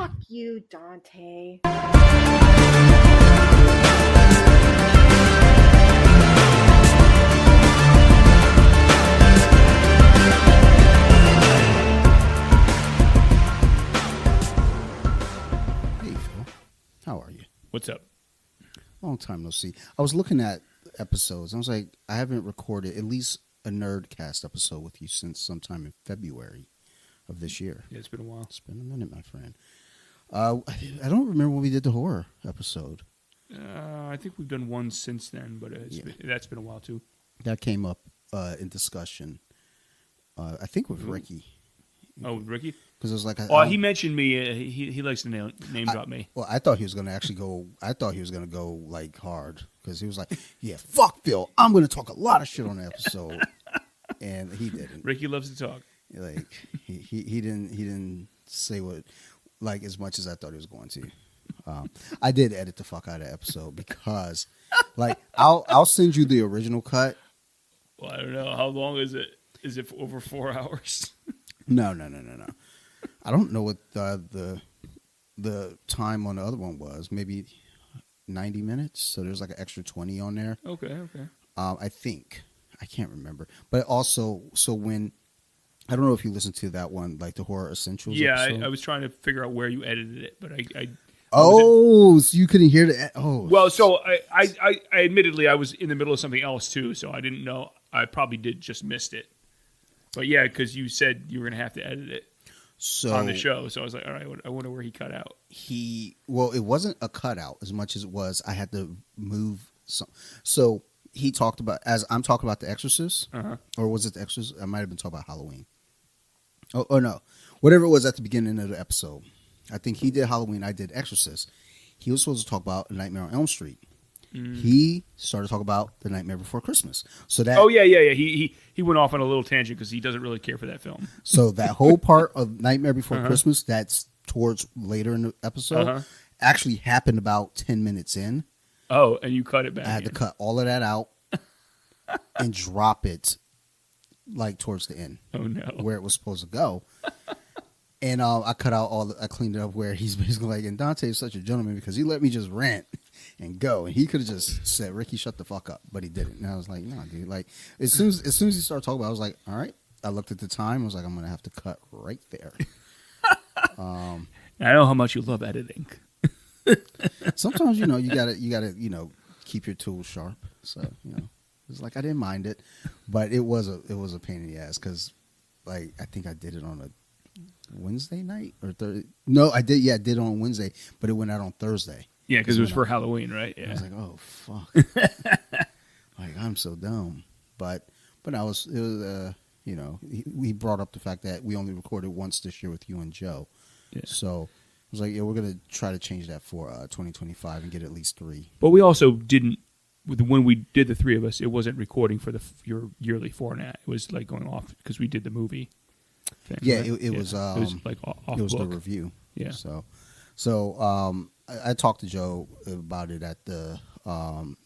Fuck you, Dante. Hey, Phil. How are you? What's up? Long time no see. I was looking at episodes. I was like, I haven't recorded at least a Nerdcast episode with you since sometime in February of this year. Yeah, it's been a while. It's been a minute, my friend. I don't remember when we did the horror episode. I think we've done one since then, but that's been a while too. That came up in discussion, I think with Ricky. Oh, Ricky? Because it was like, he mentioned me. He likes to name drop me. Well, I thought he was going to actually go. I thought he was going to go like hard because he was like, "Yeah, fuck Phil. I'm going to talk a lot of shit on the episode," and he didn't. Ricky loves to talk. Like he didn't say what like as much as I thought he was going to. I did edit the fuck out of the episode because like I'll send you the original cut. Well, I don't know. How long is it? Is it over 4 hours? No. I don't know what the time on the other one was. Maybe 90 minutes. So there's like an extra 20 on there. Okay. I think. I can't remember. But also, so when I don't know if you listened to that one, like the Horror Essentials. Yeah, episode. I was trying to figure out where you edited it, but I so you couldn't hear the. Oh, well, so I admittedly I was in the middle of something else too, so I didn't know. I probably did just missed it. But yeah, because you said you were gonna have to edit it on the show, so I was like, all right, I wonder where he cut out. Well, it wasn't a cutout as much as it was I had to move some. So he talked about as I'm talking about The Exorcist, or was it The Exorcist? I might have been talking about Halloween. Oh no, whatever it was at the beginning of the episode. I think he did Halloween. I did Exorcist. He was supposed to talk about Nightmare on Elm Street. He started talking about The Nightmare Before Christmas. So that. Oh yeah. He went off on a little tangent because he doesn't really care for that film. So that whole part of Nightmare Before Christmas, that's towards later in the episode, actually happened about 10 minutes in. Oh, and you cut it back. I had to cut all of that out and drop it like towards the end. Oh no, where it was supposed to go. And I cut out I cleaned it up where he's basically like, and Dante is such a gentleman because he let me just rant and go. And he could have just said, Ricky, shut the fuck up. But he didn't. And I was like, no, dude. Like, as soon as he started talking about it, I was like, all right. I looked at the time. I was like, I'm going to have to cut right there. I know how much you love editing. Sometimes, you gotta, keep your tools sharp. So, it's like I didn't mind it. But it was a pain in the ass because, like, I think I did it on a Wednesday night or Thursday. No, I did. Yeah, I did it on Wednesday, but it went out on Thursday. Yeah, because it was for Halloween, right? Yeah. I was like, oh fuck, like I'm so dumb. But he brought up the fact that we only recorded once this year with you and Joe. Yeah. So I was like, yeah, we're gonna try to change that for 2025 and get at least 3. But we also didn't. When we did the 3 of us, it wasn't recording for your yearly format. It was like going off because we did the movie. Thing, yeah, right? It was like off it was book. the review. Yeah. So I talked to Joe about it at the on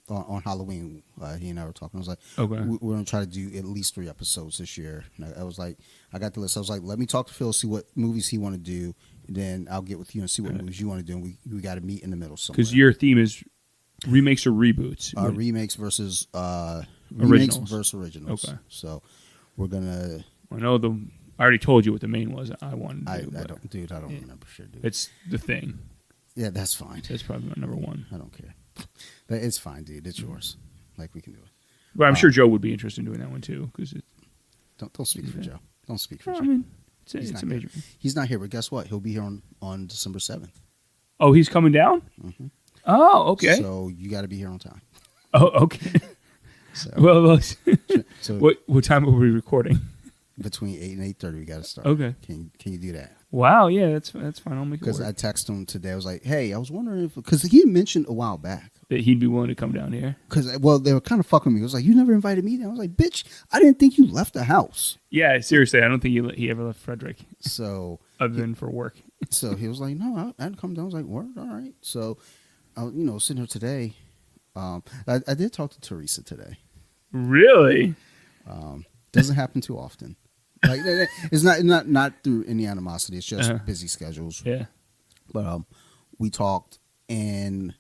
Halloween. He and I were talking. I was like, okay, we're gonna try to do at least 3 episodes this year. And I was like, I got the list. I was like, let me talk to Phil, see what movies he want to do, and then I'll get with you and see what movies you want to do. And we got to meet in the middle somewhere. Because your theme is remakes or reboots. Remakes versus originals. Okay. So we're gonna. I know I already told you what the main was. I wanted to do. I don't remember shit, dude. It's The Thing. Yeah, that's fine. That's probably my number 1. I don't care. It's fine, dude. It's yours. Like, we can do it. But I'm sure Joe would be interested in doing that one too. Because don't speak for Joe. Don't speak for Joe. I mean, it's a major. He's not here, but guess what? He'll be here on December 7th. Oh, he's coming down. Mm-hmm. Oh, okay. So you got to be here on time. Oh, okay. So what time are we recording? Between 8 and 8:30, we got to start. Okay. Can you do that? Wow. Yeah, that's fine. I'll make it work. Because I texted him today. I was like, hey, I was wondering because he had mentioned a while back that he'd be willing to come down here. Because they were kind of fucking me. It was like, you never invited me. And I was like, bitch, I didn't think you left the house. Yeah, seriously, I don't think he ever left Frederick. So other than for work. So he was like, no, I'd come down. I was like, word, all right. So, I was sitting here today. I did talk to Teresa today. Really? Doesn't happen too often. Like it's not through any animosity. It's just busy schedules. Yeah. But we talked, and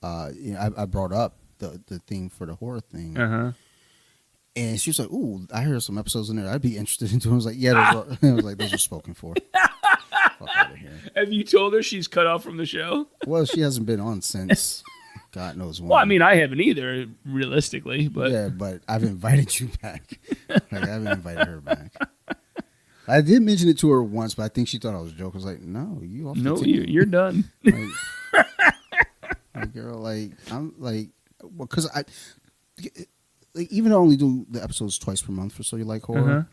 I brought up the thing for the horror thing. And she was like, "Ooh, I heard some episodes in there. I'd be interested in." I was like, "Yeah." I was like, "Those are spoken for." Fuck out of here. Have you told her she's cut off from the show? Well, she hasn't been on since God knows when. Well, I mean, I haven't either, realistically. But yeah, but I've invited you back. Like, I haven't invited her back. I did mention it to her once, but I think she thought I was joking. I was like, "No, you off the team. You're done." Like, girl, like I'm like, because like, even though I only do the episodes twice per month for So You Like Horror,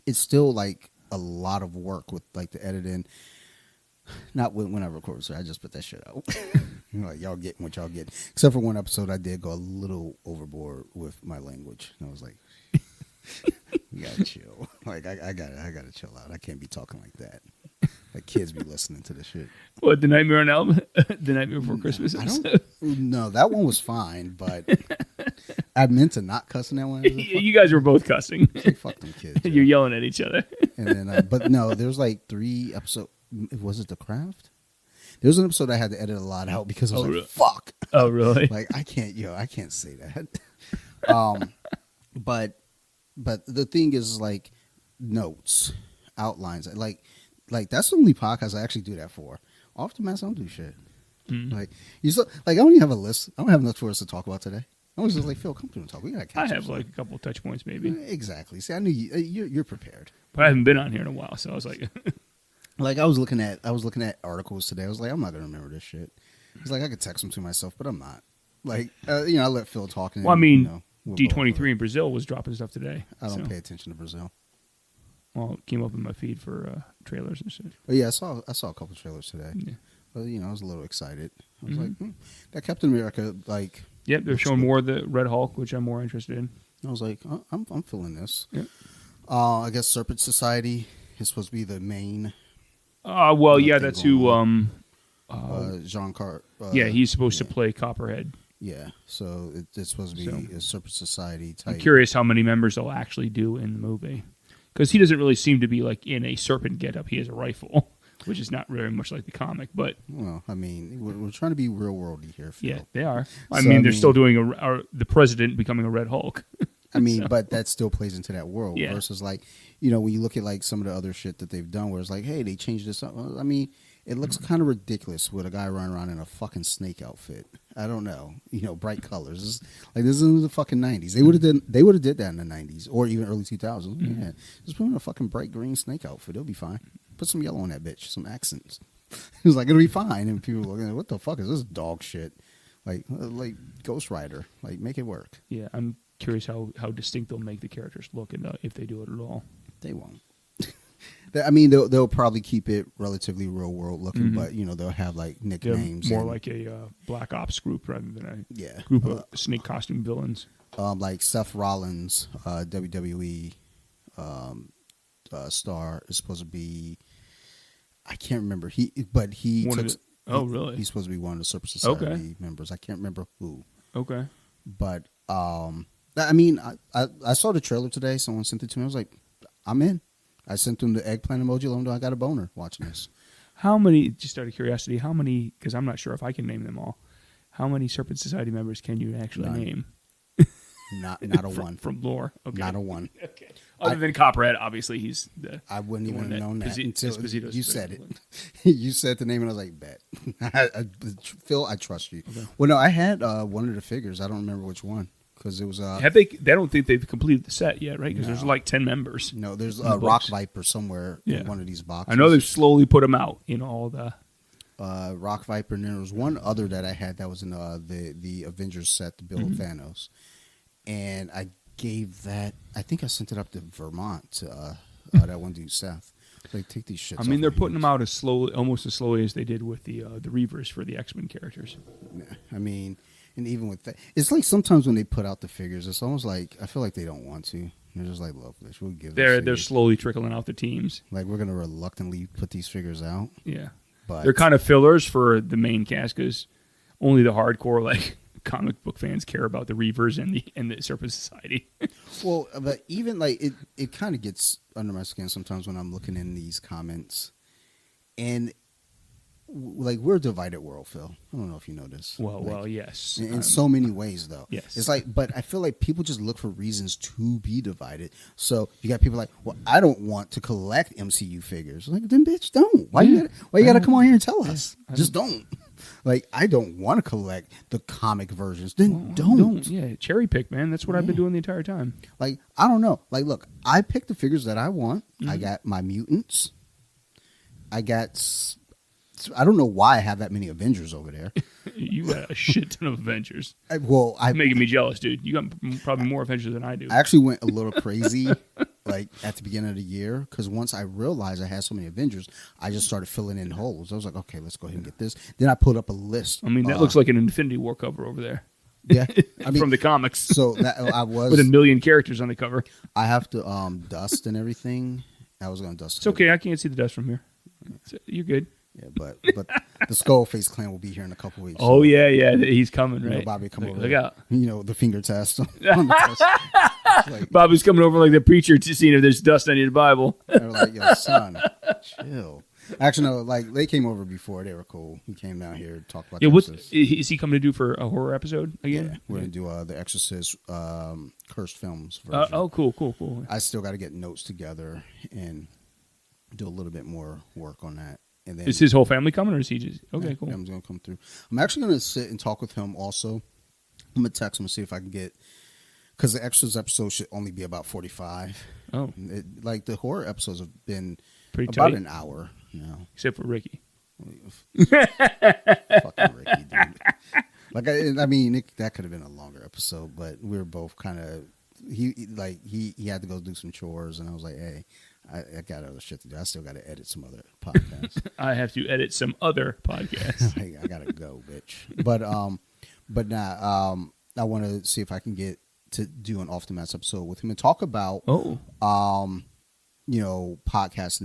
it's still like a lot of work with like the editing. Not when I record, so I just put that shit out. Like, y'all getting what y'all get. Except for one episode, I did go a little overboard with my language, and I was like, "You gotta chill. Like, I gotta chill out. I can't be talking like that. Like, kids be listening to this shit." What, the Nightmare on Elm? The Nightmare Before Christmas episode? No, that one was fine, but I meant to not cuss in that one. You guys were both cussing. Fuck them kids. You're yelling at each other. And then, but no, there was like 3 episodes. Was it The Craft? There was an episode I had to edit a lot out because I was like, really? "Fuck." Oh, really? Like, I can't say that. But the thing is, like, notes, outlines, like that's the only podcast I actually do that for. Off the mess, I don't do shit. Like, I don't even have a list. I don't have enough for us to talk about today. I was just like, "Phil, come through and talk. We gotta catch I up." have like a couple of touch points, maybe. Exactly. See, I knew you're prepared. But I haven't been on here in a while, so I was like, Like, I was looking at articles today. I was like, I'm not gonna remember this shit. It's like I could text them to myself, but I'm not. Like, I let Phil talk. And, well, I mean, we'll D23 in Brazil was dropping stuff today. I don't pay attention to Brazil. Well, it came up in my feed for trailers and shit. But yeah, I saw a couple trailers today. Yeah. But I was a little excited. I was like, that Captain America, like. Yep, they're showing more of the Red Hulk, which I'm more interested in. I was like, I'm feeling this. Yep. I guess Serpent Society is supposed to be the main. Well, yeah, that's who. Jean Car. Yeah, he's supposed to play Copperhead. Yeah, so it's supposed to be a Serpent Society type. I'm curious how many members they'll actually do in the movie, because he doesn't really seem to be like in a serpent getup. He has a rifle, which is not very much like the comic. But well, I mean, we're trying to be real worldy here, Phil. Yeah, they are. I mean, they're still doing the president becoming a Red Hulk. I mean, but that still plays into that world versus like, when you look at like some of the other shit that they've done where it's like, hey, they changed this up. Well, I mean, it looks kind of ridiculous with a guy running around in a fucking snake outfit. I don't know. Bright colors. This is the fucking 90s. They would have did that in the 90s or even early 2000s. Yeah. Just put in a fucking bright green snake outfit. It'll be fine. Put some yellow on that bitch, some accents. It was like, it'll be fine. And people were looking, what the fuck is this dog shit? Like Ghost Rider. Like, make it work. Yeah, I'm curious how distinct they'll make the characters look, and if they do it at all. They won't. I mean, they'll probably keep it relatively real world looking, but they'll have like nicknames. They're more like a Black Ops group rather than a group of snake costume villains. Like Seth Rollins, WWE star is supposed to be. I can't remember. Really? He's supposed to be one of the Serpent Society members. I can't remember who. Okay. But I mean, I saw the trailer today. Someone sent it to me. I was like, I'm in. I sent them the eggplant emoji. Let them know I got a boner watching this. How many, just out of curiosity, because I'm not sure if I can name them all, how many Serpent Society members can you actually name? Not a one. From lore. Okay. Not a one. Okay. Other than Copperhead, obviously he's I wouldn't even have known that until Esposito's you said it. You said the name and I was like, bet. Phil, I trust you. Okay. Well, no, I had one of the figures. I don't remember which one. Because it was have they? I don't think they've completed the set yet, right? Because there's like 10 members. No, there's a Rock Viper somewhere in one of these boxes. I know they've slowly put them out. All the Rock Viper, and there was one other that I had that was in the Avengers set, the Bill of Thanos, and I gave that. I think I sent it up to Vermont to that one dude Seth. Like, take these shits. I mean, they're putting them out almost as slowly as they did with the Reavers for the X-Men characters. I mean. And even with that, it's like sometimes when they put out the figures, it's almost like I feel like they don't want to. They're just like, look, we'll give. They're slowly trickling out the teams. Like, we're gonna reluctantly put these figures out. Yeah, but they're kind of fillers for the main cast because only the hardcore like comic book fans care about the Reavers and the Serpent Society. Well, but even like it kind of gets under my skin sometimes when I'm looking in these comments, and like we're a divided world, Phil. I don't know if you know this. Well, yes. In so many ways, though. Yes. It's like, but I feel like people just look for reasons to be divided. So you got people like, well, I don't want to collect MCU figures. Like, then bitch, don't. Why you gotta come on here and tell us? Just don't. Like, I don't want to collect the comic versions. Then don't. Yeah, cherry pick, man. That's what I've been doing the entire time. Like, I don't know. Like, look, I picked the figures that I want. I got my mutants. I don't know why I have that many Avengers over there. You got a shit ton of Avengers. I'm making me jealous, dude. You got probably more Avengers than I do. I actually went a little crazy, like at the beginning of the year, because once I realized I had so many Avengers, I just started filling in holes. I was like, okay, let's go ahead and get this. Then I put up a list. I mean, that looks like an Infinity War cover over there. Yeah, I mean, from the comics. So that I was with 1 million characters on the cover. I have to dust and everything. I was going to dust. It's okay. I can't see the dust from here. You're good. Yeah, but the Skullface clan will be here in a couple weeks. Oh, so, yeah, he's coming, right? Bobby come over. Look out. The finger test. On the test. Like, Bobby's coming over like the preacher to see if there's dust on your Bible. They're like, yo, son, chill. Actually, no, like they came over before. They were cool. He came down here to talk about The Exorcist. Is he coming to do for a horror episode again? Yeah, we're going to do the Exorcist Cursed Films version. Cool. I still got to get notes together and do a little bit more work on that. And then, is his whole family coming, or is he just... Okay, cool. I'm going to come through. I'm actually going to sit and talk with him also. I'm going to text him and see if I can get... Because the Exorcist episode should only be about 45. Oh. Like, the horror episodes have been pretty about tight. an hour now. Except for Ricky. Fucking Ricky, dude. Like, I mean, that could have been a longer episode, but we were both kind of... He had to go do some chores, and I was like, hey... I got other shit to do. I still got to edit some other podcasts. I have to edit some other podcasts. I gotta go, bitch. But now, I want to see if I can get to do an off the mats episode with him and talk about, podcasting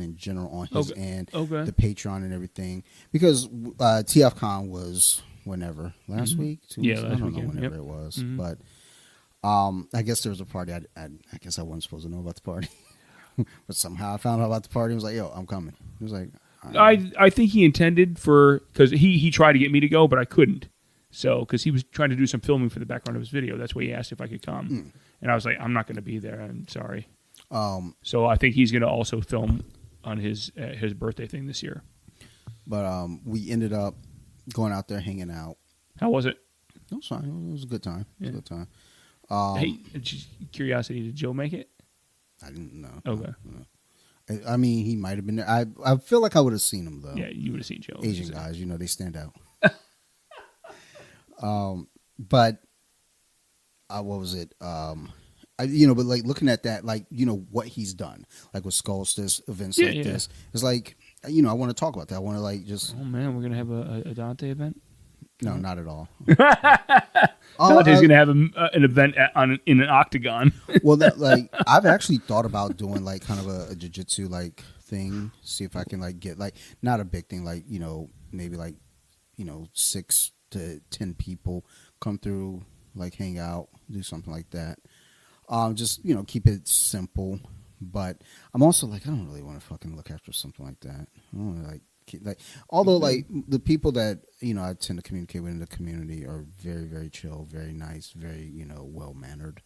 in general on his end, the Patreon and everything. Because TFCon was whenever last week, 2 weeks. Last I don't weekend. know whenever it was, but I guess there was a party. I guess I wasn't supposed to know about the party. But somehow I found out about the party and was like, yo, I'm coming. He was like, I think he intended because he tried to get me to go, but I couldn't. So, because he was trying to do some filming for the background of his video. That's why he asked if I could come. And I was like, I'm not going to be there. I'm sorry. So I think he's going to also film on his birthday thing this year. But we ended up going out there hanging out. How was it? It was fine. It was a good time. It was a good time. Hey, just curiosity, did Joe make it? I didn't know. Okay. No. I mean, he might have been there. I feel like I would have seen him, though. Yeah, you would have seen Joe. Asian guys, they stand out. But what was it? But like looking at that, like, what he's done, like with Skullstis events this, it's like, I want to talk about that. I want to like just. Oh man, we're gonna have a Dante event. No, not at all. Dante's gonna have an event in an octagon. Well, I've actually thought about doing like kind of a jiu-jitsu like thing. See if I can like get like not a big thing, like maybe like 6 to 10 people come through, like hang out, do something like that. Just keep it simple. But I'm also like I don't really want to fucking look after something like that. I don't want to although like the people that I tend to communicate with in the community are very, very chill, very nice, very well mannered.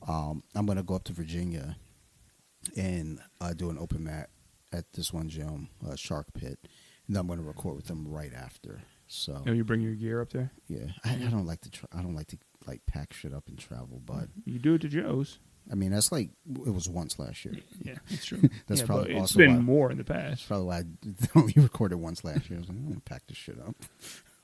I'm gonna go up to Virginia and do an open mat at this one gym, Shark Pit, and then I'm gonna record with them right after. So you bring your gear up there? Yeah, I don't like to. I don't like to like pack shit up and travel, but you do it to Joe's. I mean, that's like it was once last year. Yeah, that's true. That's probably it's also been more in the past. That's probably why I only recorded once last year. I was like, I'm gonna pack this shit up.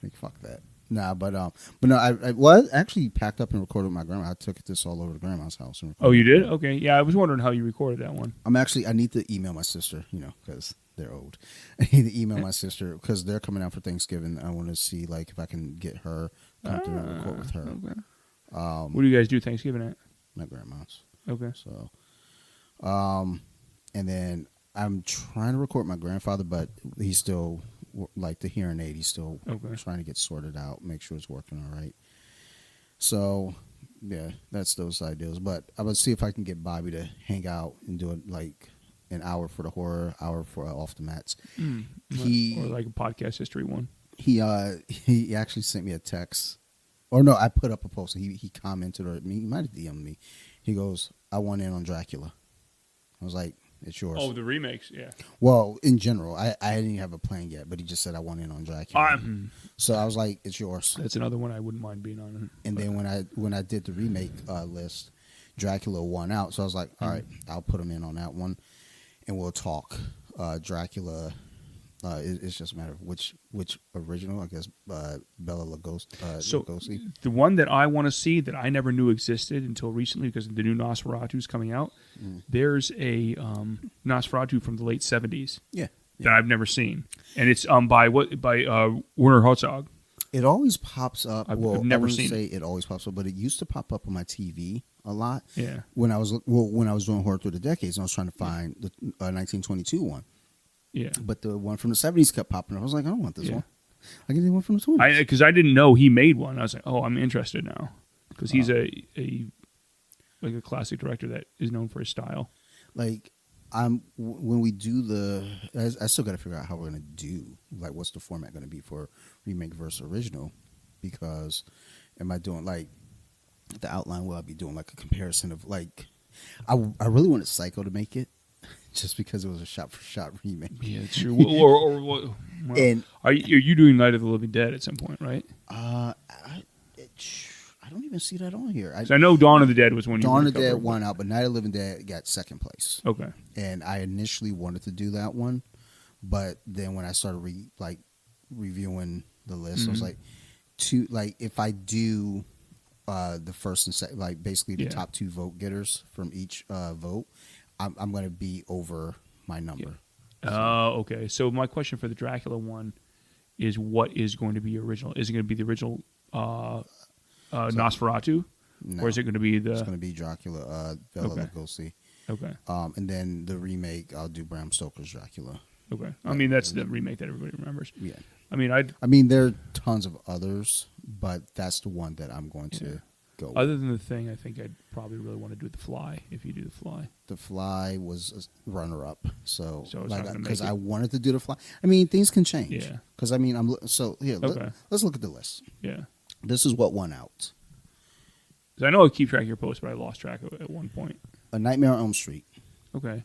Like fuck that. Nah, but no, I actually packed up and recorded with my grandma. I took this all over to grandma's house. And oh, you did? Okay, yeah. I was wondering how you recorded that one. I need to email my sister, because they're old. I need to email my sister because they're coming out for Thanksgiving. I want to see like if I can get her come through and record with her. Okay. What do you guys do Thanksgiving at? My grandma's. Okay. So, and then I'm trying to record my grandfather, but he's still like the hearing aid. He's still trying to get sorted out, make sure it's working all right. So, yeah, that's those ideas. But I will see if I can get Bobby to hang out and do it like an hour for the horror, hour for off the mats. Or like a podcast history one. He actually sent me a text, or no, I put up a post. He commented, or he might have DM'd me. He goes, "I want in on Dracula." I was like, "It's yours." Oh, the remakes, yeah. Well, in general, I didn't even have a plan yet, but he just said I want in on Dracula. So I was like, "It's yours." That's another one I wouldn't mind being on. And then when I did the remake list, Dracula won out. So I was like, "All right, I'll put him in on that one, and we'll talk Dracula." It's just a matter of which original, I guess, Bela Lugosi. The one that I want to see that I never knew existed until recently because the new Nosferatu's coming out. There's a Nosferatu from the late 70s. Yeah. That I've never seen, and it's by Werner Herzog. It always pops up. I've never seen it always pops up, but it used to pop up on my TV a lot. Yeah. When I was doing horror through the decades, and I was trying to find the 1922 one. Yeah. But the one from the 70s kept popping up. I was like, I don't want this one. I get the one from the 20s. Because I didn't know he made one. I was like, oh, I'm interested now because he's a classic director that is known for his style. Like, when we do I still got to figure out how we're going to do, like, what's the format going to be for remake versus original, because am I doing, like, the outline, will I be doing, like, a comparison of, like, I really wanted Psycho to make it, just because it was a shot-for-shot remake. Yeah, true. And are you doing Night of the Living Dead at some point, right? I don't even see that on here. I know Dawn of the Dead was when Dawn of the Dead won out, but Night of the Living Dead got second place. Okay. And I initially wanted to do that one, but then when I started reviewing the list, I was like, if I do the first and second, like basically the top two vote getters from each vote, I'm going to be over my number. Okay. So my question for the Dracula one is, what is going to be original? Is it going to be the original Nosferatu? No, or is it going to be the... It's going to be Dracula, Bela Lugosi. Okay. And then the remake, I'll do Bram Stoker's Dracula. Okay. I mean, that's the remake that everybody remembers. Yeah. I mean, there are tons of others, but that's the one that I'm going to go with. Other than The Thing, I think I'd probably really want to do The Fly, if you do The Fly. The Fly was a runner-up, so like, because I wanted to do The Fly. I mean, things can change. Yeah. Because I mean, let's look at the list. Yeah. This is what won out. Because I know I keep track of your posts, but I lost track of it at one point. A Nightmare on Elm Street. Okay.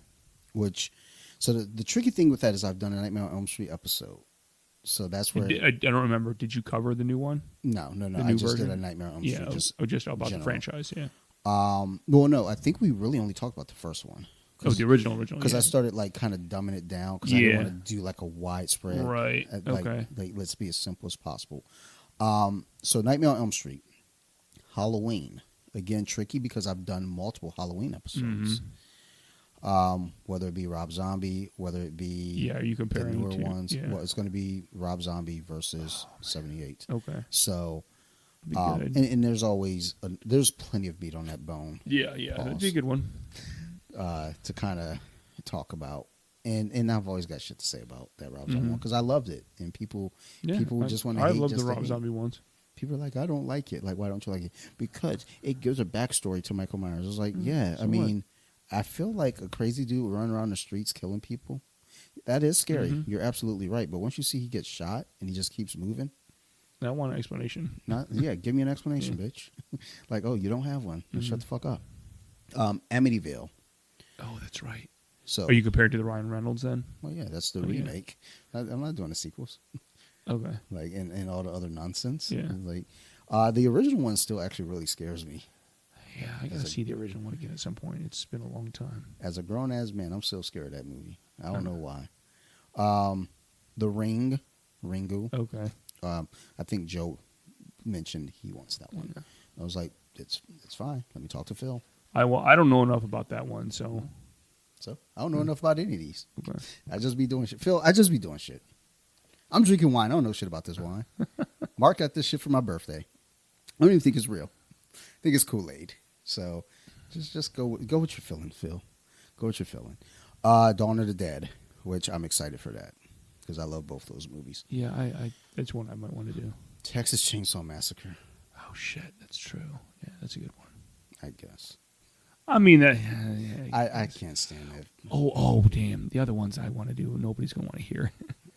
So the tricky thing with that is I've done a Nightmare on Elm Street episode. So that's where I don't remember. Did you cover the new one? No. I just did a Nightmare on Elm Street. Yeah, just about general. the franchise. Yeah. Well, no, I think we really only talked about the first one. The original. Because I started like kind of dumbing it down because I didn't want to do like a widespread. Right. Okay. Like let's be as simple as possible. So Nightmare on Elm Street, Halloween. Again, tricky because I've done multiple Halloween episodes. Whether it be Rob Zombie, whether it be are you comparing the newer the two? ones. Yeah. Well, it's going to be Rob Zombie versus 78. Okay. So, and there's always there's plenty of meat on that bone. Yeah, that'd be a good one. To kind of talk about. And I've always got shit to say about that Rob Zombie one because I loved it, and people just want to hate. I love just the Rob Zombie ones. People are like, I don't like it. Like, why don't you like it? Because it gives a backstory to Michael Myers. I was like, I mean, I feel like a crazy dude running around the streets killing people. That is scary. You're absolutely right. But once you see he gets shot and he just keeps moving. I want an explanation. Give me an explanation, bitch. Like, oh, you don't have one. Shut the fuck up. Amityville. Oh, that's right. So, are you compared to the Ryan Reynolds then? Well, yeah, that's the remake. I'm not doing the sequels. Okay. Like, and all the other nonsense. Yeah. Like, the original one still actually really scares me. Yeah, I gotta see the original one again at some point. It's been a long time. As a grown ass man, I'm still scared of that movie. I don't know why. The Ring, Ringu. Okay. I think Joe mentioned he wants that one. Yeah. I was like, it's fine. Let me talk to Phil. I don't know enough about that one, so I don't know enough about any of these. Okay. I just be doing shit. Phil, I just be doing shit. I'm drinking wine. I don't know shit about this wine. Mark got this shit for my birthday. I don't even think it's real. I think it's Kool-Aid. So just go with your feeling, Phil. Go with your feeling. Dawn of the Dead, which I'm excited for that because I love both those movies. Yeah, I that's one I might want to do. Texas Chainsaw Massacre. Oh shit, that's true. Yeah, that's a good one. I guess. I mean, I can't stand it. Oh, damn. The other ones I want to do, nobody's going to want to hear.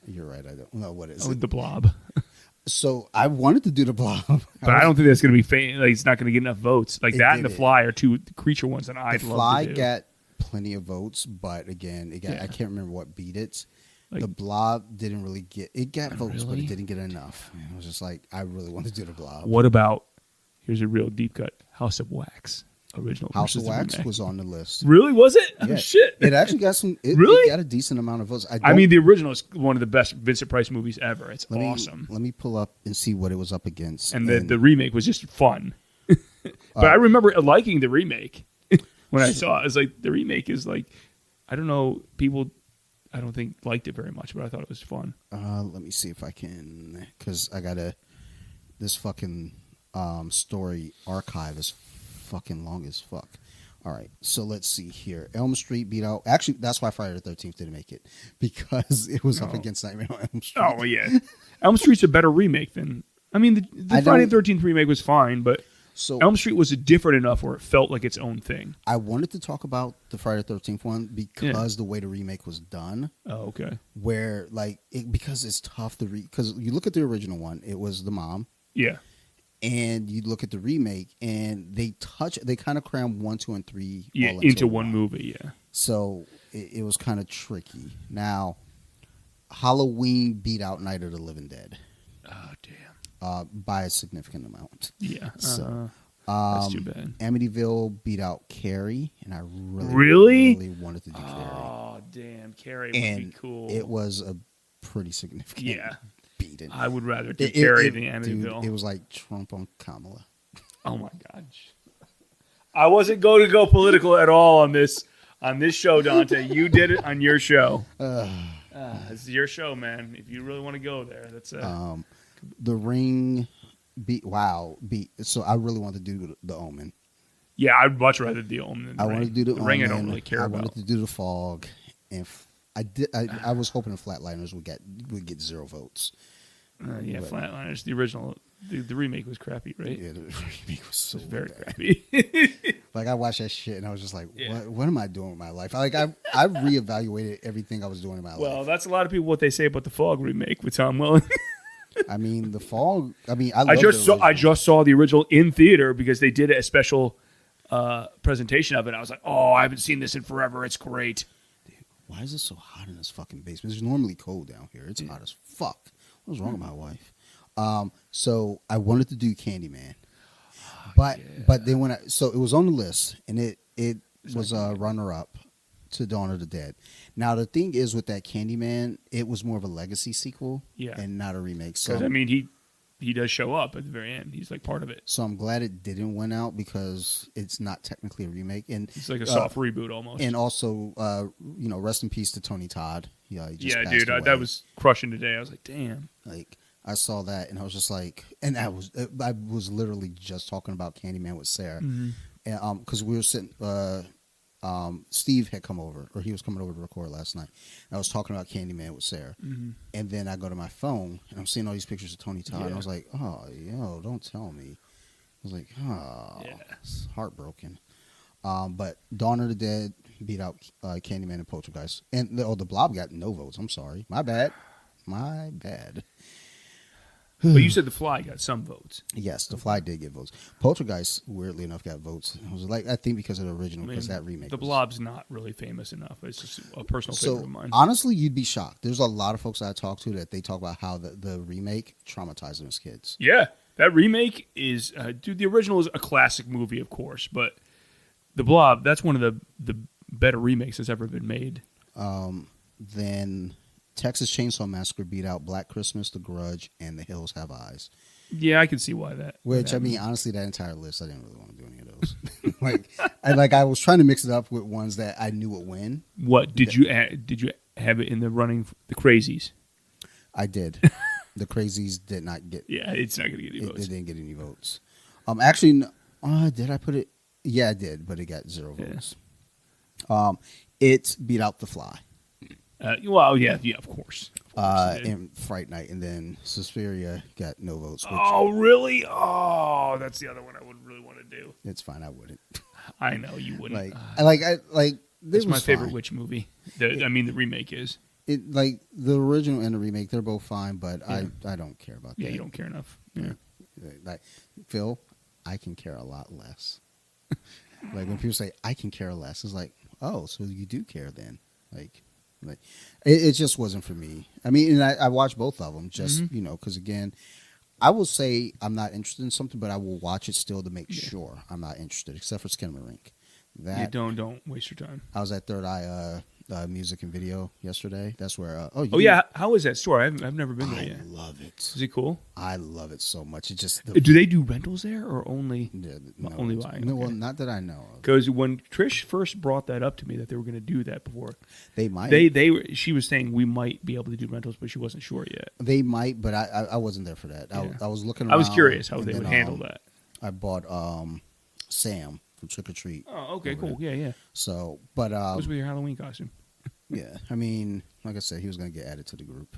You're right. I don't know what is Oh, it. The Blob. So I wanted to do the Blob, But I don't think that's going to be like it's not going to get enough votes. Like that and The didn't. Fly are two creature ones that I'd The love Fly to do. got plenty of votes, but again, it got, Yeah. I can't remember what beat it. Like- the Blob didn't really get it. Got votes, but Really? it didn't get enough. And I was just like, I really want to do the Blob. What about, here's a real deep cut, House of Wax. Original House versus of the Wax remake. was on the list. Really? Was it? Oh, Yeah. shit. It actually got some. Really? It got a decent amount of votes. I mean, the original is one of the best Vincent Price movies ever. It's awesome. Let me pull up and see what it was up against. And the remake was just fun. But I remember liking the remake when I saw it. I was like, the remake is like, I don't know, people, I don't think liked it very much, but I thought it was fun. Let me see if I can, because I gotta. This fucking story archive is fucking long as fuck. All right, so let's see here. Elm Street beat out. Actually, that's why Friday the 13th didn't make it, because it was up against Nightmare on Elm Street. Oh, well, yeah. Elm Street's a better remake than, I mean, the Friday the 13th remake was fine, but So Elm Street was different enough where it felt like its own thing. I wanted to talk about the Friday the 13th one because the way the remake was done. Oh, okay. Where, like, because it's tough to because you look at the original one, it was the mom. Yeah. And you look at the remake, and they kind of cram 1, 2, and 3 Yeah, all into one movie, yeah. So it was kind of tricky. Now, Halloween beat out Night of the Living Dead. Oh, damn. By a significant amount. Yeah. So, that's too bad. Amityville beat out Carrie, and I Really really wanted to do Carrie. Oh, damn. Carrie would And be cool. it was a pretty significant beating. I would rather do Carrie than Amityville. Dude, it was like Trump on Kamala. Oh, my gosh. I wasn't going to go political at all on this show, Dante. You did it on your show. This is your show, man. If you really want to go there, that's The Ring beat. So I really wanted to do the Omen. Yeah, I'd much rather do the Omen than the I Ring. wanted to do the Ring. Omen. I don't really care I about. wanted to do the Fog, and I was hoping the Flatliners would get 0 votes. Yeah, Flatliners. The original, the remake was crappy, right? Yeah, the remake was so Very bad. crappy. Like I watched that shit and I was just like, Yeah. what am I doing with my life? Like I reevaluated everything I was doing in my life. Well, that's a lot of people what they say about the Fog remake with Tom Welling. I mean, the Fog. I mean, I just saw the original in theater because they did a special presentation of it. I was like, oh, I haven't seen this in forever. It's great. Dude, why is it so hot in this fucking basement? It's normally cold down here. It's hot as fuck. What's wrong with my wife? So I wanted to do Candyman, but then so it was on the list and it was a runner up to Dawn of the Dead. Now the thing is with that Candyman, it was more of a legacy sequel, and not a remake. So I mean, he does show up at the very end. He's like part of it. So I'm glad it didn't win out because it's not technically a remake, and It's like a soft reboot almost. And also, rest in peace to Tony Todd. He just passed dude, away. that was crushing today. I was like, damn. Like I saw that, and I was just like, and I was literally just talking about Candyman with Sarah, and because we were sitting. Steve had come over, or he was coming over to record last night. And I was talking about Candyman with Sarah, and then I go to my phone and I'm seeing all these pictures of Tony Todd, and I was like, "Oh, yo, don't tell me." I was like, "Oh, it's heartbroken." But Dawn of the Dead beat out Candyman and Poltergeist, and the Blob got no votes. I'm sorry, my bad. But you said The Fly got some votes. Yes, The Fly did get votes. Poltergeist, weirdly enough, got votes. I was like, I think because of the original, because that remake. The Blob's not really famous enough. It's just a personal favorite of mine. Honestly, you'd be shocked. There's a lot of folks I talk to that they talk about how the remake traumatized them as kids. Yeah, that remake is, dude. The original is a classic movie, of course, but The Blob, that's one of the better remakes that's ever been made. Then Texas Chainsaw Massacre beat out Black Christmas, The Grudge, and The Hills Have Eyes. Yeah, I can see why that. Which, I mean, honestly, that entire list, I didn't really want to do any of those. I was trying to mix it up with ones that I knew would win. What did you have it in the running? The Crazies. I did. The Crazies did not get. Yeah, it's not going to get any votes. It didn't get any votes. Actually, did I put it? Yeah, I did, but it got 0 votes. It beat out The Fly. Well, yeah, of course. In Fright Night, and then Suspiria got no votes. Which Oh, really? Oh, that's the other one I would really want to do. it's fine. I wouldn't. I know you wouldn't. This It's my favorite fine. witch movie. The remake is. It like the original and the remake, they're both fine, but Yeah. I don't care about Yeah, that. you don't care enough. Yeah. Like Phil, I can care a lot less. Like when people say I can care less, it's like, oh, so you do care then? Like it just wasn't for me. I mean, and I watched both of them, just because again, I will say I'm not interested in something, but I will watch it still to make sure I'm not interested, except for Skinamarink. Yeah, don't waste your time. I was at Third Eye Music and Video yesterday. That's where. How is that store? I've never been there I yet. love it. Is it cool? I love it so much. It just Do they do rentals there or only only buying? No, well, Okay. not that I know of. Because when Trish first brought that up to me that they were going to do that before, They might. she was saying we might be able to do rentals, but she wasn't sure yet. They might, but I wasn't there for that. Yeah. I was looking. I was around, curious how and they then, would handle that. I bought Sam from Trick or Treat. Oh, okay, over cool. there. Yeah. So, but What was with your Halloween costume? yeah, I mean, like I said, he was going to get added to the group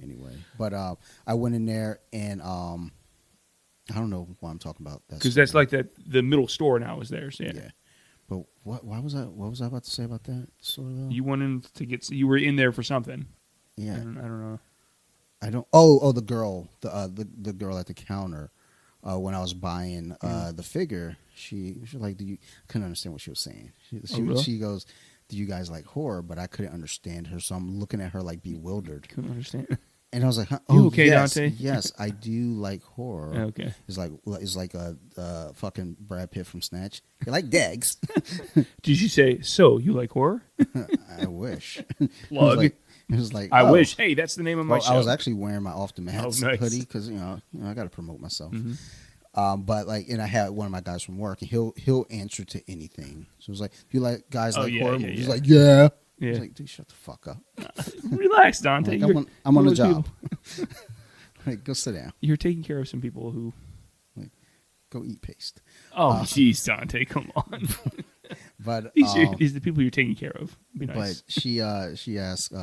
anyway. But I went in there and I don't know why I'm talking about that. Because that's like the middle store now is theirs. Yeah. Yeah. But what was I about to say about that store though? You went in to get. You were in there for something. Yeah. I don't know. I don't. Oh, the girl, the girl at the counter, when I was buying the figure, she was like, "Do you?" Couldn't understand what she was saying. Really? She goes, "Do you guys like horror?" But I couldn't understand her, so I'm looking at her like bewildered. Couldn't understand. And I was like, huh? You "Oh, okay, yes, Dante?" yes, I do like horror." Okay. It's like a fucking Brad Pitt from Snatch. You like Dags? Did you say so? You like horror? I wish. Plug. It was like I oh. wish. Hey, that's the name of my Well, show. I was actually wearing my Off the Mats Oh, nice. hoodie because you know I got to promote myself. Mm-hmm. But like, and I had one of my guys from work, and he'll answer to anything. So it was like, "You like guys like horror movies?" He's like, "Yeah." I was like, "Dude, shut the fuck up." Relax, Dante. Like, I'm on you're the those job. people- Like, go sit down. You're taking care of some people who. Go eat paste. Oh, jeez, Dante, come on. But These are the people you're taking care of. Be nice. But she asked,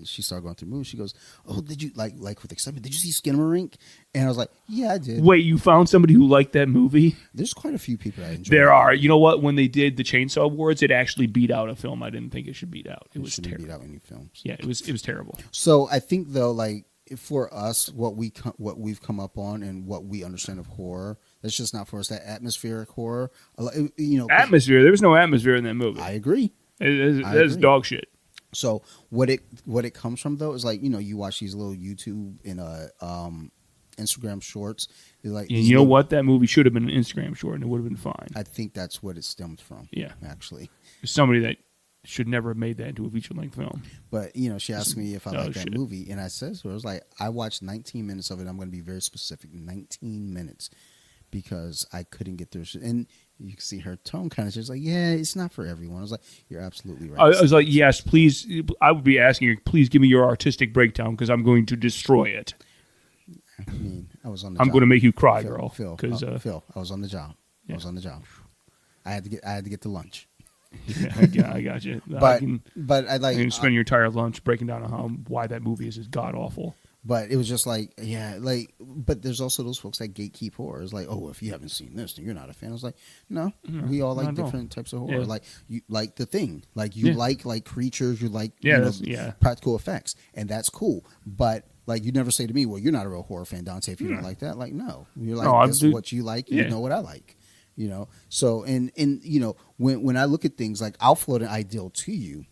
she started going through movies. She goes, "Oh, did you like with excitement? Did you see Skinamarink?" And I was like, "Yeah, I did." Wait, you found somebody who liked that movie? There's quite a few people that enjoy. There are. You know what? When they did the Chainsaw Awards, it actually beat out a film I didn't think it should beat out. It was shouldn't terrible. beat out any films. Yeah, it was terrible. So I think though, like for us, what we've come up on and what we understand of horror, that's just not for us. That atmospheric horror, you know, Atmosphere. There was no atmosphere in that movie. I agree. That's agree. dog shit. So what it comes from though is like, you know, you watch these little YouTube and Instagram shorts. They're like, And you know what? That movie should have been an Instagram short, and it would have been fine. I think that's what it stemmed from. Yeah. actually. Somebody that should never have made that into a feature-length film. But you know, she asked me if I like that shit. movie, and I said so. I was like, I watched 19 minutes of it. I'm going to be very specific, 19 minutes, because I couldn't get through. And you can see her tone kind of. She's like, "Yeah, it's not for everyone." I was like, "You're absolutely right." I was like, yes, please. I would be asking you, please give me your artistic breakdown because I'm going to destroy it. I mean, I was on the. I'm job. going to make you cry, Phil, girl. Phil, Because Phil, I was on the job. yeah. I was on the job. I had to get to lunch. yeah, I got you. But I I like. can spend your entire lunch breaking down why that movie is god awful. But it was just like, yeah, like, but there's also those folks that gatekeep horror. It's like, oh, if you haven't seen this, then you're not a fan. I was like, no, we all like not at all. different types of horror. Yeah. Like, you like The Thing. Like, you like creatures. You like, Yeah, practical effects. And that's cool. But, like, you never say to me, well, you're not a real horror fan, Dante, if you don't like that. Like, no. You're like, No, this is what you like. You Yeah. know what I like. You know? So, and you know, when I look at things, like, I'll float an ideal to you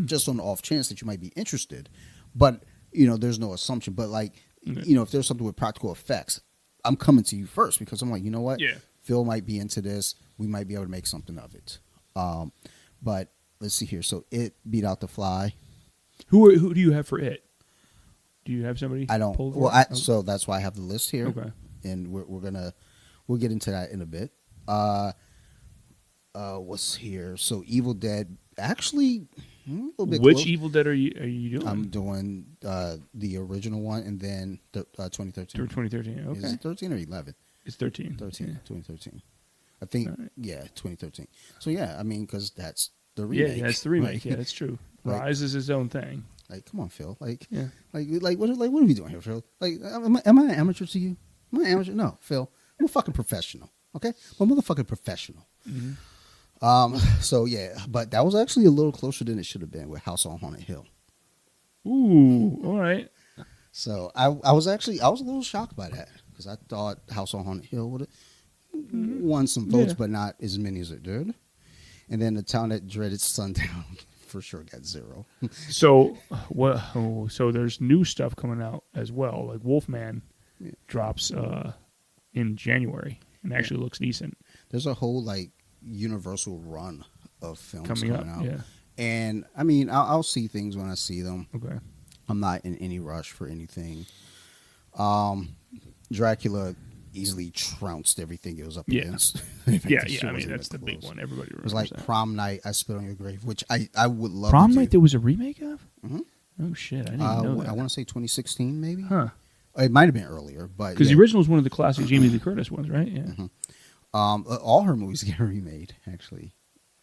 just on the off chance that you might be interested. But, you know, there's no assumption. But, like, you know, if there's something with practical effects, I'm coming to you first because I'm like, you know what? Yeah. Phil might be into this. We might be able to make something of it. But let's see here. So it beat out The Fly. Who do you have for it? Do you have somebody? I don't. pulled for Well, it? so that's why I have the list here. Okay. And we'll get into that in a bit. What's here? So Evil Dead. Actually, a little bit Which close. Evil Dead are you doing? I'm doing the original one and then the 2013. 2013. Okay. Is it 13 or 11? It's 13. 13, Yeah. 2013. I think, Alright. yeah, 2013. So, yeah, I mean, because that's the Yeah, remake. that's the remake. Right? Yeah, that's true. Like- Rise is his own thing. Like, come on, Phil. Like, Yeah. what are we doing here, Phil? Like, am I an amateur to you? Am I an amateur? No, Phil. I'm a fucking professional. Okay, I'm a motherfucking professional. So yeah, but that was actually a little closer than it should have been with House on Haunted Hill. Ooh, all right. So I was a little shocked by that because I thought House on Haunted Hill would have won some votes, but not as many as it did. And then the town that dreaded sundown for sure got 0. So what? Oh, so there's new stuff coming out as well. Like Wolfman drops in January and actually looks decent. There's a whole like universal run of films coming out. Yeah. And I mean, I'll see things when I see them. Okay. I'm not in any rush for anything. Dracula easily trounced everything it was up against. Yeah. I mean, that's the big one. Everybody remembers. It was like that. Prom Night, I Spit on Your Grave, which I would love. Prom to Night. do. There was a remake of. Mm-hmm. Oh shit! I didn't know that. I want to say 2016, maybe. Huh? It might have been earlier, but Because the original was one of the classic Jamie Lee Curtis ones, right? Yeah. Mm-hmm. All her movies get remade, actually.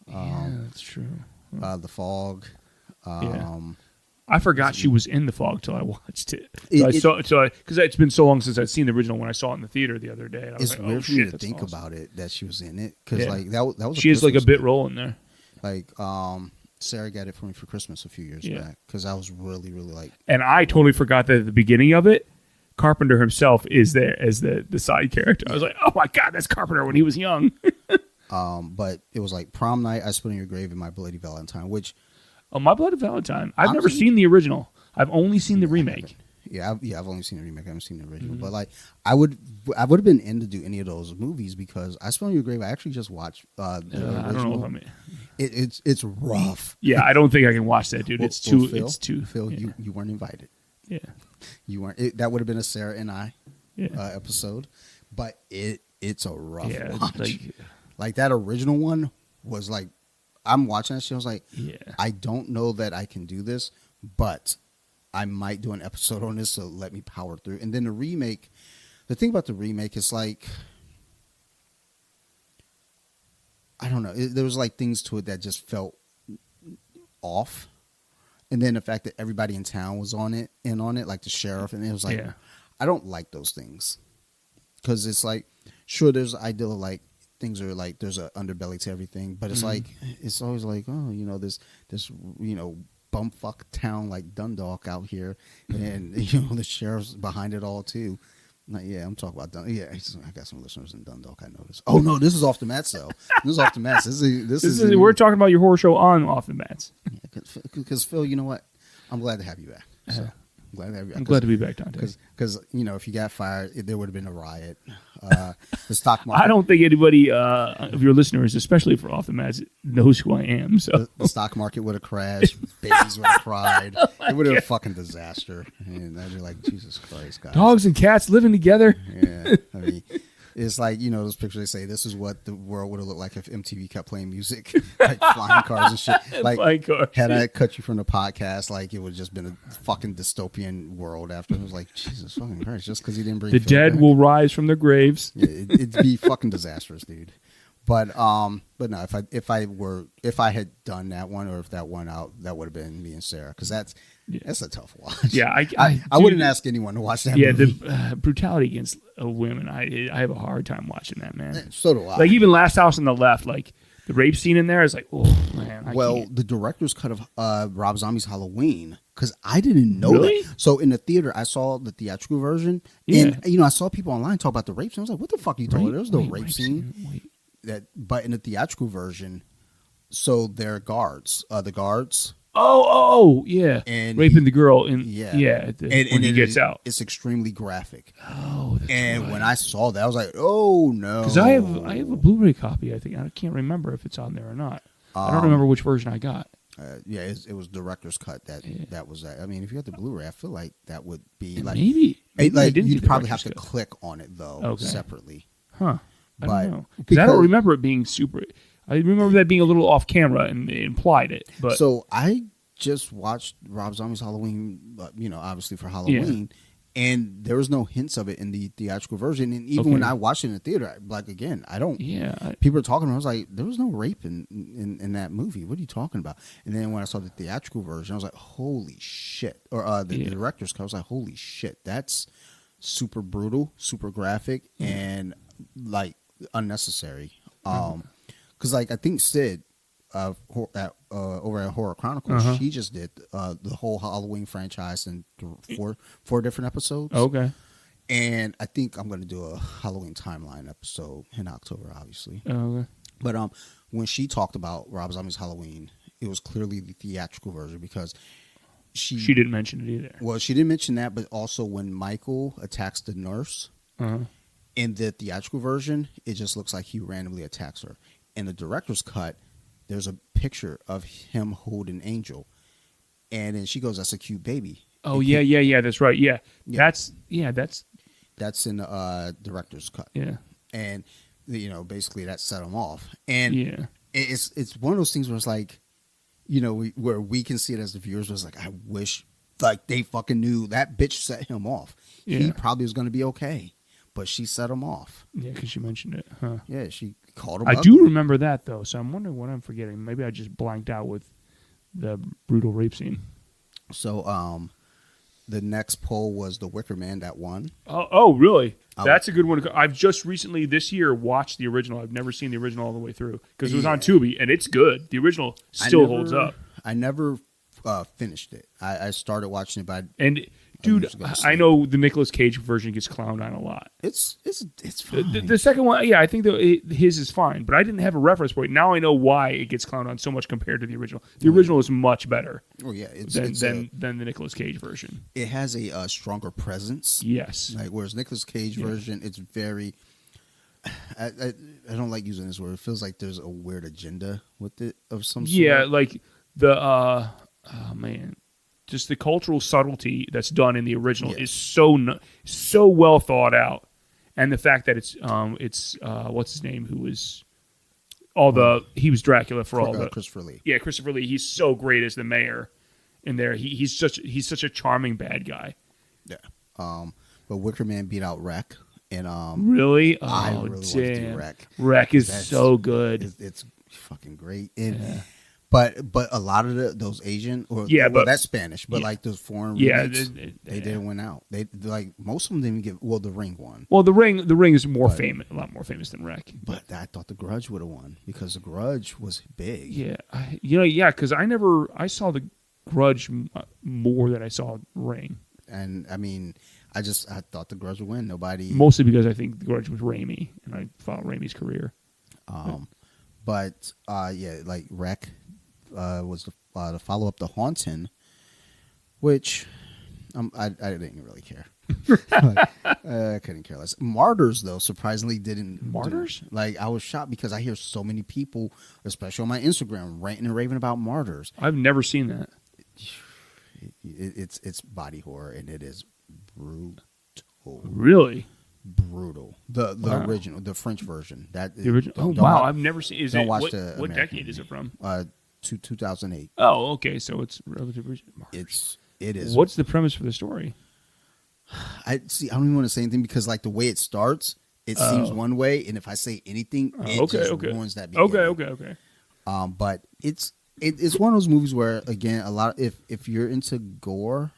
Yeah, that's true. The Fog. I forgot she was in The Fog till I watched it. Because it's been so long since I'd seen the original. When I saw it in the theater the other day, and I was It's like, weird "Oh for me shit, to think awesome." about it that she was in it because like that was. She has like a bit role in there. Like Sarah got it for me for Christmas a few years back because I was really like. And I totally forgot that at the beginning of it, Carpenter himself is there as the side character. I was like, oh my god, that's Carpenter when he was young. But it was like Prom Night, I Spit on Your Grave, and My Bloody Valentine, which. Oh, My Bloody Valentine. I've never seen the original. I've only seen the remake. I've only seen the remake. I haven't seen the original. But like, I would have been in to do any of those movies because I Spit on Your Grave. I actually just watched the original. I don't know if I'm. It's rough. Yeah, I don't think I can watch that, dude. It's too. Phil, you weren't invited. Yeah, you weren't. That would have been a Sarah and I episode, but it's a rough watch. Like that original one was like, I'm watching that shit. I was like, I don't know that I can do this, but I might do an episode on this, so let me power through. And then the remake, the thing about the remake is like, I don't know. There was like things to it that just felt off. And then the fact that everybody in town was on it, like the sheriff, and it was like, I don't like those things. Because it's like, sure, there's an idea of like, things are like, there's an underbelly to everything, but it's like, it's always like, oh, this, bumfuck town like Dundalk out here, and the sheriff's behind it all too. Like, I'm talking about Dundalk. Yeah, I got some listeners in Dundalk. I noticed. Oh no, this is Off the Mats though. This is Off the Mats. This is we're talking about your horror show on Off the Mats. Because Phil, you know what? I'm glad to have you back. So. I'm glad to be back, Dante. Because if you got fired, there would have been a riot. The stock market. I don't think anybody of your listeners, especially for Off the Mats, knows who I am. So the stock market would have crashed. Babies would have cried. It would have been a fucking disaster. And I'd be like, Jesus Christ, guys. Dogs and cats living together. Yeah, I mean. It's like, those pictures they say, this is what the world would have looked like if MTV kept playing music, like flying cars and shit. Like, had I cut you from the podcast, like, it would have just been a fucking dystopian world after. It was like, Jesus fucking Christ, just because he didn't bring the dead back will rise from their graves. Yeah, it'd be fucking disastrous, dude. But no, if I had done that one, or if that one out, that would have been me and Sarah, because that's a tough watch. Yeah, I wouldn't ask anyone to watch that. Yeah, movie. the brutality against women, I have a hard time watching that, man. So do I. Like even Last House on the Left, like the rape scene in there is like, oh man. The director's cut of Rob Zombie's Halloween, because I didn't know really? that. So in the theater, I saw the theatrical version, and I saw people online talk about the rape scene. I was like, what the fuck are you talking about? There was no rape scene. But in the theatrical version, so they're guards. The guards. Oh, yeah. And raping the girl when and he gets out. It's extremely graphic. Oh, that's and when I saw that, I was like, oh no. Because I have a Blu-ray copy. I think I can't remember if it's on there or not. I don't remember which version I got. It was director's cut. That was that. I mean, if you got the Blu-ray, I feel like that would be like maybe you'd probably have to click on it though separately. Huh. I don't know. Because I don't remember it being super. I remember that being a little off camera, and they implied it. But so I just watched Rob Zombie's Halloween, obviously for Halloween, And there was no hints of it in the theatrical version. And even when I watched it in the theater, like, again, I don't. Yeah. People are talking. I was like, there was no rape in that movie. What are you talking about? And then when I saw the theatrical version, I was like, holy shit. Or the director's cut, I was like, holy shit. That's super brutal, super graphic, and like unnecessary. Because like I think Sid over at Horror Chronicles, she just did the whole Halloween franchise in four different episodes. Okay. And I think I'm going to do a Halloween timeline episode in October, obviously. Okay. But when she talked about Rob Zombie's Halloween, it was clearly the theatrical version because she didn't mention it either. Well, she didn't mention that, but also when Michael attacks the nurse in the theatrical version, it just looks like he randomly attacks her. In the director's cut, there's a picture of him holding Angel, and then she goes, "That's a cute baby." Oh yeah, that's right. Yeah. That's in the director's cut. Yeah, and basically that set him off, and it's one of those things where it's like, where we can see it as the viewers was like, I wish like they fucking knew that bitch set him off. Yeah. He probably was going to be okay, but she set him off. Yeah, because she mentioned it. Huh? Yeah, she called him. I do remember that though, so I'm wondering what I'm forgetting. Maybe I just blanked out with the brutal rape scene. So, the next poll was The Wicker Man that won. Oh, really? That's a good one. I've just recently this year watched the original. I've never seen the original all the way through because it was on Tubi, and it's good. The original still holds up. I never finished it. I started watching it, but dude, I know the Nicolas Cage version gets clowned on a lot. It's fine. The second one, I think his is fine, but I didn't have a reference point. Now I know why it gets clowned on so much compared to the original. The original is much better. Oh yeah, than the Nicolas Cage version. It has a stronger presence. Yes, like whereas Nicolas Cage version, it's very. I don't like using this word. It feels like there's a weird agenda with it of some sort. Yeah, like the just the cultural subtlety that's done in the original is so well thought out, and the fact that it's what's his name, who was he was Dracula for all the Christopher Lee. Yeah, Christopher Lee. He's so great as the mayor in there. He's such a charming bad guy. Yeah. But Wicker Man beat out Wreck, and really, I really want to do Wreck. Wreck is so good. It's fucking great. But a lot of those Asian but that's Spanish. But like those foreign remakes, they didn't win out. They like most of them didn't get. Well, The Ring won. Well, The Ring is more famous, a lot more famous than Wreck. But I thought The Grudge would have won because The Grudge was big. Yeah, because I saw The Grudge more than I saw Ring. And I mean, I thought The Grudge would win. Mostly because I think The Grudge was Raimi, and I followed Raimi's career. But like Wreck. Was the follow up to Haunting, which I didn't really care. I couldn't care less. Martyrs, though, surprisingly didn't. Martyrs? Like I was shocked because I hear so many people, especially on my Instagram, ranting and raving about Martyrs. I've never seen that. It's body horror and it is brutal. Really? Brutal. The original, the French version. The original. Wow, I've never seen. What decade is it from? 2008. Oh, okay. So it's relatively recent. It is. What's the premise for the story? I don't even want to say anything because like the way it starts, it seems one way, and if I say anything, it just ruins that beginning. Okay. But it's one of those movies where again, a lot if you're into gore,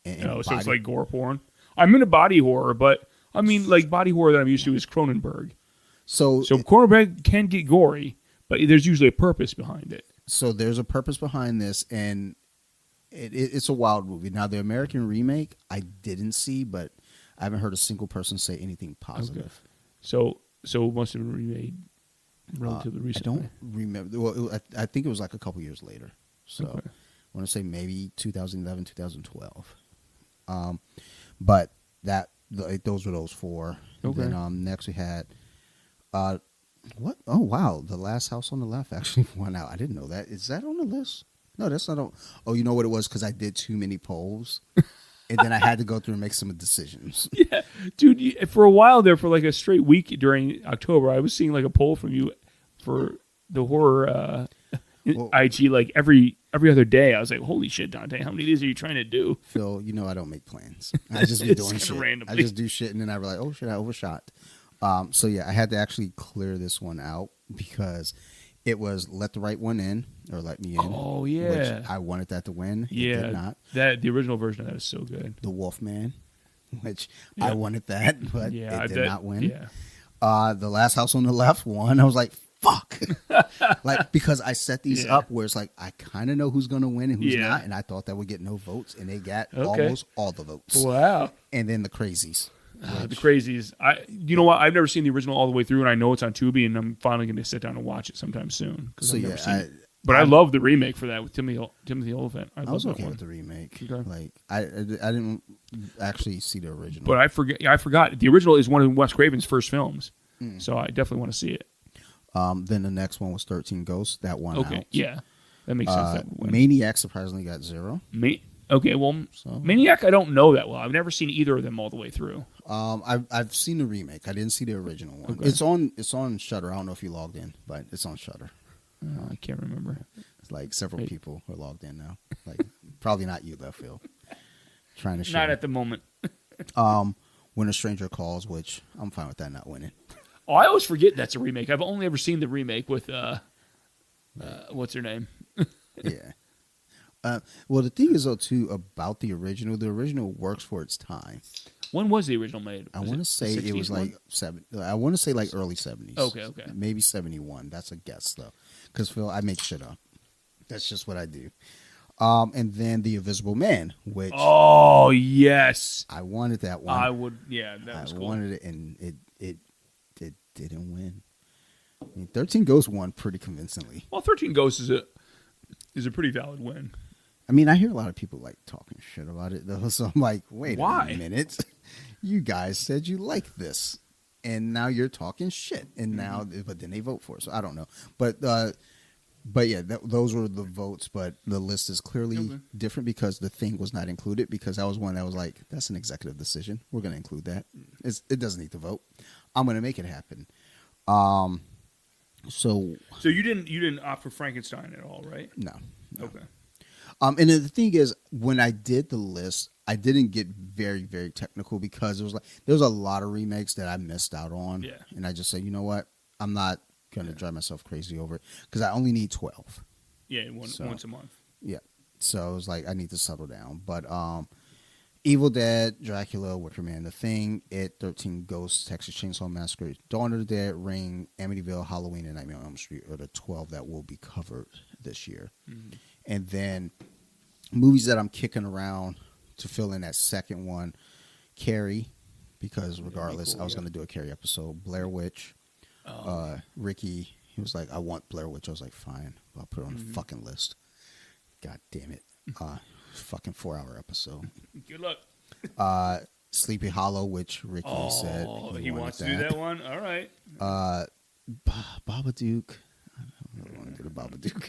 so it's like gore porn. I'm into body horror, but I mean like body horror that I'm used to is Cronenberg. So Cronenberg can get gory, but there's usually a purpose behind it. So there's a purpose behind this, and it's a wild movie. Now, the American remake, I didn't see, but I haven't heard a single person say anything positive. Okay. So it must have been remade relatively recently. I don't remember. Well, I think it was like a couple years later. So I want to say maybe 2011, 2012. But those were those four. Okay. Then next we had... what? Oh, wow. The Last House on the Left actually won out. I didn't know that. Is that on the list? No, that's not on. Oh, you know what it was? Because I did too many polls. And then I had to go through and make some decisions. Yeah. Dude, for a while there, for like a straight week during October, I was seeing like a poll from you for the horror Well, IG like every other day. I was like, holy shit, Dante, how many of these are you trying to do? Phil, I don't make plans. I just be doing shit. Randomly. I just do shit, and then I be like, oh shit, I overshot. So yeah, I had to actually clear this one out because it was Let the Right One In or Let Me In. Oh yeah, which I wanted that to win. Yeah, it did not. The original version of that is so good. The Wolfman, which I wanted that, but it did not win. Yeah. The Last House on the Left won. I was like, fuck. Like, because I set these up where it's like, I kind of know who's going to win and who's not. And I thought that would get no votes. And they got almost all the votes. Wow. And then the Crazies. The Crazies. You know what? I've never seen the original all the way through, and I know it's on Tubi, and I'm finally going to sit down and watch it sometime soon. So, I've never seen it. But I love the remake for that with Timothy Olyphant. I was okay with the remake. Okay. Like, I didn't actually see the original. But I forgot. The original is one of Wes Craven's first films. So I definitely want to see it. Then the next one was 13 Ghosts. That one out. Okay, yeah. That makes sense. That would win. Maniac surprisingly got 0. Okay, well, Maniac I don't know that well. I've never seen either of them all the way through. I've seen the remake. I didn't see the original one. Okay. It's on Shudder. I don't know if you logged in, but it's on Shudder. I can't remember. It's like several people are logged in now. Like probably not you though, Phil. Trying to share. Not at the moment. When a Stranger Calls, which I'm fine with that not winning. Oh, I always forget that's a remake. I've only ever seen the remake with what's her name? Yeah. Well, the thing is though too about the original works for its time. When was the original made? I want to say it was like I want to say like early 70s. Okay. Maybe 71. That's a guess though, because Phil, I make shit up. That's just what I do. And then The Invisible Man, which oh yes, I wanted that one. I would. Yeah, that was cool. I wanted it, and it didn't win. I mean, 13 Ghosts won pretty convincingly. Well, 13 Ghosts is a pretty valid win. I mean, I hear a lot of people like talking shit about it though, so I'm like, wait Why? a minute. You guys said you like this, and now you're talking shit, and now, but then they vote for it. So I don't know, but yeah, those were the votes. But the list is clearly different because The Thing was not included because that was one that was like, that's an executive decision. We're going to include that. It doesn't need to vote. I'm going to make it happen. So you didn't opt for Frankenstein at all, right? No. Okay. And then the thing is, when I did the list, I didn't get very, very technical because there was a lot of remakes that I missed out on. Yeah. And I just said, you know what? I'm not going to drive myself crazy over it because I only need 12. Yeah, once a month. Yeah. So it was like, I need to settle down. But Evil Dead, Dracula, Wicker Man, The Thing, It, 13 Ghosts, Texas Chainsaw Massacre, Dawn of the Dead, Ring, Amityville, Halloween, and Nightmare on Elm Street are the 12 that will be covered this year. Mm-hmm. And then movies that I'm kicking around to fill in that second one, Carrie, because regardless, I was going to do a Carrie episode. Blair Witch, Ricky, he was like, I want Blair Witch. I was like, fine, I'll put it on the fucking list. God damn it. Fucking 4-hour episode. Good luck. Sleepy Hollow, which Ricky said he wants to do that one? All right. Babadook. I don't want to do the Babadook.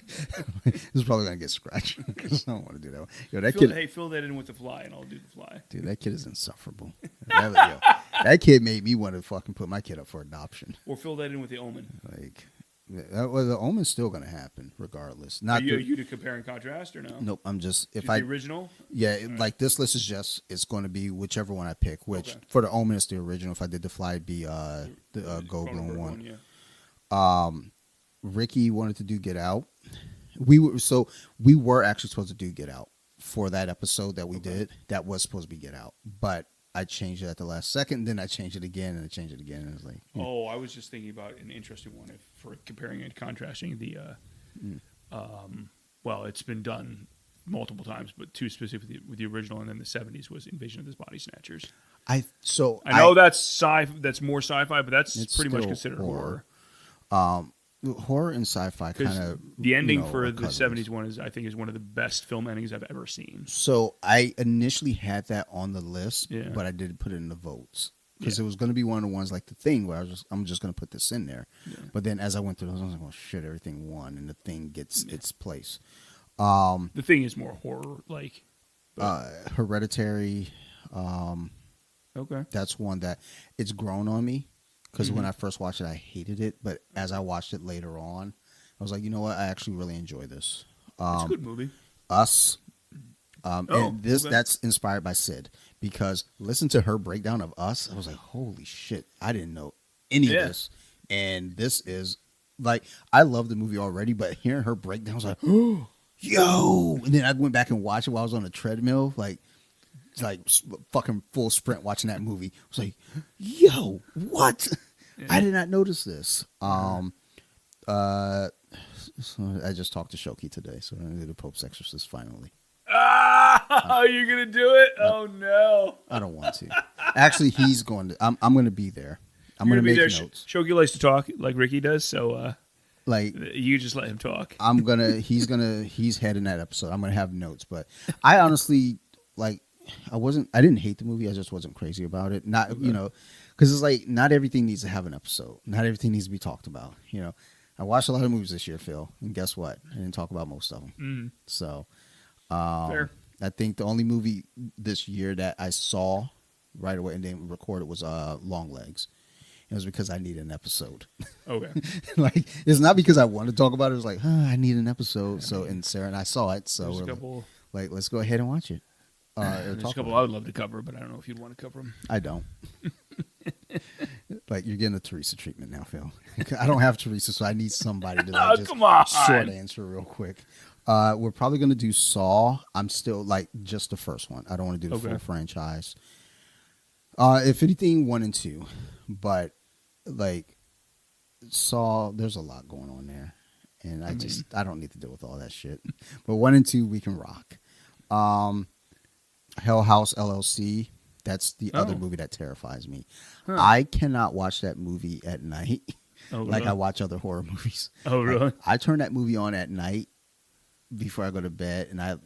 This is probably going to get scratched because I don't want to do that one. Yo, fill that in with The Fly, and I'll do The Fly. Dude, that kid is insufferable. That kid made me want to fucking put my kid up for adoption. Or fill that in with The Omen. Like, the Omen's still going to happen regardless. Not Are you to compare and contrast or no? Nope. I'm just the original. Yeah, like this list is just it's going to be whichever one I pick. Which for the Omen is the original. If I did The Fly, it'd be the Goldblum one. Yeah. Ricky wanted to do Get Out. We were actually supposed to do Get Out for that episode that we did. That was supposed to be Get Out, but I changed it at the last second. Then I changed it again, and I changed it again, and it was like, oh, I was just thinking about an interesting one for comparing and contrasting the. Well, it's been done multiple times, but two specifically with the original, and then the '70s was Invasion of the Body Snatchers. I know that's that's more sci-fi, but that's pretty much considered horror. Horror and sci-fi kind of. The ending for the '70s one I think is one of the best film endings I've ever seen. So I initially had that on the list, but I didn't put it in the votes because it was going to be one of the ones like The Thing where I'm just going to put this in there. Yeah. But then as I went through those, I was like, oh shit, everything won, and The Thing gets its place. The Thing is more horror like. Hereditary. Okay. That's one that it's grown on me. Because when I first watched it, I hated it. But as I watched it later on, I was like, you know what? I actually really enjoy this. It's a good movie. Us. And okay. that's inspired by Sid, because listen to her breakdown of Us. I was like, holy shit, I didn't know any of this. And this is like, I love the movie already, but hearing her breakdown, I was like, oh, yo. And then I went back and watched it while I was on the treadmill, like fucking full sprint watching that movie. I was like, yo, what? Yeah. I did not notice this. So I just talked to Shoki today, so I'm going to do the Pope's Exorcist finally. You're gonna do it? Oh no! I don't want to. Actually, he's going to. I'm going to be there. I'm going to make notes. Shoki likes to talk like Ricky does, so like you just let him talk. He's heading that episode. I'm gonna have notes, but I honestly I didn't hate the movie. I just wasn't crazy about it. Not because it's like not everything needs to have an episode. Not everything needs to be talked about. I watched a lot of movies this year, Phil, and guess what? I didn't talk about most of them. Mm. So. Fair. I think the only movie this year that I saw right away and then recorded was Long Legs. It was because I needed an episode. Okay. Like, it's not because I wanted to talk about it. It was like, I need an episode. So, and Sarah and I saw it. So we're like, let's go ahead and watch it. There's a couple I would love to cover, but I don't know if you'd want to cover them. I don't. Like, you're getting a Teresa treatment now, Phil. I don't have Teresa, so I need somebody to just come on. short answer real quick. We're probably going to do Saw. I'm still just the first one. I don't want to do the full franchise. If anything, 1 and 2, but Saw, there's a lot going on there, and I don't need to deal with all that shit. But 1 and 2 we can rock. Hell House LLC. That's the other movie that terrifies me. Huh. I cannot watch that movie at night like I watch other horror movies. Oh, really? I turn that movie on at night before I go to bed, and I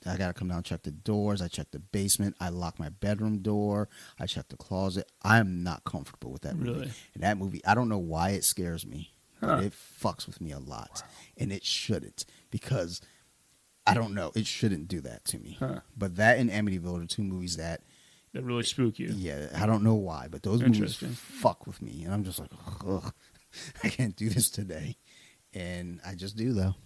gotta come down and check the doors. I check the basement. I lock my bedroom door. I check the closet. I am not comfortable with that movie. Really? And that movie, I don't know why it scares me, but it fucks with me a lot, and it shouldn't, because I don't know. It shouldn't do that to me. But that and Amityville are 2 movies that really spook you. Yeah, I don't know why, but those movies fuck with me, and I'm just like, ugh, I can't do this today, and I just do though.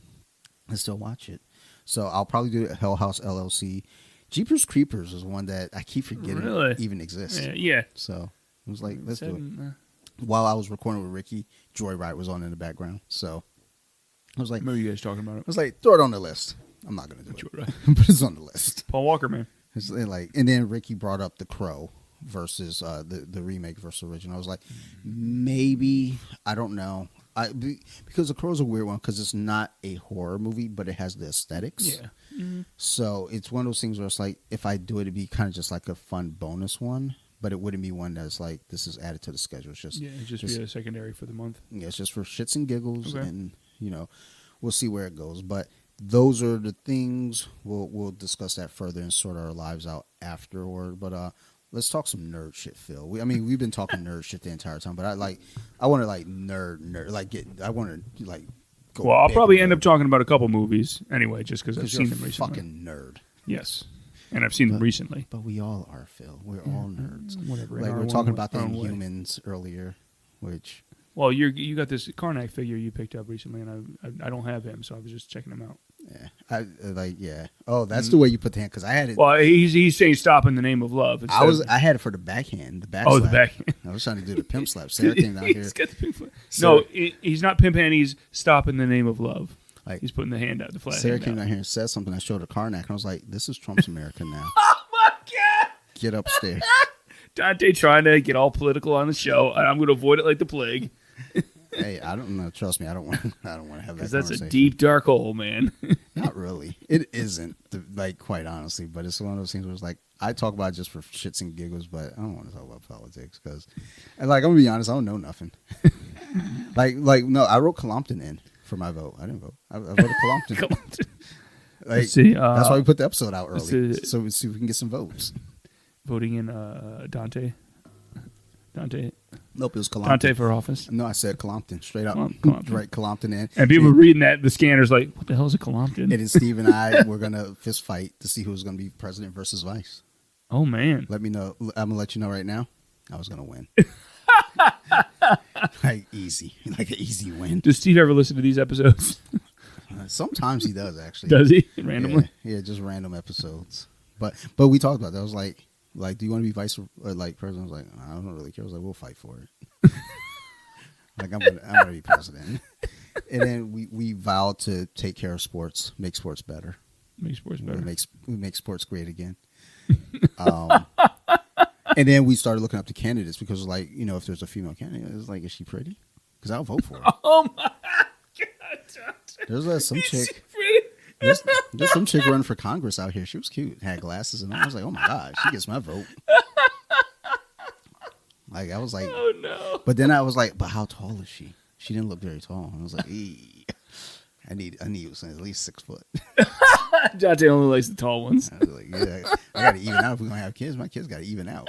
I still watch it, so I'll probably do Hell House LLC. Jeepers Creepers is one that I keep forgetting even exists. Yeah. So I was like, let's do it. While I was recording with Ricky, Joyride was on in the background, so I was like, remember you guys talking about it? I was like, throw it on the list. I'm not gonna do it, but it's on the list. Paul Walker, man. It's and then Ricky brought up The Crow versus the remake versus original. I was like, maybe, I don't know. Because The Crow's a weird one because it's not a horror movie, but it has the aesthetics. Yeah. Mm-hmm. So it's one of those things where it's like, if I do it, it'd be kind of just like a fun bonus one, but it wouldn't be one that's like, this is added to the schedule. It's just, it'd just be a secondary for the month. Yeah, it's just for shits and giggles, and we'll see where it goes. But those are the things. We'll discuss that further and sort our lives out afterward. But let's talk some nerd shit, Phil. We've been talking nerd shit the entire time, but I want to nerd. I want to go. Well, I'll probably end up talking about a couple movies anyway, just because I've seen them recently. Fucking nerd. Yes, and I've seen them recently. But we all are, Phil. We're all nerds. Whatever. Like we were talking about the Inhumans earlier, which. Well, you got this Karnak figure you picked up recently, and I don't have him, so I was just checking him out. Yeah, Oh, that's the way you put the hand, because I had it. Well, he's saying "stop in the name of love." I had it for the backhand, the back. The backhand. I was trying to do the pimp slap. Sarah came down here. He's got the pimp slap. No, he's not pimp hand. He's "stop in the name of love." He's putting the hand out, the flat. Sarah came down here and said something. I showed her Karnak, and I was like, "This is Trump's America now." Oh my god! Get upstairs. Dante trying to get all political on the show, and I'm going to avoid it like the plague. Hey, I don't know. Trust me, I don't want to have that conversation. Because that's a deep, dark hole, man. Not really. It isn't, quite honestly. But it's one of those things where it's like, I talk about it just for shits and giggles, but I don't want to talk about politics. Because, I'm going to be honest, I don't know nothing. No, I wrote Colompton in for my vote. I didn't vote. I voted Colompton. Let's see. That's why we put the episode out early. So we see if we can get some votes. Voting in Dante. Nope, it was Colompton. Dante for office. No, I said Colompton, straight up. Colompton. Right, Colompton in. And people reading that, the scanner's like, what the hell is a Colompton? And then Steve and I were going to fist fight to see who was going to be president versus vice. Oh, man. Let me know. I'm going to let you know right now. I was going to win. Like easy, like an easy win. Does Steve ever listen to these episodes? Sometimes he does actually. Does he randomly? Yeah, just random episodes. But we talked about that. I was like, do you want to be vice or like president? I was like, I don't really care. I was like, we'll fight for it. Like I'm gonna be president. And then we vowed to take care of sports, make sports better. Make sports better. We make sports great again. And then we started looking up the candidates because, like, you know, if there's a female candidate, it's like, is she pretty? Because I'll vote for her. Oh my God! There's some chick. There's some chick running for Congress out here. She was cute, had glasses, and I was like, oh my God, she gets my vote. Like I was like, oh no. But then I was like, but how tall is she? She didn't look very tall. I was like, I need at least 6 foot. Dante only likes the tall ones. I was like, yeah, I got to even out if we're gonna have kids. My kids got to even out.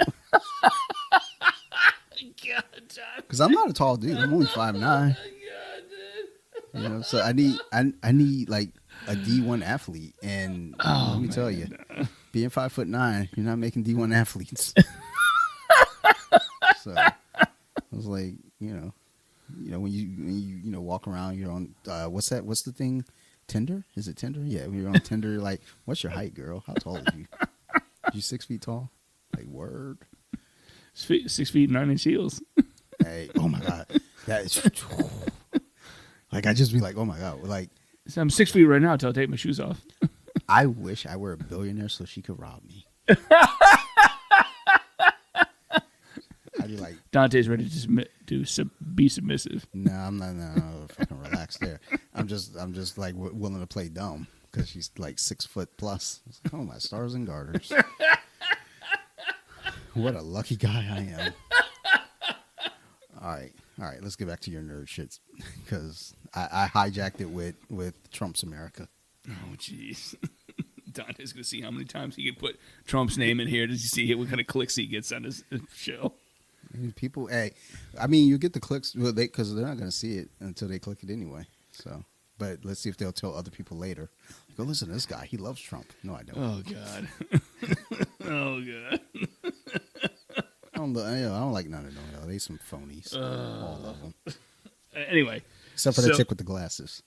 Because I'm not a tall dude. I'm only 5'9". You know, so I need like a D1 athlete, and let me tell you, being 5'9", you're not making D1 athletes. So I was like, you know, when you walk around, you're on what's the thing? Tinder? Is it Tinder? Yeah, when you're on Tinder, you're like, what's your height, girl? How tall are you? You 6 feet tall? Like, word. 6 feet 9 inch heels. Hey, oh my God, that is like I just be like, oh my God, like So I'm 6 feet right now until I take my shoes off. I wish I were a billionaire so she could rob me. I'd be like, Dante's ready to be submissive. no, I'm not. No, fucking relax there. I'm just like willing to play dumb because she's like 6 foot plus. I was like, oh my stars and garters. What a lucky guy I am. All right. Let's get back to your nerd shits because I hijacked it with Trump's America. Oh, jeez. Dante's going to see how many times he can put Trump's name in here. Did you see what kind of clicks he gets on his show? People, I mean, you get the clicks because they're not going to see it until they click it anyway. So, but let's see if they'll tell other people later. Go listen to this guy. He loves Trump. No, I don't. Oh God. Oh God. I don't like none of them. Though. They some phonies. All of them. Anyway, except for the chick with the glasses.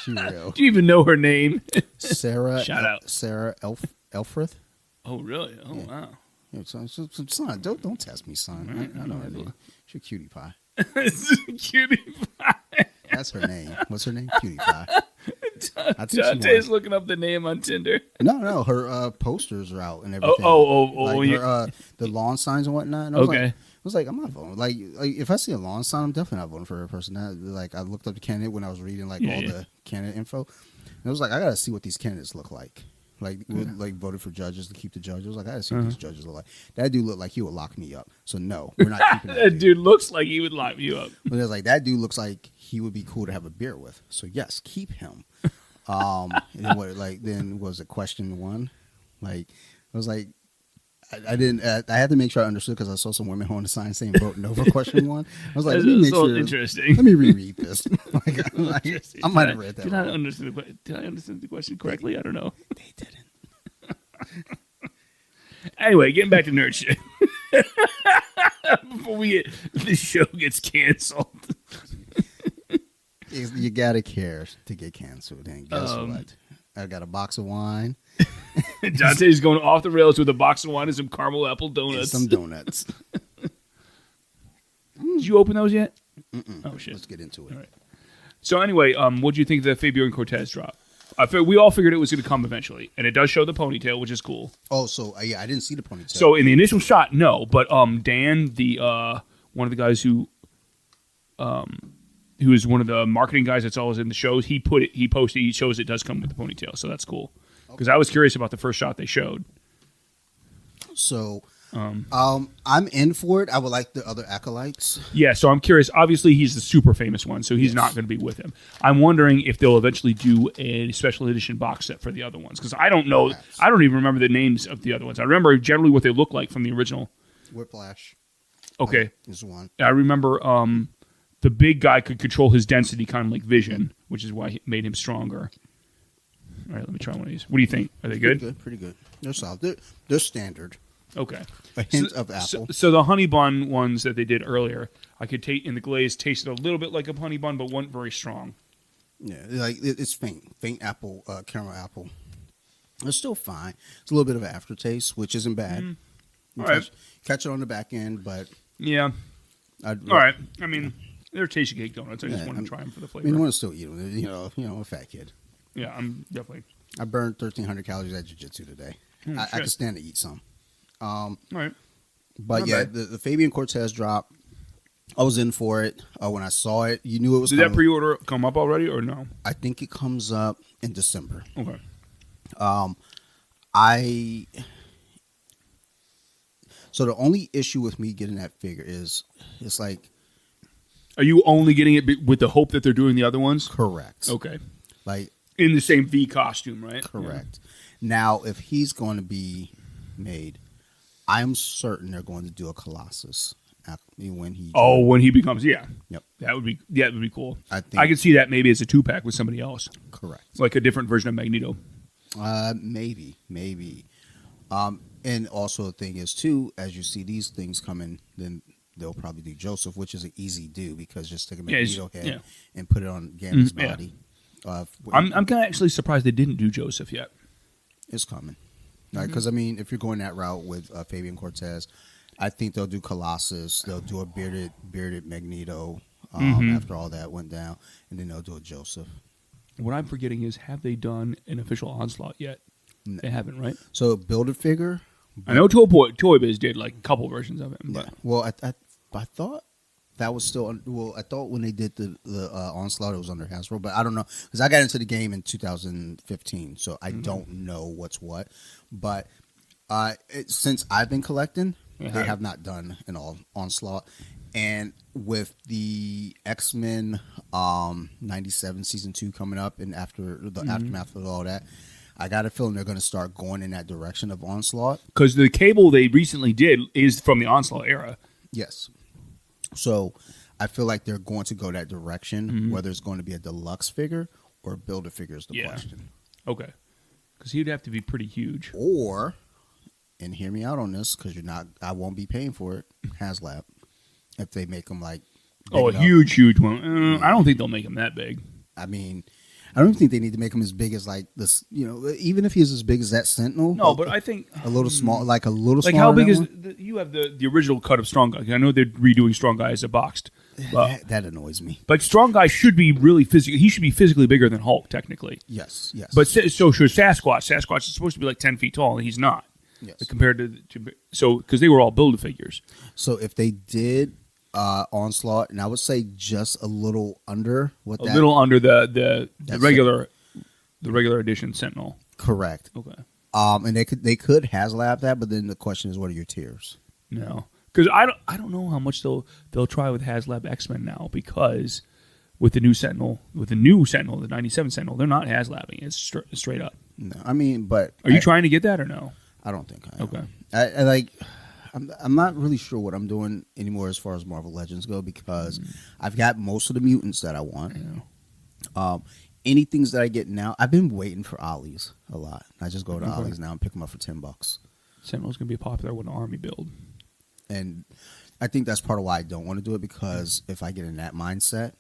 She real. Do you even know her name? Sarah. Shout out. Sarah Elfrith. Oh really? Oh yeah. Wow. Yeah, son, don't test me, son. I know her name. She's a cutie pie. Cutie pie. That's her name. What's her name? Cutie pie. Dante's looking up the name on Tinder. No. Her posters are out and everything. Like her, the lawn signs and whatnot. And I was like, I'm not voting. Like if I see a lawn sign, I'm definitely not voting for her person. I looked up the candidate when I was reading all the candidate info. And I was like, I gotta see what these candidates look like. Like voted for judges to keep the judges. Like I gotta see what these judges look like. That dude looked like he would lock me up. So no, we're not keeping that dude looks like he would lock you up. But it's like that dude looks like he would be cool to have a beer with. So yes, keep him. And then was it question 1? Like I was like, I didn't. I had to make sure I understood because I saw some women on the sign saying "vote no" for question 1. I was like, let me make sure. Interesting. Let me reread this. I might have read that. Did I understand the question correctly? I don't know. They didn't. Anyway, getting back to nerd shit. Before this show gets canceled. You gotta care to get canceled. And guess what? I got a box of wine. Dante's going off the rails with a box of wine and some caramel apple donuts. And some donuts. Did you open those yet? Mm-mm. Oh, shit. Let's get into it. All right. So anyway, what do you think of the Fabian Cortez drop? We all figured it was going to come eventually, and it does show the ponytail, which is cool. Oh, so I didn't see the ponytail. So in the initial shot, no, but Dan, the one of the guys who is one of the marketing guys that's always in the shows, he shows it does come with the ponytail, so that's cool. Because I was curious about the first shot they showed. So, I'm in for it. I would like the other acolytes. Yeah, so I'm curious. Obviously, he's the super famous one, so he's not going to be with him. I'm wondering if they'll eventually do a special edition box set for the other ones, because I don't know. Perhaps. I don't even remember the names of the other ones. I remember generally what they look like from the original. Whiplash. Okay. Is one. I remember the big guy could control his density, kind of like Vision, which is why it made him stronger. All right, let me try one of these. What do you think? Are they good? Pretty good. They're solid. They're standard. Okay. A hint of apple. So the honey bun ones that they did earlier, I could take in the glaze, tasted a little bit like a honey bun, but wasn't very strong. Yeah, like it's faint apple, caramel apple. It's still fine. It's a little bit of aftertaste, which isn't bad. All right. Catch it on the back end, but yeah. All right. I mean, they're tasty cake donuts. I just want to try them for the flavor. I mean, I want to still eat them. You know, a fat kid. Yeah, I'm definitely. I burned 1,300 calories at jiu-jitsu today. I could stand to eat some. All right. But Not yeah, bad. the Fabian Cortez drop, I was in for it. When I saw it, you knew it was Did coming. that pre-order come up already or no? I think it comes up in December. Okay. So the only issue with me getting that figure is it's like. Are you only getting it with the hope that they're doing the other ones? Correct. Okay. Like in the same V costume, right? Correct. Yeah. Now, if he's going to be made, I'm certain they're going to do a Colossus when he. When he becomes, yeah. Yep. That would be cool. I could see that maybe as a 2-pack with somebody else. Correct. Like a different version of Magneto. Maybe. And also the thing is too, as you see these things coming, then they'll probably do Joseph, which is an easy do because just take a Magneto head and put it on Gambit's body. I'm kind of actually surprised they didn't do Joseph yet. It's coming. Because, I mean, if you're going that route with Fabian Cortez, I think they'll do Colossus. They'll do a bearded Magneto after all that went down. And then they'll do a Joseph. What I'm forgetting is, have they done an official Onslaught yet? No. They haven't, right? So, Build-A-Figure. I know Toy Biz did like a couple versions of it. But. Yeah. Well, I thought that was still. Well, I thought when they did the Onslaught, it was under Hasbro, but I don't know because I got into the game in 2015, so I don't know what's what. But since I've been collecting, they have not done an Onslaught, and with the X-Men 97 season 2 coming up, and after the aftermath of all that. I got a feeling they're going to start going in that direction of Onslaught. Because the cable they recently did is from the Onslaught era. Yes. So I feel like they're going to go that direction. Whether it's going to be a deluxe figure or Build-A-Figure is the question. Okay. Because he'd have to be pretty huge. Or, and hear me out on this, because I won't be paying for it, HasLab. If they make them like... a huge one. I don't think they'll make him that big. I mean... I don't think they need to make him as big as like this, even if he's as big as that Sentinel. No, but I think a little small, like a little. Like how big is you have the original cut of Strong Guy? I know they're redoing Strong Guy as a boxed. That annoys me. But Strong Guy should be really physical. He should be physically bigger than Hulk, technically. Yes. But so should Sasquatch. Sasquatch is supposed to be like 10 feet tall, and he's not. Yes. Compared to because they were all Build-A-Figures. So if they did. Onslaught, and I would say just a little under what that. A little under the regular edition Sentinel. Correct. Okay. And they could HasLab that, but then the question is, what are your tiers? No, because I don't know how much they'll try with HasLab X-Men now because with the new Sentinel, the 97 Sentinel, they're not HasLabbing. It's straight up. No, I mean, but are you trying to get that or no? I don't think I am. Okay. I like. I'm not really sure what I'm doing anymore as far as Marvel Legends go because I've got most of the mutants that I want. Any things that I get now, I've been waiting for Ollie's a lot. I just go to Ollie's now and pick them up for $10. Sentinel's gonna be popular with an army build, and I think that's part of why I don't want to do it because if I get in that mindset,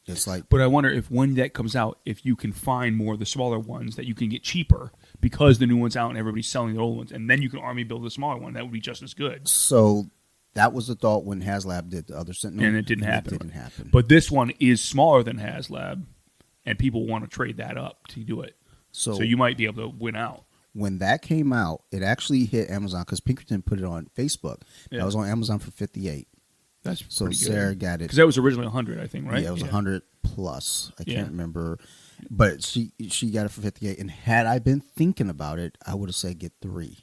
it's like. But I wonder if when that comes out, if you can find more of the smaller ones that you can get cheaper. Because the new one's out and everybody's selling the old ones, and then you can army build a smaller one. That would be just as good. So that was the thought when HasLab did the other Sentinel, and it didn't happen. But this one is smaller than HasLab, and people want to trade that up to do it. So you might be able to win out. When that came out, it actually hit Amazon because Pinkerton put it on Facebook. Yeah. That was on Amazon for $58. That's so pretty good. Sarah got it because that was originally $100, I think, right? Yeah, it was $100 plus. I can't remember. But she got it for $58, and had I been thinking about it, I would have said get 3.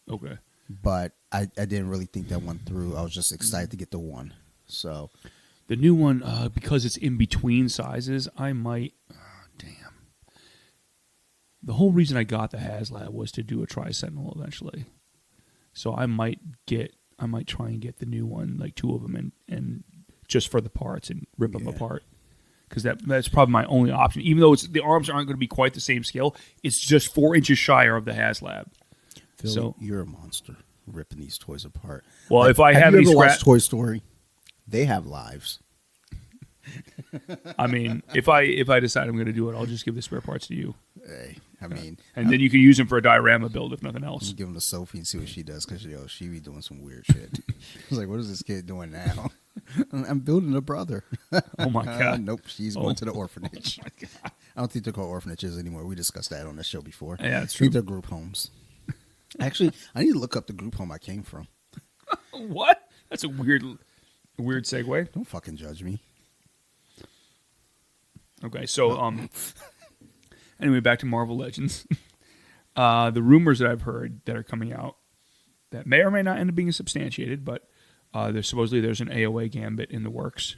Okay. But I didn't really think that one through. I was just excited to get the 1. So the new one, because it's in between sizes, I might. Damn. The whole reason I got the HasLab was to do a Tri-Sentinel eventually. So I might try and get the new one, like 2 of them, and just for the parts and rip them apart. Because that's probably my only option. Even though the arms aren't going to be quite the same scale, it's just 4 inches shyer of the HasLab. Phil, So you're a monster, ripping these toys apart. well, Like, if I have have you any ever watched scratch, Toy Story? They have lives. I mean, if I decide I'm going to do it, I'll just give the spare parts to you, Hey, I mean, and then you can use them for a diorama build if nothing else. give them to Sophie and see what she does because she be doing some weird shit. I was like, what is this kid doing now? I'm building a brother. Oh my god! Nope, she's going to the orphanage. I don't think they're called orphanages anymore. We discussed that on the show before. Yeah, that's I true. think they're group homes. Actually, I need to look up the group home I came from. What? That's a weird segue. Don't fucking judge me. Okay, so anyway, back to Marvel Legends. The rumors that I've heard that are coming out that may or may not end up being substantiated, but there's an AOA Gambit in the works.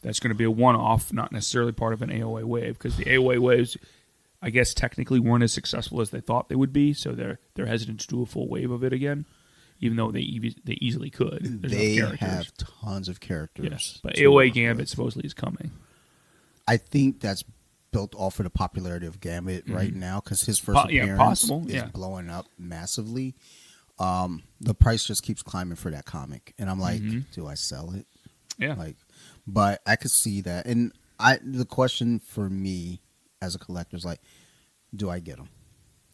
That's going to be a one-off, not necessarily part of an AOA wave, because the AOA waves, I guess, technically weren't as successful as they thought they would be, so they're hesitant to do a full wave of it again, even though they easily could. There's They enough characters. have tons of characters. Yes, but to AOA work Gambit with. supposedly is coming. I think that's built off of the popularity of Gambit right now because his first appearance possible, is yeah. blowing up massively. The price just keeps climbing for that comic, and I'm like, do I sell it? Yeah. Like, but I could see that, and the question for me as a collector is like, do I get them?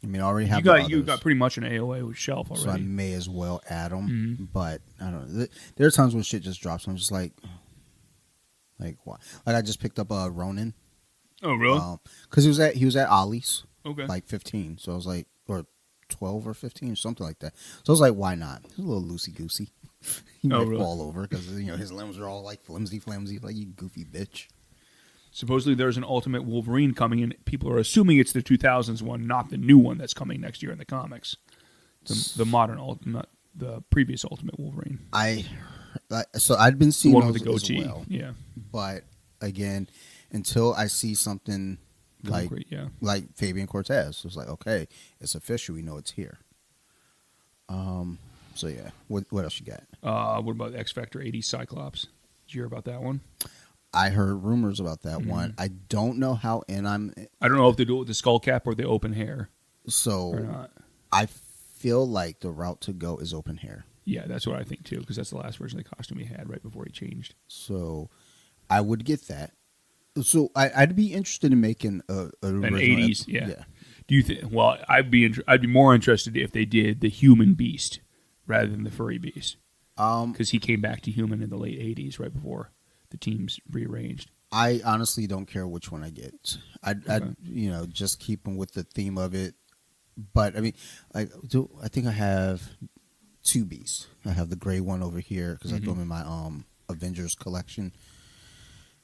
I mean, I already have you got pretty much an AOA shelf already. so I may as well add them. But I don't know. There are times when shit just drops. I'm just like why? Like I just picked up a Ronin. Oh, really? Because he was at Ollie's, Okay. like 15. So I was like, or 12 or 15, something like that. So I was like, why not? He's a little loosey goosey. He might really? fall over because his limbs are all like flimsy, like you goofy bitch. Supposedly there's an Ultimate Wolverine coming in. People are assuming it's the 2000s one, not the new one that's coming next year in the comics. The modern Ultimate, the previous Ultimate Wolverine. So I'd been The seeing one those with the goatee. as well. Yeah. But again, until I see something Concrete, yeah. like Fabian Cortez, it's like, okay, it's official. We know it's here. So yeah, what else you got? What about X Factor 80 Cyclops? Did you hear about that one? I heard rumors about that one. I don't know how in I'm. I don't know if they do it with the skull cap or the open hair or So not. I feel like the route to go is open hair. Yeah, that's what I think too, because that's the last version of the costume he had right before he changed. So I would get that. So I'd be interested in making an original 80s, yeah. Do you think? Well, I'd be more interested if they did the human beast rather than the furry beast, because he came back to human in the late 80s, right before the teams rearranged. I honestly don't care which one I get. I'd just keep them with the theme of it. But I mean, I think I have two beasts. I have the gray one over here because I threw them in my Avengers collection.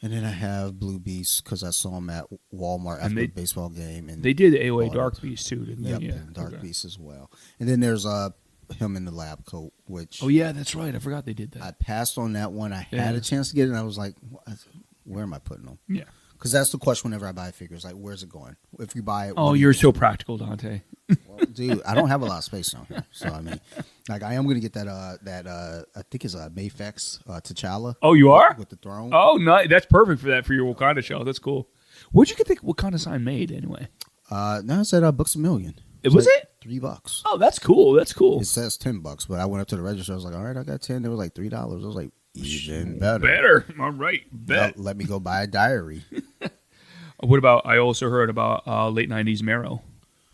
And then I have Blue Beast because I saw him at Walmart after the baseball game. And they did AOA Dark Beast too, didn't they? Yep, Yeah, and Dark Beast as well. And then there's him in the lab coat, which oh yeah, that's right. I forgot they did that. I passed on that one. I had a chance to get it, and I was like, where am I putting them? Yeah. Because that's the question whenever I buy figures. Like, where's it going? If you buy it, Oh, you're so practical, Dante. well, dude, I don't have a lot of space down here. So, I mean, like, I am going to get that, I think it's a Mayfex T'Challa. Oh, you are? With the throne. Oh, no, that's perfect for that, for your Wakanda show. That's cool. Where'd you get the Wakanda sign made, anyway? No, it's at Books A Million. Was it? $3. Oh, that's cool. That's cool. It says $10, but I went up to the register. I was like, all right, I got 10. It was like $3. I was like, even better. All right. Bet. Let me go buy a diary. What about, I also heard about late 90s Marrow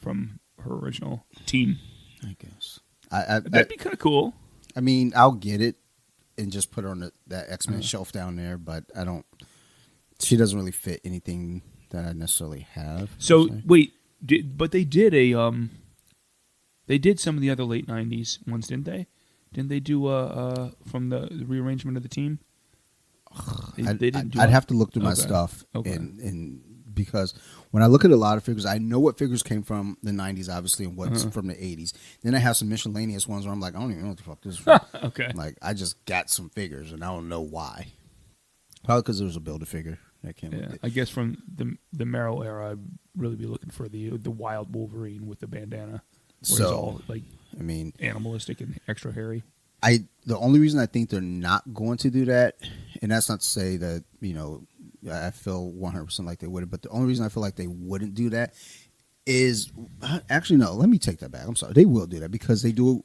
from her original team. I guess. That'd be kind of cool. I mean, I'll get it and just put her on that X-Men shelf down there, but I don't. She doesn't really fit anything that I necessarily have. So wait, but they did they did some of the other late 90s ones, didn't they? Didn't they do from the rearrangement of the team? They didn't do I'd have to look through my stuff, and because when I look at a lot of figures, I know what figures came from the 90s, obviously, and what's from the 80s. Then I have some miscellaneous ones where I'm like, I don't even know what the fuck this is from. Okay. Like, I just got some figures, and I don't know why. Probably because there was a Build-A-Figure that came with it. I guess from the Marrow era, I'd really be looking for the wild Wolverine with the bandana. Where he's all, like, I mean, animalistic and extra hairy. The only reason I think they're not going to do that, and that's not to say that, I feel 100% like they would, but the only reason I feel like they wouldn't do that is actually no. Let me take that back. I'm sorry. They will do that because they do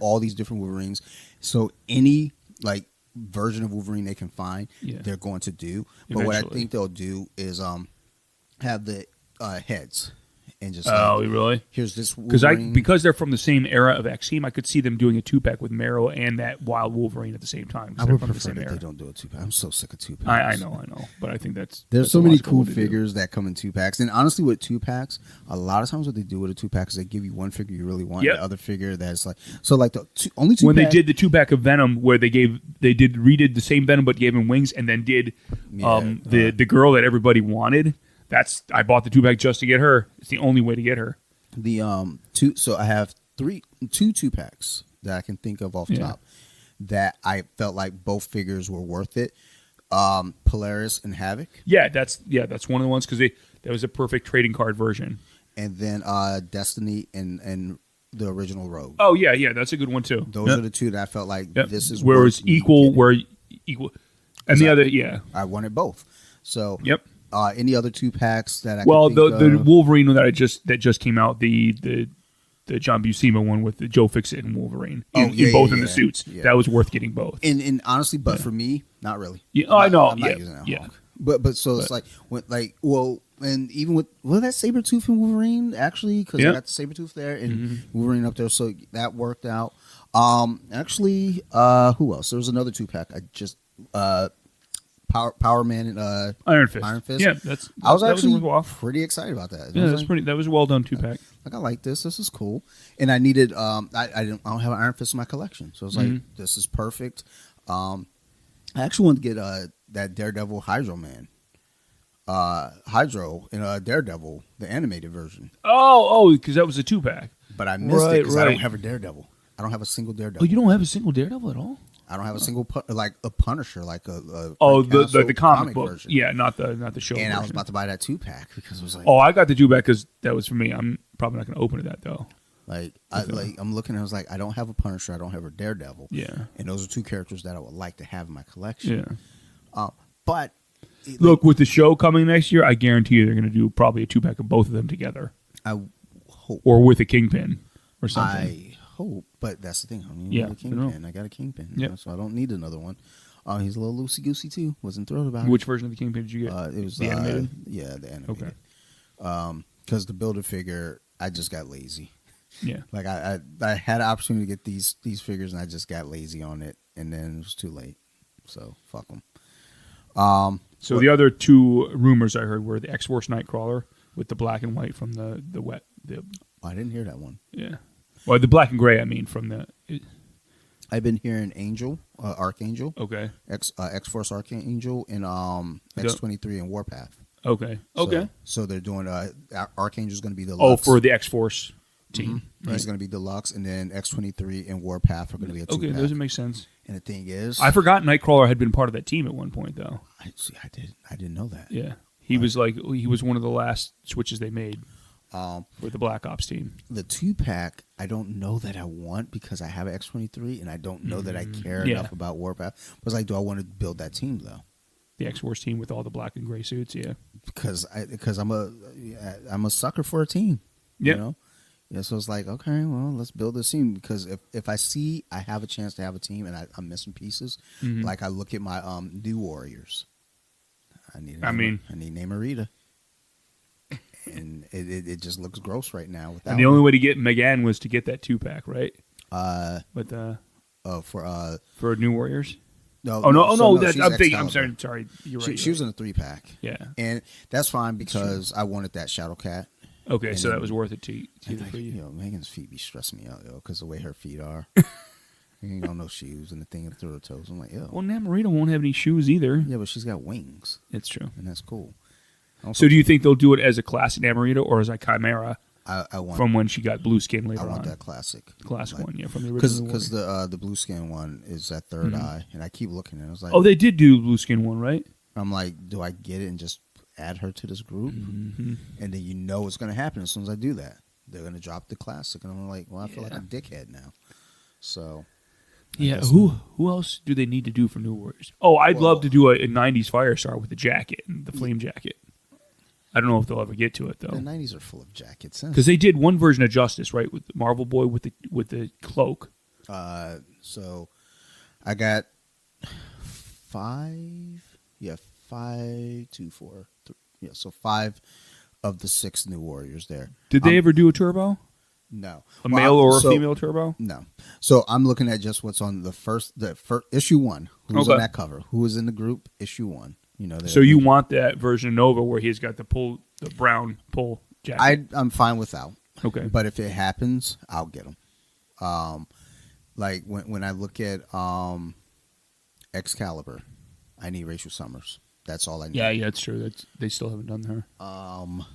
all these different Wolverines. So any like version of Wolverine they can find, they're going to do. But Eventually. what I think they'll do is have the heads and just really? Here's this Wolverine. Because they're from the same era of X-Team, I could see them doing a 2-pack with Marrow and that Wild Wolverine at the same time. I would prefer that they don't do a 2-pack. I'm so sick of 2-packs. I know, but I think there's so many cool figures that come in 2-packs, and honestly, with 2-packs, a lot of times what they do with a 2-pack is they give you one figure you really want, and the other figure that's like the only 2-pack. When they did the 2-pack of Venom, where they redid the same Venom but gave him wings, and then did the girl that everybody wanted. I bought the 2-pack just to get her. It's the only way to get her. So I have two 2-packs that I can think of off top that I felt like both figures were worth it. Polaris and Havoc. Yeah, that's one of the ones because that was a perfect trading card version. And then Destiny and the original Rogue. Oh yeah, that's a good one too. Those are the two that I felt like this is where it's equal. And the other I wanted both. So any other 2-packs that I well could think the of? Wolverine that just came out the John Buscema one with the Joe Fixit and Wolverine in the suits that was worth getting both. And honestly, but for me, not really. I know. I'm not using that. But so it's like and even with that Sabretooth and Wolverine actually because I got the Sabretooth there and Wolverine up there, so that worked out. Actually, who else? There was another 2-pack. I just Power Man and Iron Fist. Yeah, I was actually pretty excited about that. That was a well done 2-pack. Like I like this. This is cool. And I needed. I don't have an Iron Fist in my collection, so I was like, this is perfect. I actually wanted to get that Daredevil Hydro Man. Hydro in Daredevil, the animated version. Oh, because that was a 2-pack. But I missed it because I don't have a Daredevil. I don't have a single Daredevil. Oh, you don't have a single Daredevil at all? I don't have a single like a Punisher, like the comic book version. Yeah, not the show. And version. I was about to buy that 2-pack because it was like, I got the 2-pack because that was for me. I'm probably not going to open to that though. I'm looking. I was like, I don't have a Punisher. I don't have a Daredevil. Yeah, and those are two characters that I would like to have in my collection. Yeah, but look, with the show coming next year, I guarantee you they're going to do probably a 2-pack of both of them together. I hope, or with a Kingpin or something. I hope, but that's the thing. I mean, a Kingpin. I got a Kingpin, so I don't need another one. He's a little loosey goosey too. Wasn't thrilled about it. Which version of the Kingpin did you get? It was the animated. Yeah, the animated. Okay. Because the Build-A-Figure, I just got lazy. Yeah, like I had an opportunity to get these figures, and I just got lazy on it, and then it was too late. So fuck them. So the other two rumors I heard were the X-Force Nightcrawler with the black and white from the I didn't hear that one. Yeah, well, the black and gray. I mean, from the. I've been hearing Angel, Archangel. Okay. X-Force Archangel and X-23 and Warpath. Okay. So they're doing Archangel's going to be the for the X-Force team. Mm-hmm. Right. He's going to be deluxe, and then X-23 and Warpath are going to be a 2-pack. Okay, those make sense. And the thing is, I forgot Nightcrawler had been part of that team at one point, though. I didn't know that. Yeah, he was one of the last switches they made for the Black Ops team. The 2-pack, I don't know that I want because I have X-23, and I don't know that I care enough about Warpath. But it's like, do I want to build that team though? The X-Force team with all the black and gray suits, yeah. Because I'm a sucker for a team. Yeah. You know? Yeah, so it's like, okay, well, let's build this team because if I see I have a chance to have a team and I'm missing pieces, like I look at my new Warriors, I need Namorita, and it just looks gross right now. And the only way to get Megan was to get that 2-pack, right? For New Warriors. No. I'm sorry. You're right. She was in a 3-pack. Yeah, and that's fine because I wanted that Shadow Cat. Okay, and so that was worth it to for you. Yo, Megan's feet be stressing me out, because the way her feet are. You got no shoes and the thing through her toes. I'm like, yo. Well, Namorita won't have any shoes either. Yeah, but she's got wings. It's true. And that's cool. So do you think they'll do it as a classic Namorita or as a Chimera? I want from when she got blue skin later on. I want that classic one, from the original. Because the blue skin one is that third eye, and I keep looking at it. I was like, they did do blue skin one, right? I'm like, do I get it and just add her to this group? And then you know what's going to happen as soon as I do that. They're going to drop the classic, and I'm like, well, I feel like a dickhead now. So, who else do they need to do for New Warriors? I'd love to do a 90s Firestar with the jacket and the flame jacket. I don't know if they'll ever get to it though. The 90s are full of jackets. Because they did one version of Justice, right, with the Marvel Boy with the cloak. So I got 5. Yeah, 5, 2, 4, 3. Yeah, so 5 of the 6 new Warriors there. Did they ever do a Turbo? No. A male or a female Turbo? No. So I'm looking at just what's on the first issue 1. Who's on that cover? Who was in the group? Issue 1. You know. So you want that version of Nova where he's got the brown pull jacket? I'm fine without. Okay. But if it happens, I'll get them. Like when I look at Excalibur, I need Rachel Summers. That's all I need. Yeah, that's true. They still haven't done her.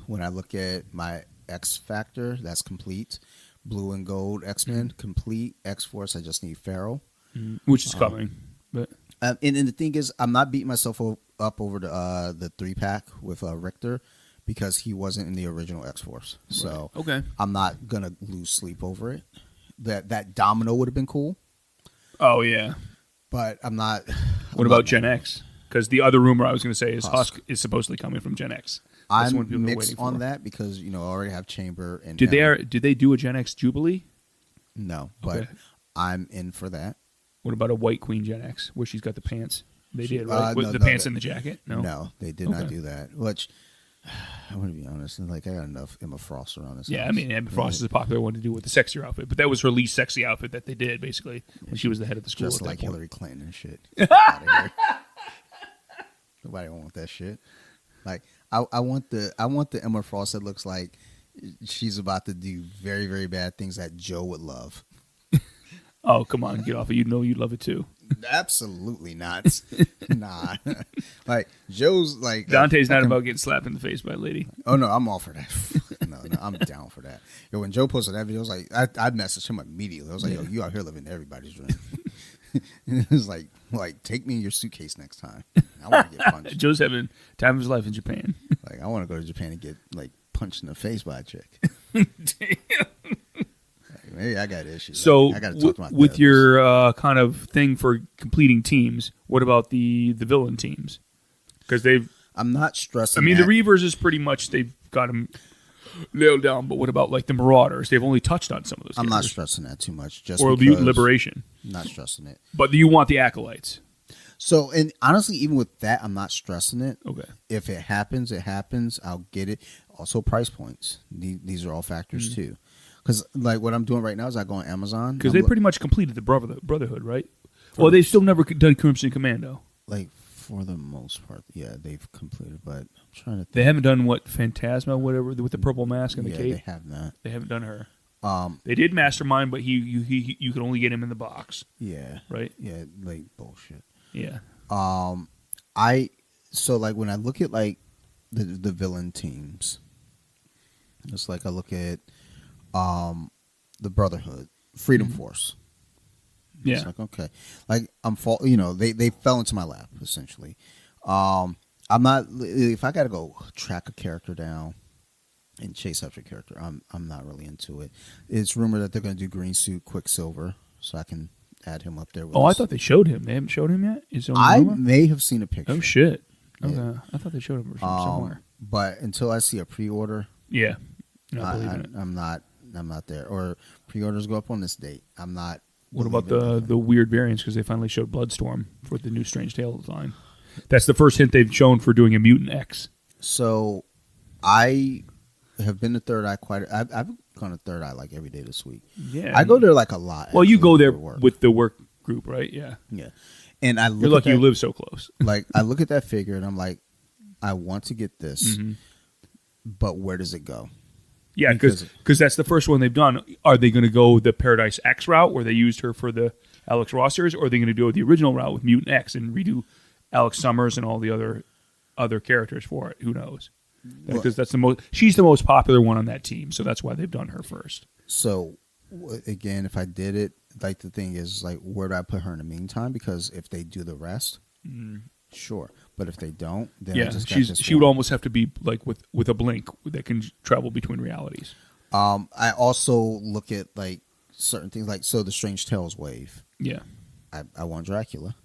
When I look at my X Factor, that's complete. Blue and Gold X-Men, complete. X-Force, I just need Pharaoh. Which is coming. But and the thing is, I'm not beating myself up over the 3-pack with Richter because he wasn't in the original X-Force. So okay. I'm not going to lose sleep over it. That Domino would have been cool. Oh, yeah. But I'm not. What about Gen X? Because the other rumor I was going to say is Husk is supposedly coming from Gen X. That's I'm mixed on that because I already have Chamber and. Did they do a Gen X Jubilee? No, but I'm in for that. What about a White Queen Gen X where she's got the pants? They did, right? With the pants and the jacket? No, they did not do that. Which I want to be honest, I got enough Emma Frost around this. Yeah, house. I mean Emma Frost is a popular one to do with the sexier outfit, but that was her least sexy outfit that they did basically when she was the head of the school. Just like Hillary Clinton and shit. Get out of here. Nobody want that shit. Like I want the Emma Frost that looks like she's about to do very, very bad things that Joe would love. Oh, come on, get off it. You know you'd love it too. Absolutely not. Nah. Like Joe's like Dante's not about getting slapped in the face by a lady. Oh no, I'm all for that. No, I'm down for that. Yo, when Joe posted that video, I was like, I messaged him immediately. I was like, yo, you out here living everybody's dream. It was like take me in your suitcase next time. I want to get punched. Joe's having time of his life in Japan. Like I want to go to Japan and get like punched in the face by a chick. Damn. Maybe I got issues. So, I got to talk to my with therapist. your kind of thing for completing teams, what about the villain teams? Because I'm not stressing. I mean, the Reavers is pretty much they've got them nailed down. But what about like the Marauders? They've only touched on some of those. I'm characters. not stressing that too much. Just or because Liberation. I'm not stressing it. But you want the acolytes. So, and honestly, even with that, I'm not stressing it. Okay. If it happens, it happens. I'll get it. Also, price points. These are all factors too. Because like what I'm doing right now is I go on Amazon. Because they pretty much completed the Brotherhood, right? Well, they've still never done Crimson Commando. Like for the most part, yeah, they've completed. But I'm trying to think. They haven't done what Phantasma, whatever, with the purple mask and the cape. They have not. They haven't done her. They did Mastermind, but you could only get him in the box. Yeah. Right. Yeah, like bullshit. Yeah. So like when I look at like the villain teams, it's like I look at the Brotherhood, Freedom Force. Yeah. It's like okay, like they fell into my lap essentially. I'm not if I got to go track a character down and chase after a character. I'm not really into it. It's rumored that they're going to do Green Suit Quicksilver, so I can add him up there. With I thought they showed him. They haven't showed him yet. I may have seen a picture. Oh shit! Okay, Yeah. I thought they showed him somewhere. But until I see a pre-order, Yeah, I'm not there. Or pre-orders go up on this date. I'm not. What about the weird variants? Because they finally showed Bloodstorm for the new Strange Tales line. That's the first hint they've shown for doing a Mutant X. So, I have been to Third Eye I've gone to Third Eye like every day this week. Yeah, I go there like a lot. Well, you go there work. with the work group, right? Yeah, yeah. And I look you're lucky at that, you live so close. Like I look at that figure and I'm like, I want to get this, but where does it go? Yeah, because that's the first one they've done. Are they going to go the Paradise X route where they used her for the Alex Rossers, or are they going to do the original route with Mutant X and redo Alex Summers and all the other characters for it? Who knows? Because she's the most popular one on that team, so that's why they've done her first. So again, if I did it, like the thing is, like, where do I put her in the meantime? Because if they do the rest, sure. But if they don't, then I just got this she would almost have to be like with a blink that can travel between realities. I also look at like certain things, like the Strange Tales wave. Yeah, I want Dracula.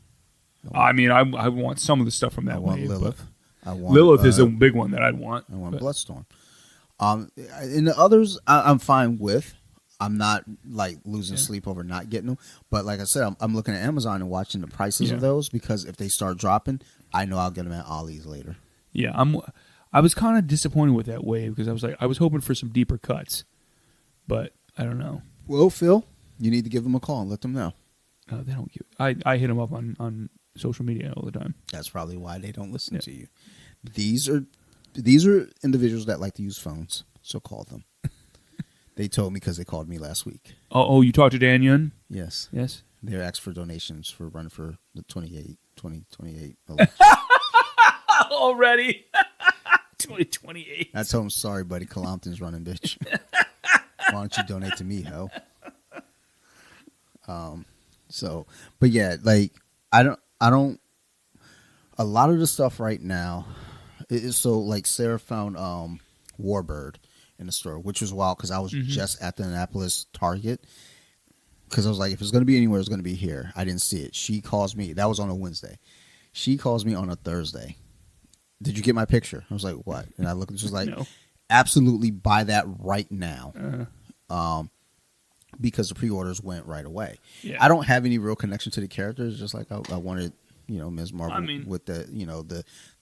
I mean, I want some of the stuff from that wave. Lilith. I want Lilith is a big one that I'd want. I want Bloodstorm. In the others, I'm fine with. I'm not like losing sleep over not getting them. But like I said, I'm looking at Amazon and watching the prices of those because if they start dropping, I know I'll get them at Ollie's later. Yeah, I was kind of disappointed with that wave because I was hoping for some deeper cuts, but I don't know. Well, Phil, you need to give them a call and let them know. They don't give. I hit them up on social media all the time. That's probably why they don't listen to you. These are individuals that like to use phones, so call them. They told me because they called me last week. Oh, you talked to Dan Yun? Yes. They asked for donations for running for the 2028 election. Already? 2028. I told him, sorry, buddy, Colompton's running, bitch. Why don't you donate to me, ho? But yeah, like, I don't, a lot of the stuff right now is so, like, Sarah found Warbird in the store, which was wild because I was just at the Annapolis Target because I was like, if it's going to be anywhere, it's going to be here. I didn't see it. She calls me. That was on a Wednesday. She calls me on a Thursday. Did you get my picture? I was like, what? And I looked and she was like, no. Absolutely buy that right now. Because the pre-orders went right away. Yeah. I don't have any real connection to the characters. Just like I wanted, Ms. Marvel with the,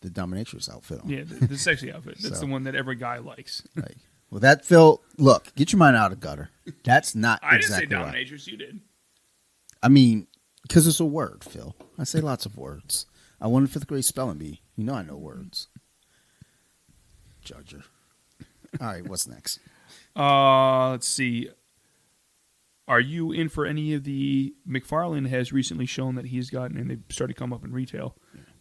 the dominatrix outfit on. Yeah, the sexy outfit. That's the one that every guy likes. Right. Well, that, Phil, look, get your mind out of gutter. That's not I exactly didn't say dominatrix, you did. I mean, because it's a word, Phil. I say lots of words. I won a 5th grade spelling bee. I know words. Judger. All right, what's next? Let's see. Are you in for any of the... McFarlane has recently shown that he's gotten, and they've started to come up in retail,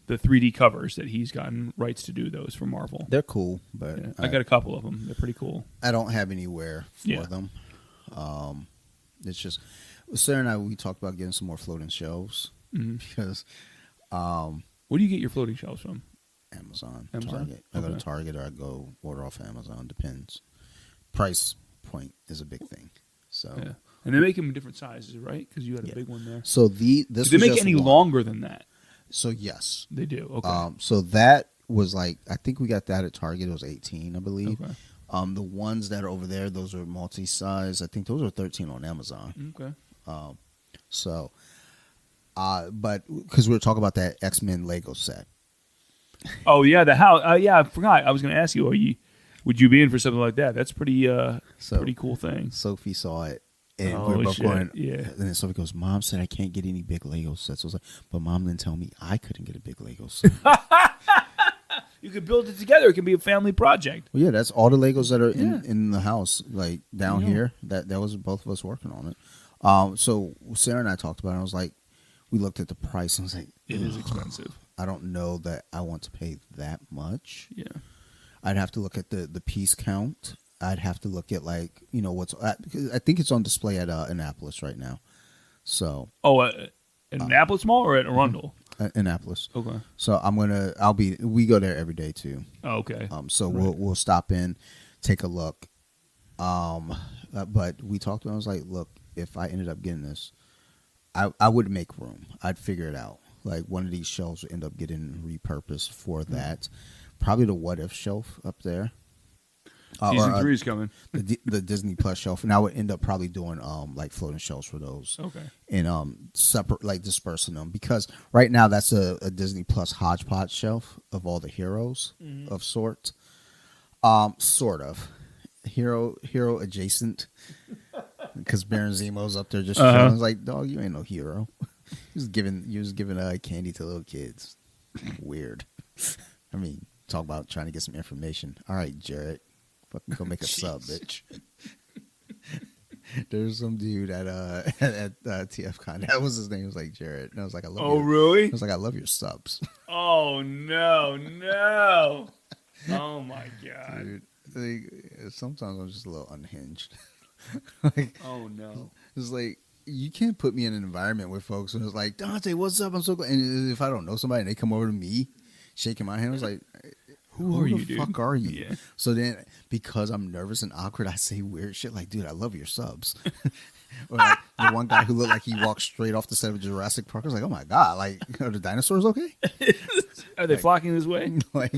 the 3D covers that he's gotten rights to do those for Marvel. They're cool, but... Yeah, I got a couple of them. They're pretty cool. I don't have anywhere for them. It's just... Sarah and I, we talked about getting some more floating shelves because... Where do you get your floating shelves from? Amazon? Target. I go to Target or I go order off Amazon. Depends. Price point is a big thing. So, and they make them in different sizes, right? Because you had a big one there. So this do they make any longer than that? So yes, they do. Okay. So that was like I think we got that at Target. It was 18, I believe. Okay. The ones that are over there, those are multi-size. I think those are 13 on Amazon. Okay. But because we were talking about that X-Men Lego set. Oh yeah, the house. Yeah, I forgot. I was going to ask you, would you be in for something like that? That's pretty cool thing. Sophie saw it, and we were both going. Yeah. And then Sophie goes, "Mom said I can't get any big Lego sets." I was like, "But Mom didn't tell me I couldn't get a big Lego set." You could build it together. It can be a family project. Well, yeah, that's all the Legos that are in the house, like down here. That was both of us working on it. So Sarah and I talked about it. I was like, we looked at the price and I was like, it is expensive. I don't know that I want to pay that much. Yeah. I'd have to look at the piece count. I'd have to look at what's. I think it's on display at Annapolis right now. So. Oh, at Annapolis Mall or at Arundel? Annapolis. Okay. So we go there every day too. Oh, okay. So we'll stop in, take a look. But we talked about. I was like, look, if I ended up getting this, I would make room. I'd figure it out. Like one of these shelves would end up getting repurposed for that. Probably the What If shelf up there. Season 3 is coming. The Disney Plus shelf, and I would end up probably doing like floating shelves for those. Okay. And separate, like dispersing them because right now that's a Disney Plus hodgepodge shelf of all the heroes of sorts. Sort of hero adjacent because Baron Zemo's up there just chilling. Like, dog, you ain't no hero. You was giving candy to little kids. Weird. I mean, talk about trying to get some information. All right, Jarrett. Fucking go make a sub, bitch. There's some dude at TFCon. That was his name. It was like Jarrett. And I was like, I love. Oh, really? I was like, I love your subs. Oh no! Oh my god! Dude, sometimes I'm just a little unhinged. Like, oh no! It's like you can't put me in an environment with folks and it's like, Dante, what's up? I'm so glad. And if I don't know somebody and they come over to me, shaking my hand, I was like, Who the fuck are you? Yeah. So then, because I'm nervous and awkward, I say weird shit like, dude, I love your subs. Or like, the one guy who looked like he walked straight off the set of Jurassic Park. I was like, oh my God, like, are the dinosaurs okay? Are they flocking this way? Like,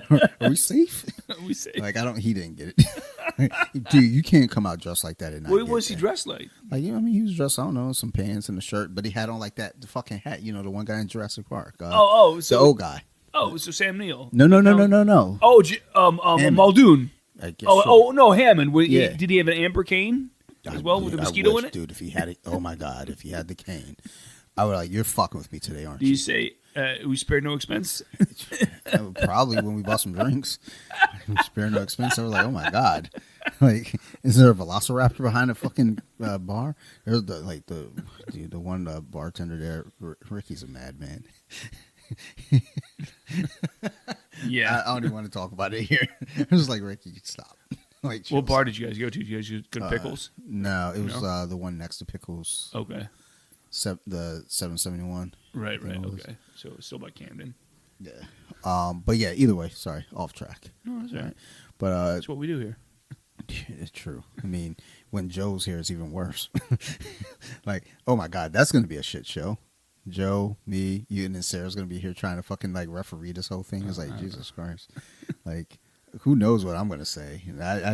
are we safe? Are we safe? Like, he didn't get it. Dude, you can't come out dressed like that and not What get was he that. dressed like? Like, you know, I mean, he was dressed, I don't know, some pants and a shirt, but he had on like the fucking hat, you know, the one guy in Jurassic Park. So the old guy. Oh, so Sam Neill. No. Oh, Muldoon. I guess No, Hammond. Yeah. Did he have an amber cane as well with a mosquito in it? Dude, if he had it, oh my God, if he had the cane, I would like, you're fucking with me today, aren't Do you? you say we spared no expense? Probably when we bought some drinks, we spared no expense. I was like, oh my God, like, is there a velociraptor behind the fucking bar? There's the one bartender there. Ricky's a madman. Yeah, I don't even want to talk about it here. I was like, Ricky, stop. Like, what bar did you guys go to? Did you guys go to Pickles? No, it was the one next to Pickles. Okay. The 771. Right. Okay. So it's still by Camden. Yeah. But yeah, either way, sorry, off track. No, that's all right. But that's what we do here. It's true. I mean, when Joe's here, it's even worse. Like, oh my God, that's gonna be a shit show. Joe, me, you, and then Sarah's gonna be here trying to fucking like referee this whole thing. It's like, Jesus Christ. Like, who knows what I'm gonna say?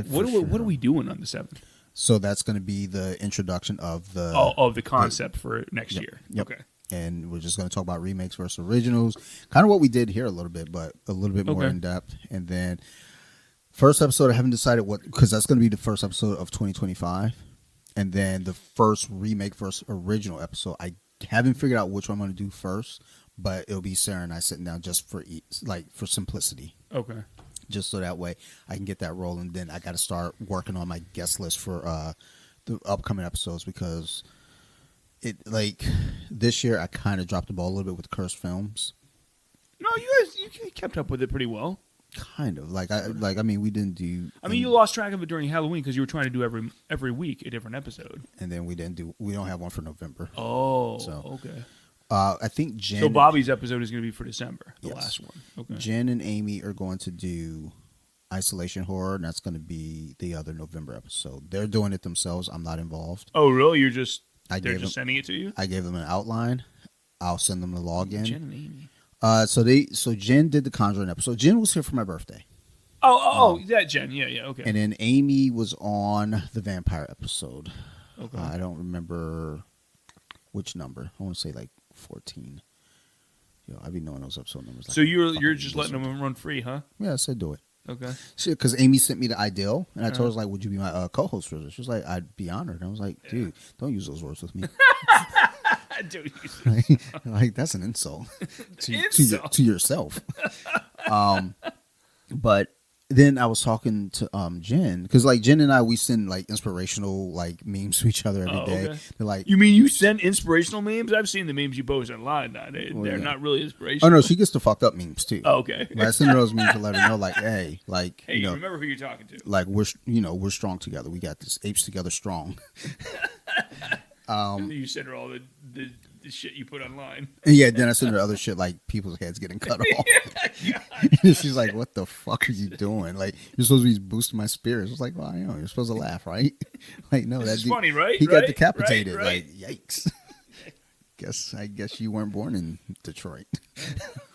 What are we doing on the 7th? So that's going to be the introduction of the concept for next year. Yep. Okay. And we're just going to talk about remakes versus originals, kind of what we did here a little bit, but a little bit more in depth. And then first episode, I haven't decided what, because that's going to be the first episode of 2025. And then the first remake versus original episode, I haven't figured out which one I'm going to do first, but it'll be Sarah and I sitting down just for simplicity. Okay. Just so that way I can get that rolling. Then I got to start working on my guest list for the upcoming episodes, because this year I kind of dropped the ball a little bit with cursed films. No, you kept up with it pretty well. Kind of I mean, we didn't do. I mean, you lost track of it during Halloween because you were trying to do every week a different episode. And then we don't have one for November. Oh, so okay. I think Jen. So Bobby's episode is going to be for December, the last one. Okay. Jen and Amy are going to do Isolation Horror, and that's going to be the other November episode. They're doing it themselves. I'm not involved. Oh, really? They're just sending it to you? I gave them an outline. I'll send them the login. Jen and Amy. So Jen did the Conjuring episode. Jen was here for my birthday. That Jen. Yeah, okay. And then Amy was on the vampire episode. Okay. I don't remember which number. I want to say like 14. I be knowing those episode numbers. So you're just letting them run free, huh? Yeah, I said do it. Okay. Because Amy sent me the ideal, and I told her, like, would you be my co-host for this? She was like, I'd be honored. And I was like, dude, don't use those words with me. like that's an insult to yourself. But then I was talking to Jen, because like Jen and I, we send like inspirational like memes to each other every day. Okay. They're like, you mean you send inspirational memes? I've seen the memes you post online. They're not really inspirational. Oh no, she gets the fucked up memes too. Oh, okay. But I send her those memes to let her know, like, hey, you remember who you're talking to. Like we're strong together. We got this. Apes together strong. You send her all the shit you put online. Yeah, then I send her other shit like people's heads getting cut off. And she's like, what the fuck are you doing? Like, you're supposed to be boosting my spirits. It's like, well, I know, you're supposed to laugh, right? Like, no, that's funny, right? He got decapitated. Right. Like, yikes. I guess you weren't born in Detroit.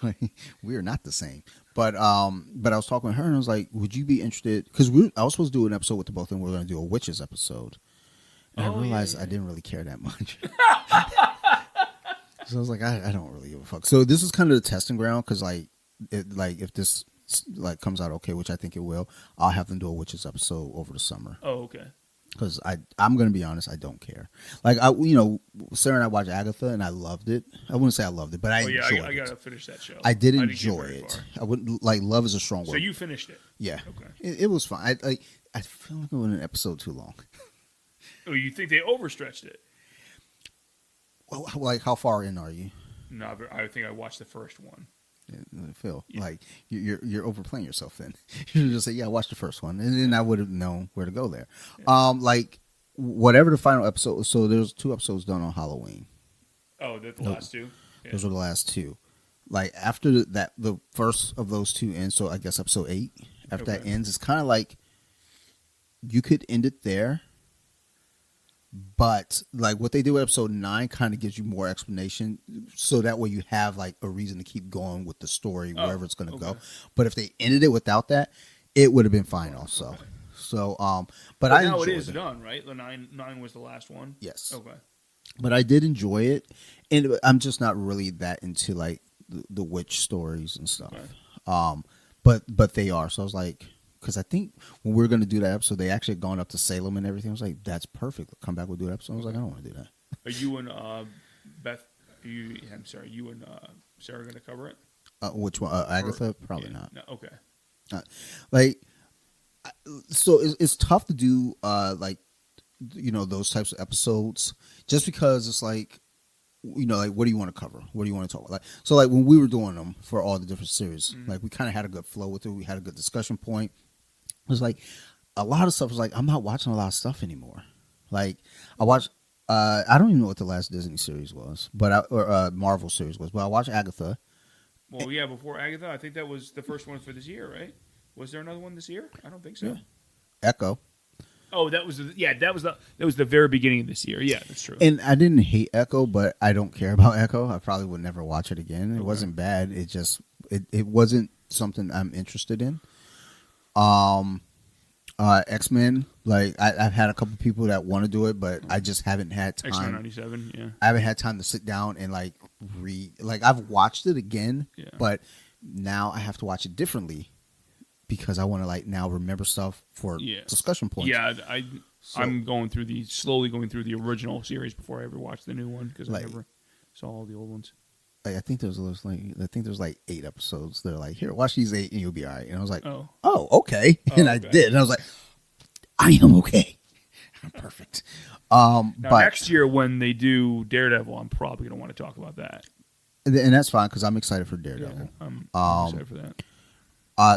Like, we are not the same. But I was talking to her and I was like, would you be interested? Because I was supposed to do an episode with the both of them. We were going to do a witches episode. And I realized I didn't really care that much. So I was like, I don't really give a fuck. So this is kind of the testing ground, because if this like comes out okay, which I think it will, I'll have them do a witches episode over the summer. Oh, okay. Because I'm gonna be honest, I don't care. Like Sarah and I watched Agatha and I loved it. I wouldn't say I loved it, but I enjoyed it. I gotta finish that show. I did enjoy it. I wouldn't like love is a strong word. So you finished it? Yeah. Okay. It was fine. I feel like it was an episode too long. Oh, you think they overstretched it? Well, like how far in are you? No, I think I watched the first one. Phil, like you're overplaying yourself. Then you should just say, "Yeah, watch the first one," and then I would have known where to go there. Yeah. Like whatever the final episode. So there's 2 episodes done on Halloween. Oh, the last 2. Yeah. Those were the last 2. Like after that, the first of those 2 ends. So I guess episode 8. After that ends, it's kind of like you could end it there, But like what they do with episode 9 kind of gives you more explanation, so that way you have like a reason to keep going with the story wherever it's going to go. But if they ended it without that, it would have been fine also. Okay. So, but I now enjoyed it is it. done, right? The nine was the last one. Yes. Okay. But I did enjoy it, and I'm just not really that into like the witch stories and stuff. Okay. But they are. So I was like, because I think when we were going to do that episode, they actually had gone up to Salem and everything. I was like, that's perfect. Come back, we'll do that episode. I was like, I don't want to do that. Are you and Beth? You and Sarah going to cover it? Which one? Agatha? Probably not. No, okay. So it's tough to do like, you know, those types of episodes, just because it's like, you know, like, what do you want to cover? What do you want to talk about? Like, so like when we were doing them for all the different series, like we kind of had a good flow with it. We had a good discussion point. It was like a lot of stuff was like, I'm not watching a lot of stuff anymore. Like I watched, I don't even know what the last Disney series was, or Marvel series was, but I watched Agatha. Well, yeah, before Agatha, I think that was the first one for this year, right? Was there another one this year? I don't think so. Yeah. Echo. Oh, that was the very beginning of this year. Yeah, that's true. And I didn't hate Echo, but I don't care about Echo. I probably would never watch it again. It wasn't bad. It just it wasn't something I'm interested in. X-Men, like I've had a couple people that want to do it, but I just haven't had time. X-Men 97, yeah. I haven't had time to sit down and like read. Like I've watched it again, but now I have to watch it differently because I want to like now remember stuff for discussion points. Yeah, I'm slowly going through the original series before I ever watched the new one because I never saw all the old ones. Like I think there's like 8 episodes. They're like, here, watch these 8 and you'll be all right. And I was like, oh, okay. And I did. And I was like, I am okay. I'm perfect. Now, next year when they do Daredevil, I'm probably going to want to talk about that. And that's fine because I'm excited for Daredevil. Yeah, I'm excited for that.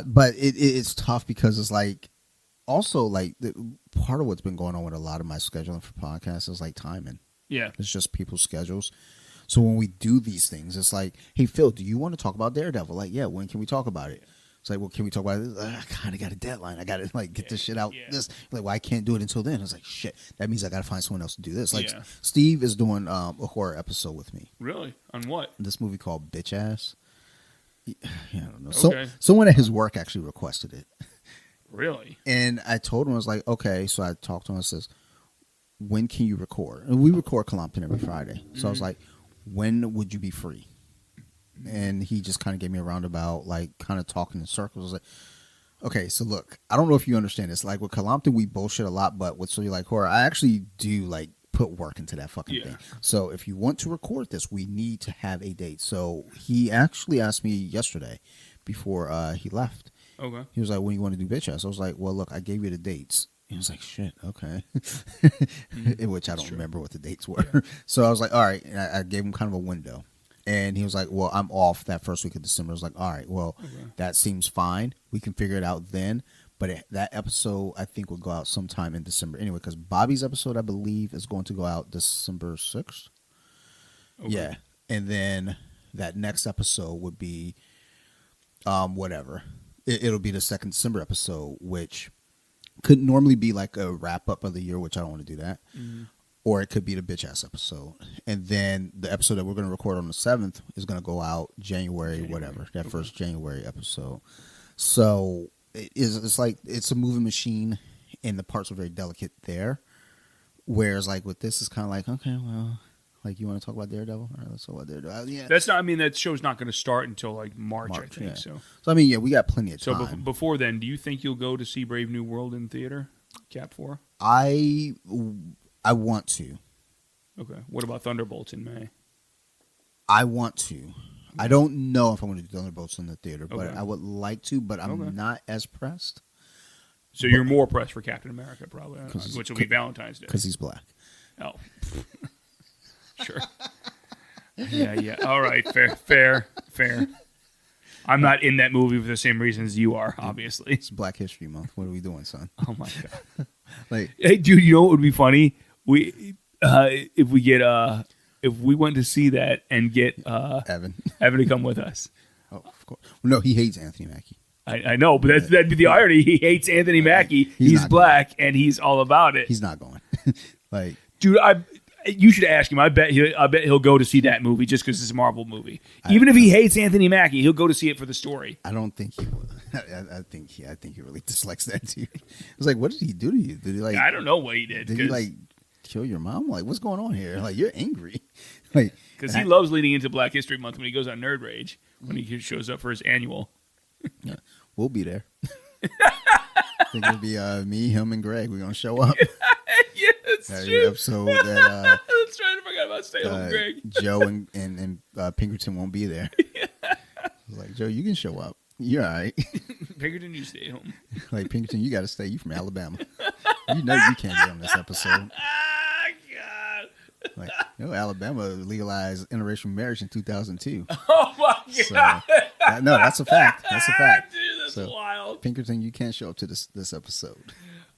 But it's tough because it's like, also like part of what's been going on with a lot of my scheduling for podcasts is like timing. Yeah. It's just people's schedules. So when we do these things, it's like, hey, Phil, do you want to talk about Daredevil? Like, yeah, when can we talk about it? It's like, well, can we talk about it? I kind of got a deadline. I got to like get this shit out. This like, well, I can't do it until then. It's like, shit, that means I got to find someone else to do this. Like, Steve is doing a horror episode with me. Really? On what? This movie called Bitch Ass. Yeah, I don't know. Okay. So someone at his work actually requested it. Really? And I told him, I was like, okay. So I talked to him and says, when can you record? And we record Columpton every Friday. So I was like, when would you be free? And he just kind of gave me a roundabout, like kind of talking in circles. I was like, okay, so look, I don't know if you understand this. Like with Columpton, we bullshit a lot, but with So You Like Horror, I actually do like put work into that fucking thing. So if you want to record this, we need to have a date. So he actually asked me yesterday before he left. Okay. He was like, when you want to do Bitch Ass? I was like, well, look, I gave you the dates. He was like, shit, okay. In which I don't remember what the dates were. Yeah. So I was like, all right. And I gave him kind of a window. And he was like, well, I'm off that first week of December. I was like, all right, well, that seems fine. We can figure it out then. But that episode, I think, will go out sometime in December. Anyway, because Bobby's episode, I believe, is going to go out December 6th. Okay. Yeah. And then that next episode would be whatever. It'll be the second December episode, which could normally be like a wrap up of the year, which I don't want to do that. Mm-hmm. Or it could be the Bitch Ass episode. And then the episode that we're going to record on the 7th is going to go out January. Whatever. That first January episode. So it's like it's a moving machine and the parts are very delicate there. Whereas like with this, it's kind of like, okay, well, like you want to talk about Daredevil? All right, let's talk about Daredevil. Yeah. That's not, I mean, that show's not going to start until like March I think. Yeah. So I mean, yeah, we got plenty of time. So before then, do you think you'll go to see Brave New World in theater? Cap 4? I want to. Okay. What about Thunderbolts in May? I want to. I don't know if I'm going to do Thunderbolts in the theater, but I would like to, but I'm not as pressed. So you're more pressed for Captain America, probably, which will be Valentine's Day. Because he's black. Oh. Sure. Yeah. All right. Fair. I'm not in that movie for the same reasons you are, obviously. It's Black History Month. What are we doing, son? Oh, my God. Like, hey, dude, you know what would be funny? If we went to see that and get Evan to come with us. Oh, of course. Well, no, he hates Anthony Mackie. I know, but that'd be the irony. He hates Anthony Mackie. He's black, and he's all about it. He's not going. Like, Dude, you should ask him. I bet he'll go to see that movie just because it's a Marvel movie. Even if he hates Anthony Mackie, he'll go to see it for the story. I don't think he would. I think he really dislikes that too. It's like, what did he do to you? Did he like? I don't know what he did. Did he like kill your mom? Like, what's going on here? Like, you're angry. Like, because he loves leading into Black History Month when he goes on Nerd Rage when he shows up for his annual. Yeah, we'll be there. I think it'll be me, him, and Greg. We're gonna show up. Yeah, that's true. Episode that that's right. I forgot about Stay Home, Greg. Joe and Pinkerton won't be there. I was like, Joe, you can show up. You're all right. Pinkerton, you stay home. Like, Pinkerton, you got to stay. You from Alabama. You know you can't be on this episode. God. Like, Alabama legalized interracial marriage in 2002. Oh my God. So, no, that's a fact. That's a fact. Dude, that's wild. Pinkerton, you can't show up to this episode.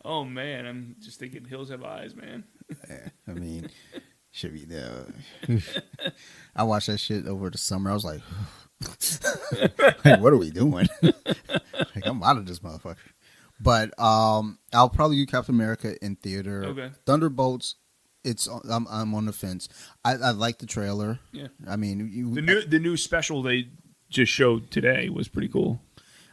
Oh man, I'm just thinking hills have eyes, man. Yeah, I mean, should be there. I watched that shit over the summer. I was like, like, what are we doing? Like, I'm out of this motherfucker. But I'll probably do Captain America in theater. Okay. Thunderbolts. I'm on the fence. I like the trailer. Yeah. I mean, the new special they just showed today was pretty cool.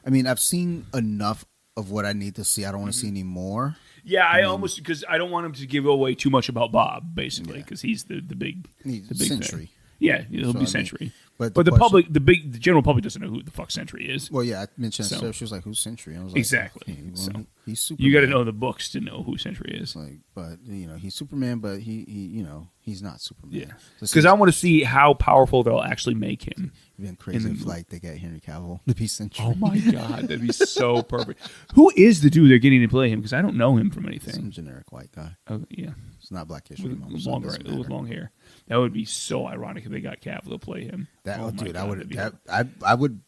I mean, I've seen enough of what I need to see. I don't want to see any more. Yeah, I almost, because I don't want him to give away too much about Bob, basically, because he's the big Sentry. thing. Yeah, he'll be Sentry. But the public, the general public doesn't know who the fuck Sentry is. Well, yeah, I mentioned that. She was like, "Who's Sentry?" I was like, exactly. Okay, well, he's Superman. You got to know the books to know who Sentry is. Like, but he's Superman, but he he's not Superman. Yeah, because I want to see how powerful they'll actually make him. It'd been crazy if like they got Henry Cavill to be Sentry. Oh my God, that'd be so perfect. Who is the dude they're getting to play him? Because I don't know him from anything. Some generic white guy. Oh yeah, it's not Black History Month. With long hair. That would be so ironic if they got Cavill to play him. Dude, I would.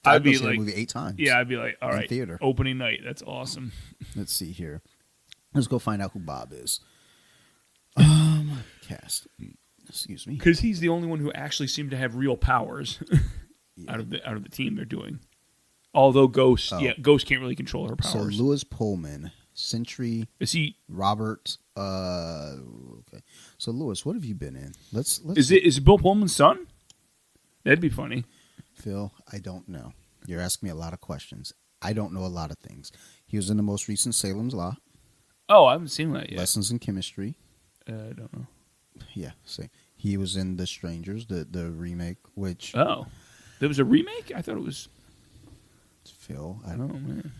I'd I'd be see like, the movie 8 times. Yeah, I'd be like, all right, theater opening night. That's awesome. Let's see here. Let's go find out who Bob is. Cast. Excuse me. Because he's the only one who actually seemed to have real powers out of the team they're doing. Although Ghost can't really control her powers. So Lewis Pullman, Sentry. Is he Robert? Okay. So Lewis, what have you been in? Let's. Is it Bill Pullman's son? That'd be funny. Phil, I don't know. You're asking me a lot of questions. I don't know a lot of things. He was in the most recent Salem's Lot. Oh, I haven't seen that yet. Lessons in Chemistry. I don't know. Yeah, same. He was in The Strangers, the remake, which... Oh, there was a remake? I thought it was... Phil. Oh, man.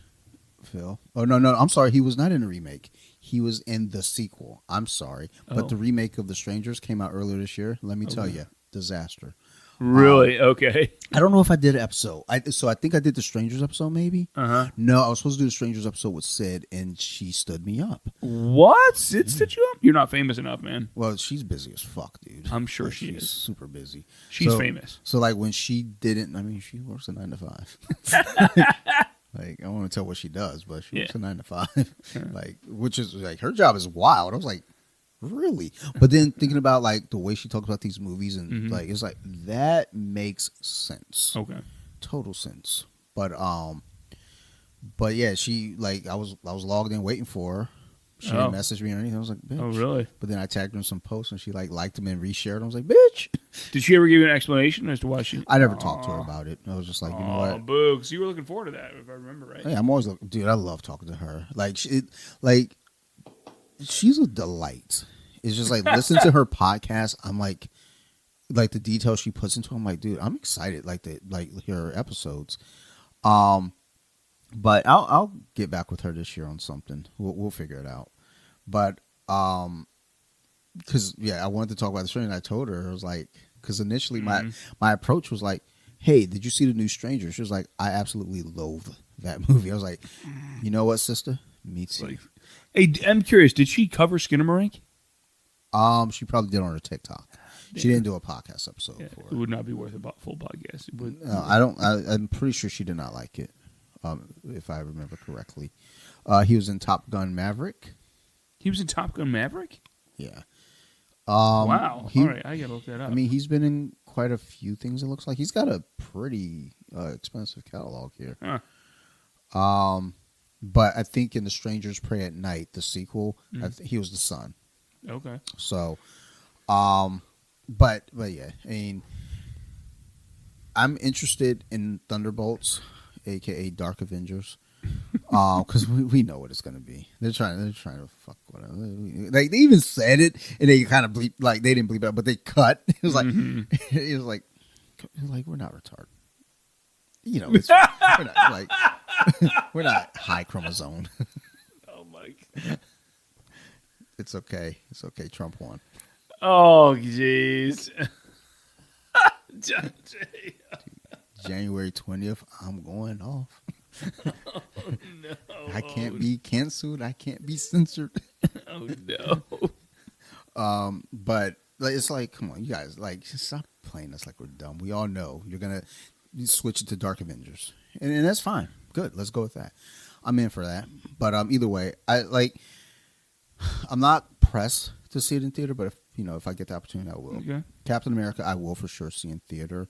Phil. Oh, no, I'm sorry. He was not in the remake. He was in the sequel. I'm sorry. But the remake of The Strangers came out earlier this year. Let me tell you, disaster. Really? Okay. I don't know if I did an episode. So I think I did the Strangers episode, maybe. Uh-huh. No, I was supposed to do the Strangers episode with Sid, and she stood me up. What? Sid stood you up? You're not famous enough, man. Well, she's busy as fuck, dude. I'm sure she is. Super busy. She's famous. So, like, when she didn't, I mean, she works a 9 to 5. Like, I don't want to tell what she does, but she works a 9 to 5. Like, which is, like, her job is wild. I was like, really? But then thinking about like the way she talks about these movies and like it's like that makes sense. Okay. Total sense. But yeah, she like I was logged in waiting for her. She didn't message me or anything. I was like, bitch. Oh, really? But then I tagged her in some posts and she like liked them and reshared them. I was like, bitch. Did she ever give you an explanation as to why she? I never talked to her about it. I was just like, you know what? Boo! Because you were looking forward to that, if I remember right. Yeah, I'm always looking, dude. I love talking to her. Like she's a delight. It's just like listen to her podcast. I'm like the details she puts into. I'm like, dude, I'm excited. Like her episodes. But I'll get back with her this year on something. We'll figure it out. But because I wanted to talk about the story, and I told her I was like, because initially my approach was like, hey, did you see the new Stranger? She was like, I absolutely loathe that movie. I was like, you know what, sister? Me too. Like, hey, I'm curious. Did she cover Skinamarink? She probably did on her TikTok. She didn't do a podcast episode for it. It would not be worth a full podcast. No, I don't. I'm pretty sure she did not like it, if I remember correctly. He was in Top Gun Maverick. He was in Top Gun Maverick? Yeah. Wow. All right, I gotta look that up. I mean, he's been in quite a few things. It looks like he's got a pretty expensive catalog here. Huh. But I think in The Strangers Pray at Night, the sequel, he was the son. Okay. So, but yeah, I mean, I'm interested in Thunderbolts, aka Dark Avengers, because we know what it's gonna be. They're trying to fuck whatever. Like they even said it, and they kind of bleep, like they didn't bleep it out, but they cut. It was like it was like we're not retarded. You know, we're not like we're not high chromosome. Oh my god. It's okay. It's okay. Trump won. Oh jeez. January 20th, I'm going off. Oh no. I can't be canceled. I can't be censored. Oh no. But like, it's like, come on, you guys, like, just stop playing us like we're dumb. We all know you're gonna switch it to Dark Avengers, and that's fine. Good, let's go with that. I'm in for that. But either way, I'm not pressed to see it in theater, but if I get the opportunity, I will. Okay. Captain America, I will for sure see in theater.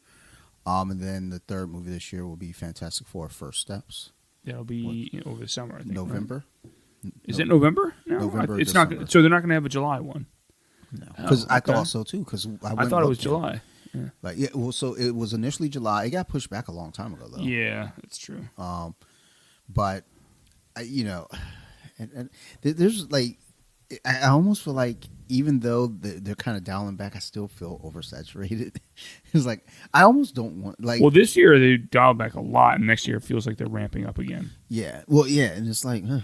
And then the third movie this year will be Fantastic Four: First Steps. That'll be over the summer, I think. November. Right? Is it November? No, November. It's not. So they're not going to have a July one. No, because I okay. thought so too. Because I thought it was July. Yeah. Like well, so it was initially July. It got pushed back a long time ago, though. Yeah, that's true. But and there's like, I almost feel like even though they're kind of dialing back, I still feel oversaturated. It's like I almost don't want like. Well, this year they dialed back a lot, and next year it feels like they're ramping up again. Yeah. Well, yeah, and it's like, ugh.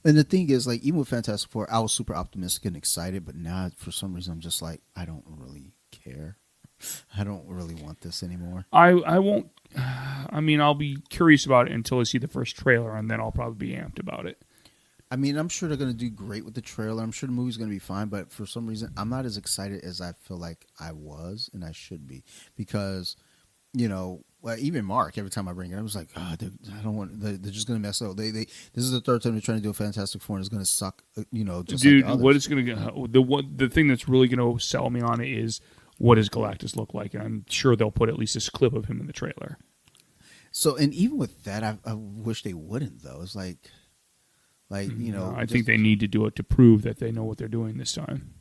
And the thing is, like, even with Fantastic Four, I was super optimistic and excited, but now for some reason I'm just like, I don't really care. I don't really want this anymore. I won't. I mean, I'll be curious about it until I see the first trailer, and then I'll probably be amped about it. I mean, I'm sure they're going to do great with the trailer. I'm sure the movie's going to be fine, but for some reason, I'm not as excited as I feel like I was and I should be. Because, even Mark, every time I bring it, I was like, I don't want. They're just going to mess up. This is the third time they're trying to do a Fantastic Four, and it's going to suck. Just dude, like the what is going to the thing that's really going to sell me on it is what does Galactus look like, and I'm sure they'll put at least this clip of him in the trailer. So, and even with that, I wish they wouldn't though. It's like. I think they need to do it to prove that they know what they're doing this time.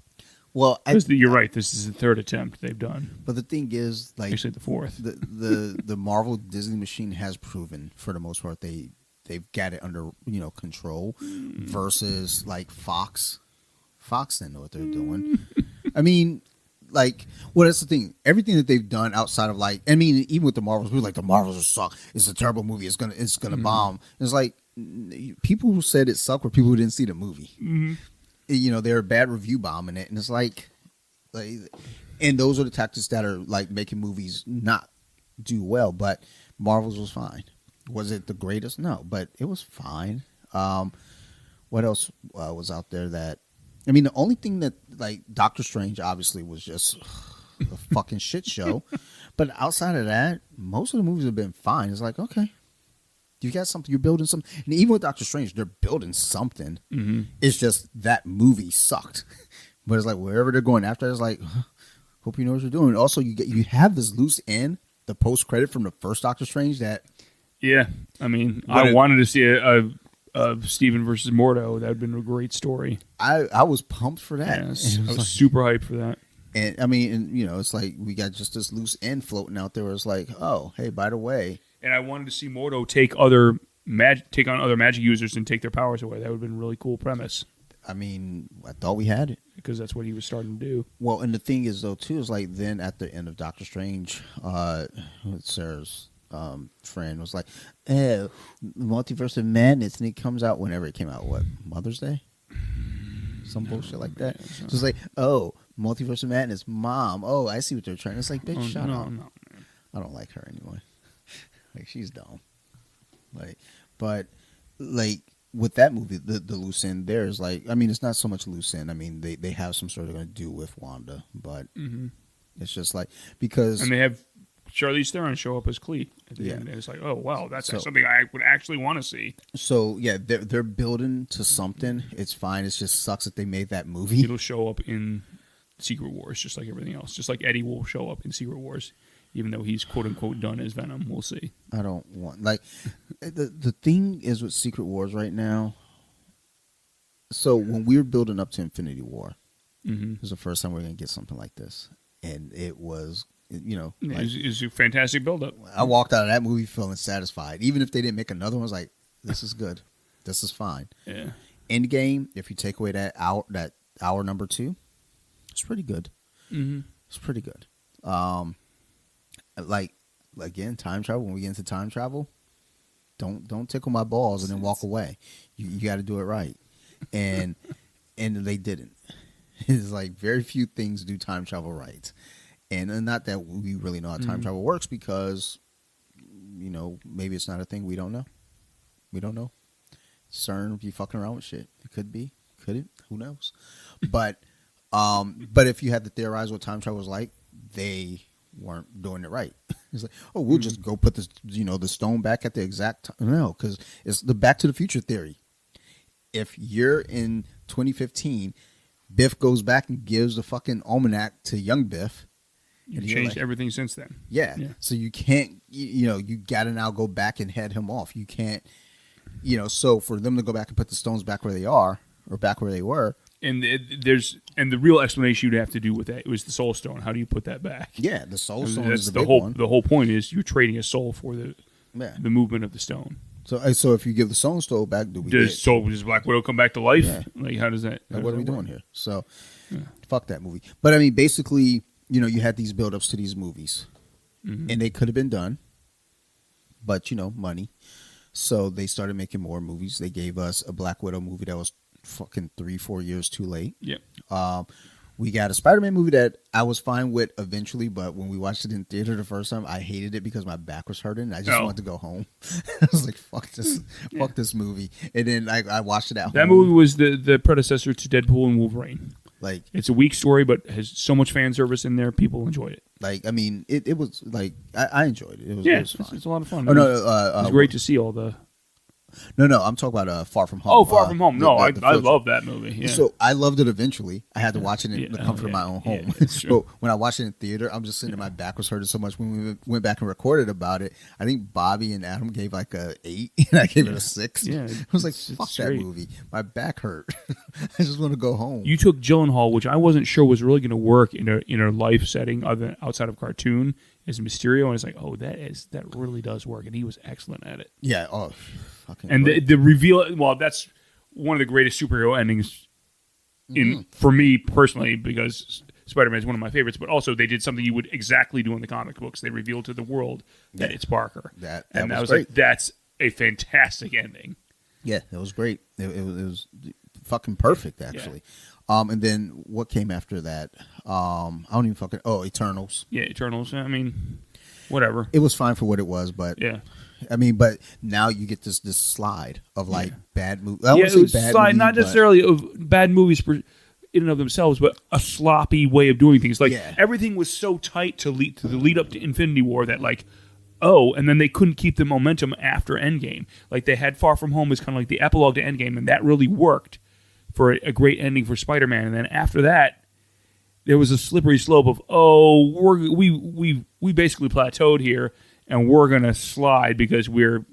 Well, you're right. This is the third attempt they've done. But the thing is, like, actually the fourth. The Marvel Disney machine has proven, for the most part, they've got it under control. Versus like Fox. Fox didn't know what they're doing. I mean, like, well, that's the thing. Everything that they've done outside of even with the Marvels, we're like the Marvels are suck. It's a terrible movie. It's gonna bomb. It's like. People who said it sucked were people who didn't see the movie. Mm-hmm. They're a bad review bombing it, and it's like, and those are the tactics that are like making movies not do well. But Marvel's was fine. Was it the greatest? No, but it was fine. What else was out there that? I mean, the only thing that like Doctor Strange obviously was just a fucking shit show. But outside of that, most of the movies have been fine. It's like, okay. You got something. You're building something, and even with Doctor Strange, they're building something. Mm-hmm. It's just that movie sucked, but it's like wherever they're going after, it's like, hope you know what you're doing. Also, you have this loose end, the post credit from the first Doctor Strange. That yeah, I mean, I wanted to see a Steven versus Mordo. That would have been a great story. I was pumped for that. Yes, I was super hyped for that. And I mean, it's like we got just this loose end floating out there. Where it's like, oh, hey, by the way. And I wanted to see Mordo take on other magic users and take their powers away. That would have been a really cool premise. I mean, I thought we had it. Because that's what he was starting to do. Well, and the thing is, though, too, is like then at the end of Doctor Strange, Sarah's friend was like, Multiverse of Madness. And it comes out whenever it came out. What, Mother's Day? Some bullshit like that. So it's like, Multiverse of Madness, Mom. Oh, I see what they're trying. It's like, bitch, shut up. No, I don't like her anyway. Like, she's dumb. But with that movie, the loose end there is like, I mean, it's not so much loose end. I mean, they have some sort of going to do with Wanda, but it's just like, because. And they have Charlize Theron show up as Cleet at the end. And it's like, oh, wow, that's something I would actually want to see. So, yeah, they're building to something. It's fine. It just sucks that they made that movie. It'll show up in Secret Wars, just like everything else. Just like Eddie will show up in Secret Wars. Even though he's quote unquote done as Venom, we'll see. I don't want the thing is with Secret Wars right now. So when we were building up to Infinity War, It was the first time we were going to get something like this. And it was, like, It was a fantastic build-up. I walked out of that movie feeling satisfied. Even if they didn't make another one, I was like, this is good. This is fine. Yeah. Endgame, if you take away that hour number 2, it's pretty good. Mm-hmm. It's pretty good. Like, again, time travel, when we get into time travel, don't tickle my balls and then walk away. You got to do it right. And they didn't. It's like very few things do time travel right. And not that we really know how time travel works because, maybe it's not a thing we don't know. We don't know. CERN be fucking around with shit. It could be. Could it? Who knows? But if you had to theorize what time travel was like, they weren't doing it right. It's like, oh, we'll just go put this, the stone back at the exact time. No, because it's the Back to the Future theory. If you're in 2015, Biff goes back and gives the fucking almanac to young Biff. You've changed everything since then. Yeah. So you can't, you got to now go back and head him off. You can't, so for them to go back and put the stones back where they are or back where they were. And the real explanation you'd have to do with that, it was the soul stone. How do you put that back? Yeah, the soul stone That's is the whole one. The whole point is you're trading a soul for the movement of the stone. So if you give the soul stone back, does Black Widow come back to life? Yeah. Like, how does that? What are we doing here? So, fuck that movie. But I mean, basically, you had these build-ups to these movies, and they could have been done, but money. So they started making more movies. They gave us a Black Widow movie that was fucking 3-4 years too late. Yep. We got a Spider-Man movie that I was fine with eventually, but when we watched it in theater the first time, I hated it because my back was hurting. And I just wanted to go home. I was like, fuck this movie. And then I watched it at home. That movie was the predecessor to Deadpool and Wolverine. Like, it's a weak story, but has so much fan service in there. People enjoyed it. Like, I mean, it was like I enjoyed it. It was fun. It's a lot of fun. Oh no, it was great to see all the. No, I'm talking about Far From Home. Oh, Far From Home. No, I love that movie. Yeah. So I loved it eventually. I had to watch it in the comfort of my own home. But when I watched it in theater, I'm just sitting there, my back was hurting so much. When we went back and recorded about it, I think Bobby and Adam gave like a 8, and I gave it a 6. Yeah, I was like, fuck that movie. My back hurt. I just want to go home. You took Gyllenhaal, which I wasn't sure was really going to work in a life setting other than outside of cartoon, as Mysterio, and it's like, oh, that really does work, and he was excellent at it. Yeah. Oh, fucking. And the reveal. Well, that's one of the greatest superhero endings for me personally, because Spider-Man is one of my favorites. But also, they did something you would exactly do in the comic books. They revealed to the world that it's Parker. That was great. like, that's a fantastic ending. Yeah, it was great. It was fucking perfect, actually. Yeah. And then what came after that? I don't even fucking. Oh, Eternals. Yeah, Eternals. I mean, whatever. It was fine for what it was, but yeah. I mean, but now you get this slide of like bad movies. Yeah, it was bad slide, movie, not necessarily of bad movies in and of themselves, but a sloppy way of doing things. Like everything was so tight to the lead up to Infinity War that like. Oh, and then they couldn't keep the momentum after Endgame. Like they had Far From Home as kind of like the epilogue to Endgame, and that really worked for a great ending for Spider-Man. And then after that, there was a slippery slope of we basically plateaued here, and we're gonna slide because we're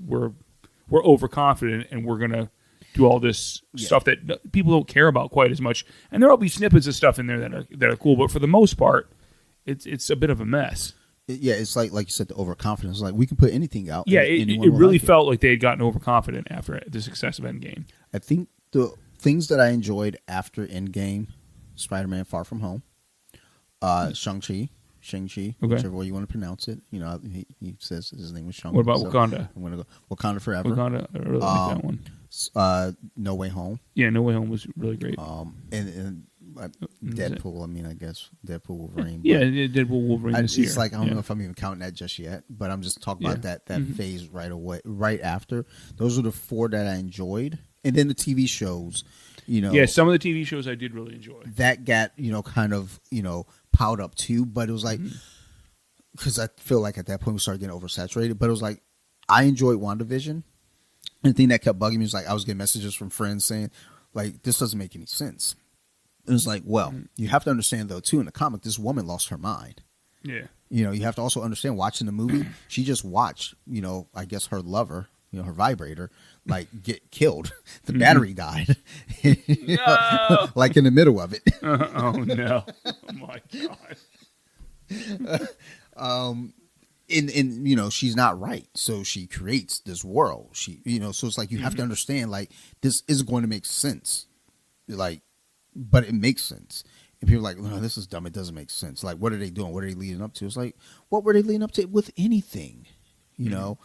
overconfident, and we're gonna do all this stuff that people don't care about quite as much. And there'll be snippets of stuff in there that are cool, but for the most part, it's a bit of a mess. Yeah, it's like you said, the overconfidence. Like, we can put anything out. Yeah, it really felt like they had gotten overconfident after the success of Endgame. I think the things that I enjoyed after Endgame, Spider-Man Far From Home, Shang-Chi, whichever way you want to pronounce it. You know, he says his name was Shang. What about Wakanda? I'm going to go Wakanda Forever. Wakanda, I really like that one. No Way Home. Yeah, No Way Home was really great. And Deadpool, I mean, I guess Deadpool Wolverine. Yeah, Deadpool Wolverine this year. It's like, I don't know if I'm even counting that just yet, but I'm just talking about that phase right after. Those are the 4 that I enjoyed. And then the TV shows, you know. Yeah, some of the TV shows I did really enjoy. That got, kind of, piled up too, but it was like, because I feel like at that point we started getting oversaturated, but it was like, I enjoyed WandaVision. And the thing that kept bugging me was like, I was getting messages from friends saying, like, this doesn't make any sense. And it's like, well, you have to understand, though, too, in the comic, this woman lost her mind. Yeah. You have to also understand, watching the movie, she just watched, I guess her lover her vibrator, like get killed. The battery died, No. like in the middle of it. Oh no! Oh my god! And she's not right, so she creates this world. So it's like you have to understand, like, this is going to make sense, like, but it makes sense. And people are like, no, this is dumb. It doesn't make sense. Like, what are they doing? What are they leading up to? It's like, what were they leading up to with anything? And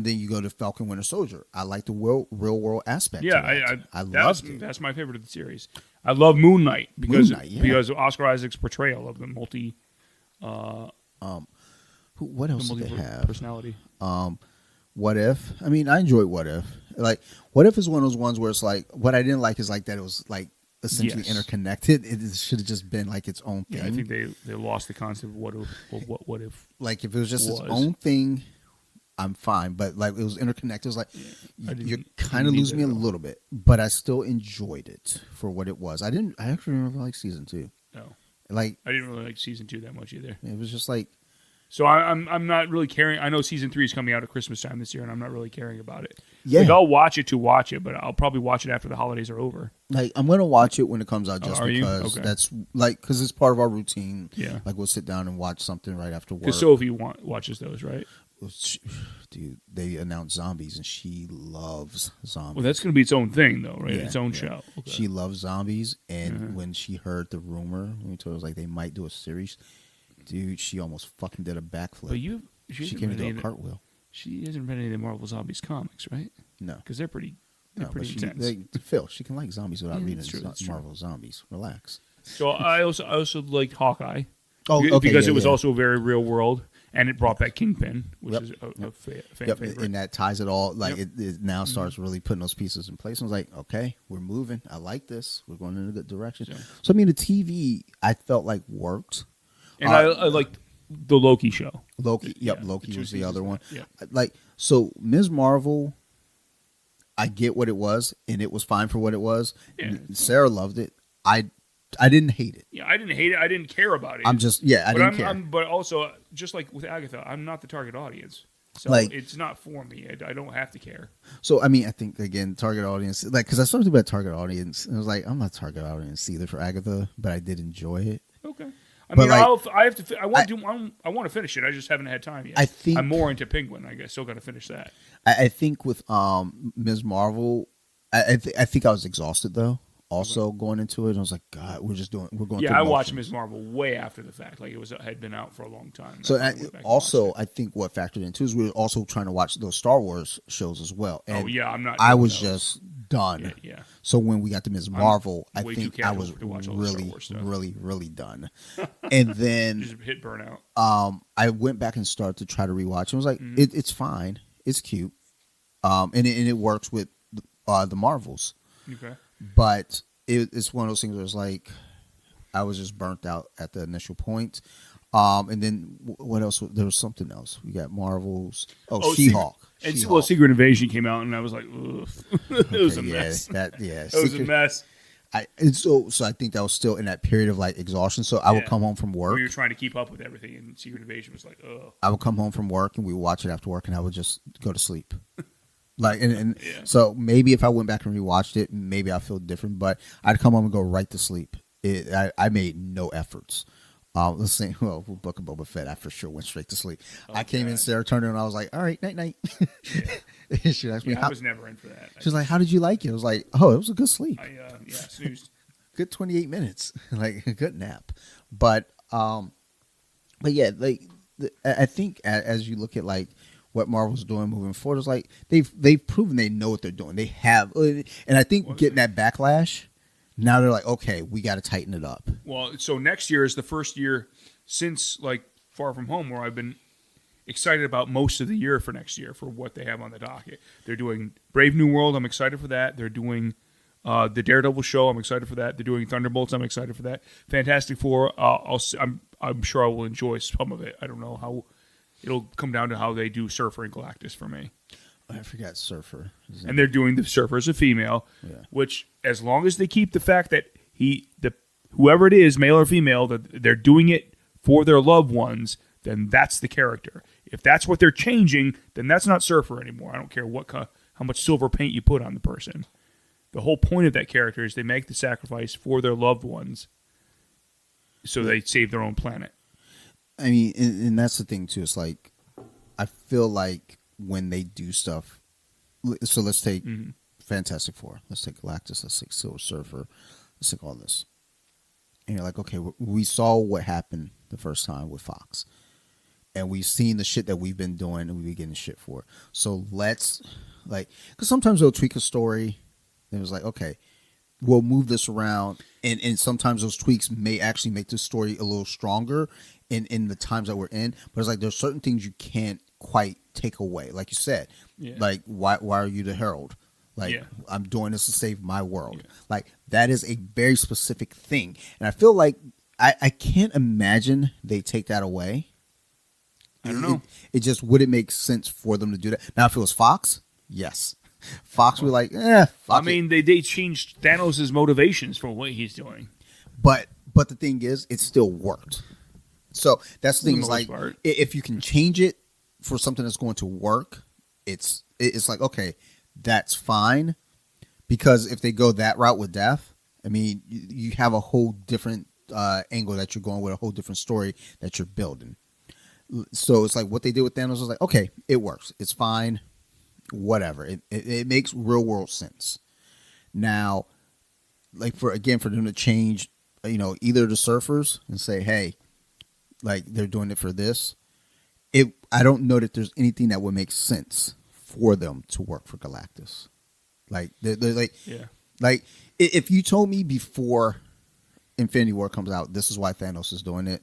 then you go to Falcon Winter Soldier. I like the real world aspect. Yeah, I loved it. That's my favorite of the series. I love Moon Knight because of Oscar Isaac's portrayal of the What else did they have? Personality. What If? I mean, I enjoyed What If. Like, What If is one of those ones where it's like, what I didn't like is like that it was like essentially interconnected. It should have just been like its own thing. Yeah, I think they lost the concept of what if. Like, if it was just its own thing, I'm fine. But like, it was interconnected. It was like, you're kind of losing me a little bit, but I still enjoyed it for what it was. I actually remember like season 2. No, like I didn't really like season 2 that much either. It was just like. So I'm not really caring. I know season 3 is coming out at Christmas time this year, and I'm not really caring about it. Yeah, like, I'll watch it to watch it, but I'll probably watch it after the holidays are over. Like, I'm gonna watch it when it comes out, just because that's like, because it's part of our routine. Yeah, like we'll sit down and watch something right after work. Because Sophie watches those, right? Dude, they announced zombies, and she loves zombies. Well, that's gonna be its own thing, though, right? Its own show. Okay. She loves zombies, and when she heard the rumor, when we told her like they might do a series. Dude, she almost fucking did a backflip. But she came into a cartwheel. She hasn't read any of the Marvel Zombies comics, right? No, because they're pretty intense. Phil, she can like zombies without reading Marvel Zombies. Relax. So I also liked Hawkeye. Oh, okay, because it was also very real world, and it brought back Kingpin, which is a fan favorite. And that ties it all. Like it now starts really putting those pieces in place. I was like, okay, we're moving. I like this. We're going in a good direction. So I mean, the TV I felt like worked. And I liked the Loki show. Loki was the other one. Yeah. Like, so Ms. Marvel, I get what it was, and it was fine for what it was. Yeah. Sarah loved it. I didn't hate it. Yeah, I didn't hate it. I didn't care about it. I didn't care. But also, just like with Agatha, I'm not the target audience. So it's not for me. I don't have to care. So, I mean, I think, again, target audience, like, because I started about target audience, and I was like, I'm not target audience either for Agatha, but I did enjoy it. Okay. I mean, I want to finish it. I just haven't had time yet. I think I'm more into Penguin. I guess still got to finish that. I think with Ms. Marvel, I think I was exhausted though. Also going into it, I was like, God, we're going. Yeah, I watched Ms. Marvel way after the fact. Like had been out for a long time. So I think what factored in too is we were also trying to watch those Star Wars shows as well. And I'm not. I was just done. Yeah. So when we got to Ms. Marvel, I think I was really done. And then just hit burnout. I went back and started to try to rewatch. I was like, it's fine, it's cute, and it works with the Marvels. Okay. But it's one of those things where it's like I was just burnt out at the initial point. And then what else? There was something else. We got Marvels. She-Hulk. Secret Invasion came out, and I was like, ugh. It was a mess. It was a mess. So I think that was still in that period of like exhaustion. So I would come home from work. We were trying to keep up with everything, and Secret Invasion was like, ugh. I would come home from work, and we would watch it after work, and I would just go to sleep. Like so maybe if I went back and rewatched it, maybe I feel different. But I'd come home and go right to sleep. I made no efforts. Let's say, Book of Boba Fett, I for sure went straight to sleep. Okay. I came in, Sarah turned and I was like, all right, night. She asked me, I was never in for that. She was like, how did you like it? I was like, it was a good sleep. I snoozed. Good 28 minutes, like a good nap. But yeah, like I think as you look at like what Marvel's doing moving forward, it's like they've proven they know what they're doing. They have, and I think getting that backlash. Now they're like, okay, we got to tighten it up. Well, so next year is the first year since like Far From Home where I've been excited about most of the year for next year for what they have on the docket. They're doing Brave New World. I'm excited for that. They're doing the Daredevil show. I'm excited for that. They're doing Thunderbolts. I'm excited for that. Fantastic Four. I'm sure I will enjoy some of it. I don't know how it'll come down to how they do Surfer and Galactus for me. I forgot Surfer. And they're doing the Surfer as a female, which as long as they keep the fact that whoever it is, male or female, that they're doing it for their loved ones, then that's the character. If that's what they're changing, then that's not Surfer anymore. I don't care how much silver paint you put on the person. The whole point of that character is they make the sacrifice for their loved ones so they save their own planet. I mean, and that's the thing, too. It's like, I feel like when they do stuff, so let's take Fantastic Four. Let's take Galactus. Let's take Silver Surfer. Let's take all this. And you're like, okay, we saw what happened the first time with Fox. And we've seen the shit that we've been doing and we've been getting shit for. So let's, like, because sometimes they'll tweak a story. And it was like, okay, we'll move this around. And sometimes those tweaks may actually make the story a little stronger in the times that we're in. But it's like there's certain things you can't quite take away. Like you said, like, why are you the Herald? Like, I'm doing this to save my world. Like, that is a very specific thing. And I feel like I can't imagine they take that away. I don't know. It just wouldn't make sense for them to do that. Now, if it was Fox, yes. Fox would be like, fuck I mean, they changed Thanos' motivations for what he's doing. But the thing is, it still worked. So that's the thing. Is like, if you can change it for something that's going to work, it's like, okay, that's fine. Because if they go that route with Death, I mean, you have a whole different angle that you're going with, a whole different story that you're building. So it's like what they did with Thanos was like, okay, it works. It's fine. Whatever. It makes real world sense. Now, like for them to change, either the Surfers and say, hey, like they're doing it for this. I don't know that there's anything that would make sense for them to work for Galactus. Like they're like, like if you told me before Infinity War comes out, this is why Thanos is doing it.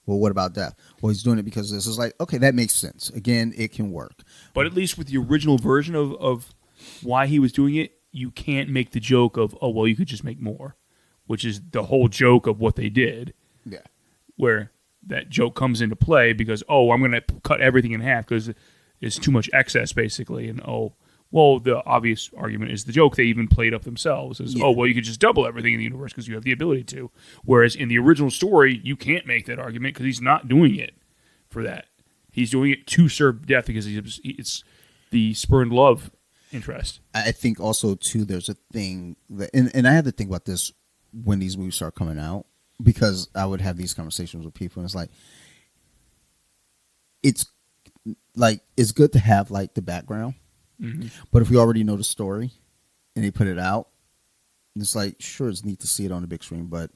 Well, what about Death? Well, he's doing it because this is like, okay, that makes sense. Again, it can work. But at least with the original version of why he was doing it, you can't make the joke of, oh, well, you could just make more, which is the whole joke of what they did. Yeah. Where that joke comes into play because, oh, I'm going to cut everything in half because it's too much excess, basically. And, oh, well, the obvious argument is the joke they even played up themselves is, oh, well, you could just double everything in the universe because you have the ability to. Whereas in the original story, you can't make that argument because he's not doing it for that. He's doing it to serve Death because it's the spurned love interest. I think also, too, there's a thing that, and I had to think about this when these movies start coming out because I would have these conversations with people and it's good to have like the background. Mm-hmm. But if we already know the story and they put it out, it's like, sure, it's neat to see it on the big screen, but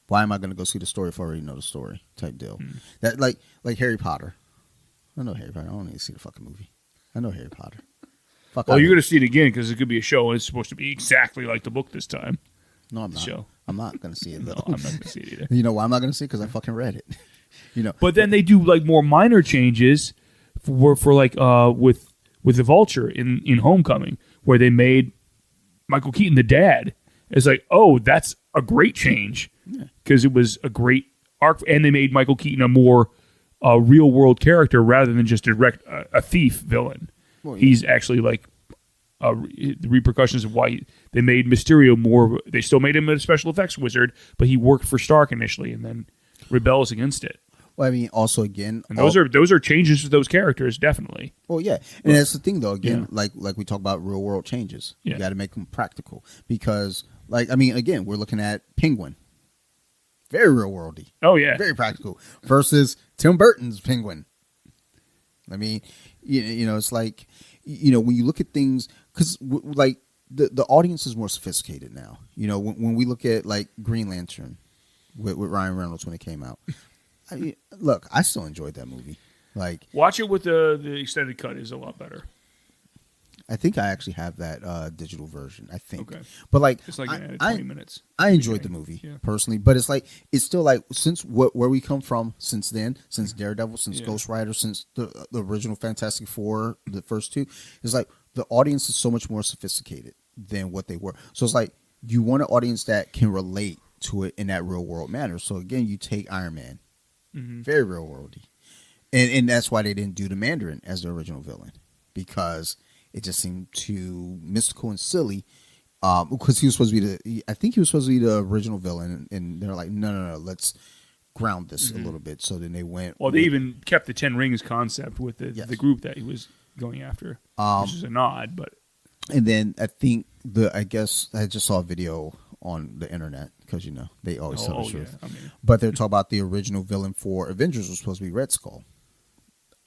why am I going to go see the story if I already know the story type deal? Mm-hmm. That like Harry Potter. I know Harry Potter. I don't need to see the fucking movie. I know Harry Potter. Well, you're going to see it again because it could be a show and it's supposed to be exactly like the book this time. No, I'm not. Show. I'm not going to see it, though. No, I'm not going to see it either. You know why I'm not going to see it? Because I fucking read it. But then they do like more minor changes for like with the Vulture in Homecoming, where they made Michael Keaton the dad. It's like, oh, that's a great change because it was a great arc, and they made Michael Keaton a more real world character rather than just a thief villain. Well, yeah. He's actually like the repercussions of why they made Mysterio more. They still made him a special effects wizard, but he worked for Stark initially and then rebels against it. Well, I mean, also again, and those are changes to those characters, definitely. Well, yeah, and that's the thing, though. Again, like we talk about real world changes, you got to make them practical because, like, I mean, again, we're looking at Penguin, very real worldy. Oh yeah, very practical versus Tim Burton's Penguin. I mean, you know, it's like, when you look at things, because like the audience is more sophisticated now. You know, when we look at like Green Lantern with Ryan Reynolds when it came out. I mean, look, I still enjoyed that movie. Like, watch it with the extended cut is a lot better. I think I actually have that digital version. I think, okay. But like, it's like 20 minutes. I enjoyed the movie personally, but it's like it's still like since where we come from since then, since Daredevil, since Ghost Rider, since the original Fantastic Four, the first two, it's like the audience is so much more sophisticated than what they were. So it's like you want an audience that can relate to it in that real world manner. So again, you take Iron Man. Mm-hmm. Very real worldy, and that's why they didn't do the Mandarin as the original villain because it just seemed too mystical and silly. Because he was supposed to be I think he was supposed to be the original villain, and they're like, no, let's ground this a little bit. So then they went. Well, they even kept the 10 Rings concept with the group that he was going after, which is a nod. But and then I guess I just saw a video on the internet because they always tell the truth. Yeah. I mean, but they're talking about the original villain for Avengers was supposed to be Red Skull.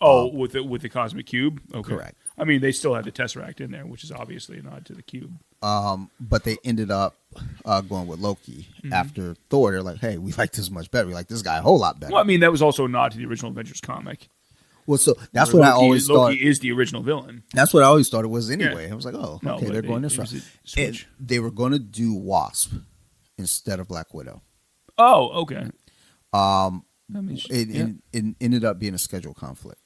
with the Cosmic Cube. Okay. Correct. I mean, they still had the Tesseract in there, which is obviously a nod to the cube. But they ended up going with Loki after Thor. They're like, hey, we like this much better. We like this guy a whole lot better. Well, I mean, that was also a nod to the original Avengers comic. Well, so that's what I always thought. Loki is the original villain. That's what I always thought it was anyway. Yeah. I was like, oh, No, okay, they're going this route. And they were going to do Wasp instead of Black Widow. Oh, okay. It ended up being a schedule conflict.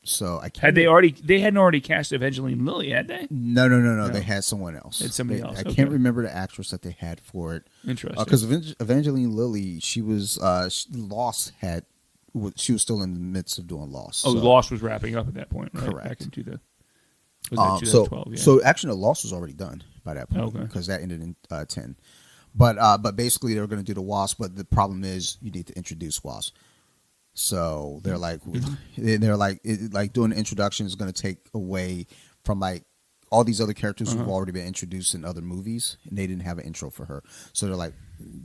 So I can't. They hadn't already cast Evangeline Lilly, had they? No. They had someone else. Had somebody else. I can't remember the actress that they had for it. Interesting. Because Evangeline Lilly, she was Lost had. She was still in the midst of doing Lost. Oh, so. Lost was wrapping up at that point, right? Correct. Back into was that 2012? So actually, the Lost was already done by that point because that ended in 10. But basically, they were going to do the Wasp. But the problem is, you need to introduce Wasp. So they're like, doing the introduction is going to take away from like all these other characters who've already been introduced in other movies, and they didn't have an intro for her. So they're like,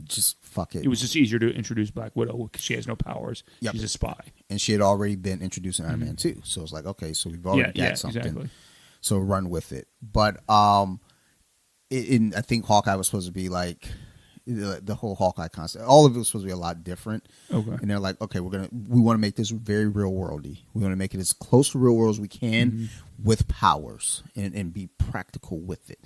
just fuck it. It was just easier to introduce Black Widow because she has no powers. Yep. She's a spy, and she had already been introduced in Iron Man 2. So it's like, okay, so we've already got something. Exactly. So run with it. But I think Hawkeye was supposed to be like. The whole Hawkeye concept, all of it was supposed to be a lot different. Okay. And they're like, okay, we want to make this very real worldy. We want to make it as close to real world as we can with powers and be practical with it.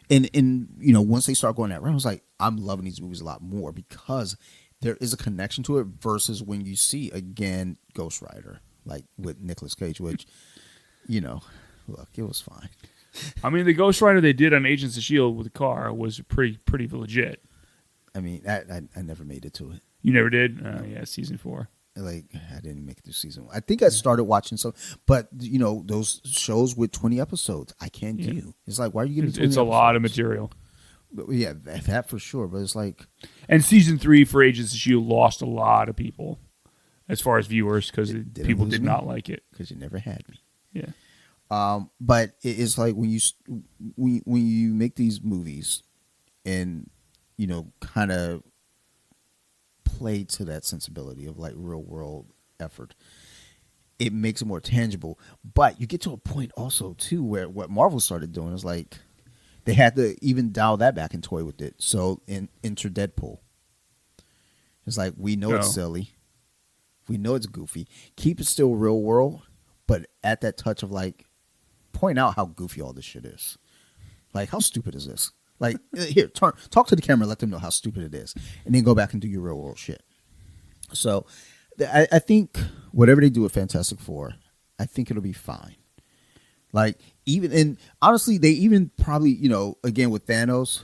And once they start going that route, I was like, I'm loving these movies a lot more because there is a connection to it versus when you see again Ghost Rider, like with Nicolas Cage, which, look, it was fine. I mean, the Ghost Rider they did on Agents of S.H.I.E.L.D. with the car was pretty legit. I mean, I never made it to it. You never did? Yeah, season 4. Like, I didn't make it through season 1. I think I started watching some, but those shows with 20 episodes, I can't do. It's like, why are you getting 20 It's a lot of material. Yeah, that for sure. But it's like, and season 3 for Agents of S.H.I.E.L.D. lost a lot of people as far as viewers because people did not like it because you never had me. Yeah. But it's like when you make these movies and kind of play to that sensibility of like real world effort, it makes it more tangible. But you get to a point also too where what Marvel started doing is like they had to even dial that back and toy with it. So enter Deadpool. It's like, we know it's silly, we know it's goofy, keep it still real world, but at that touch of like point out how goofy all this shit is. Like, how stupid is this? Like, here, talk to the camera, let them know how stupid it is, and then go back and do your real world shit. So, I think whatever they do with Fantastic Four, I think it'll be fine. Like, and honestly, they even probably, again with Thanos,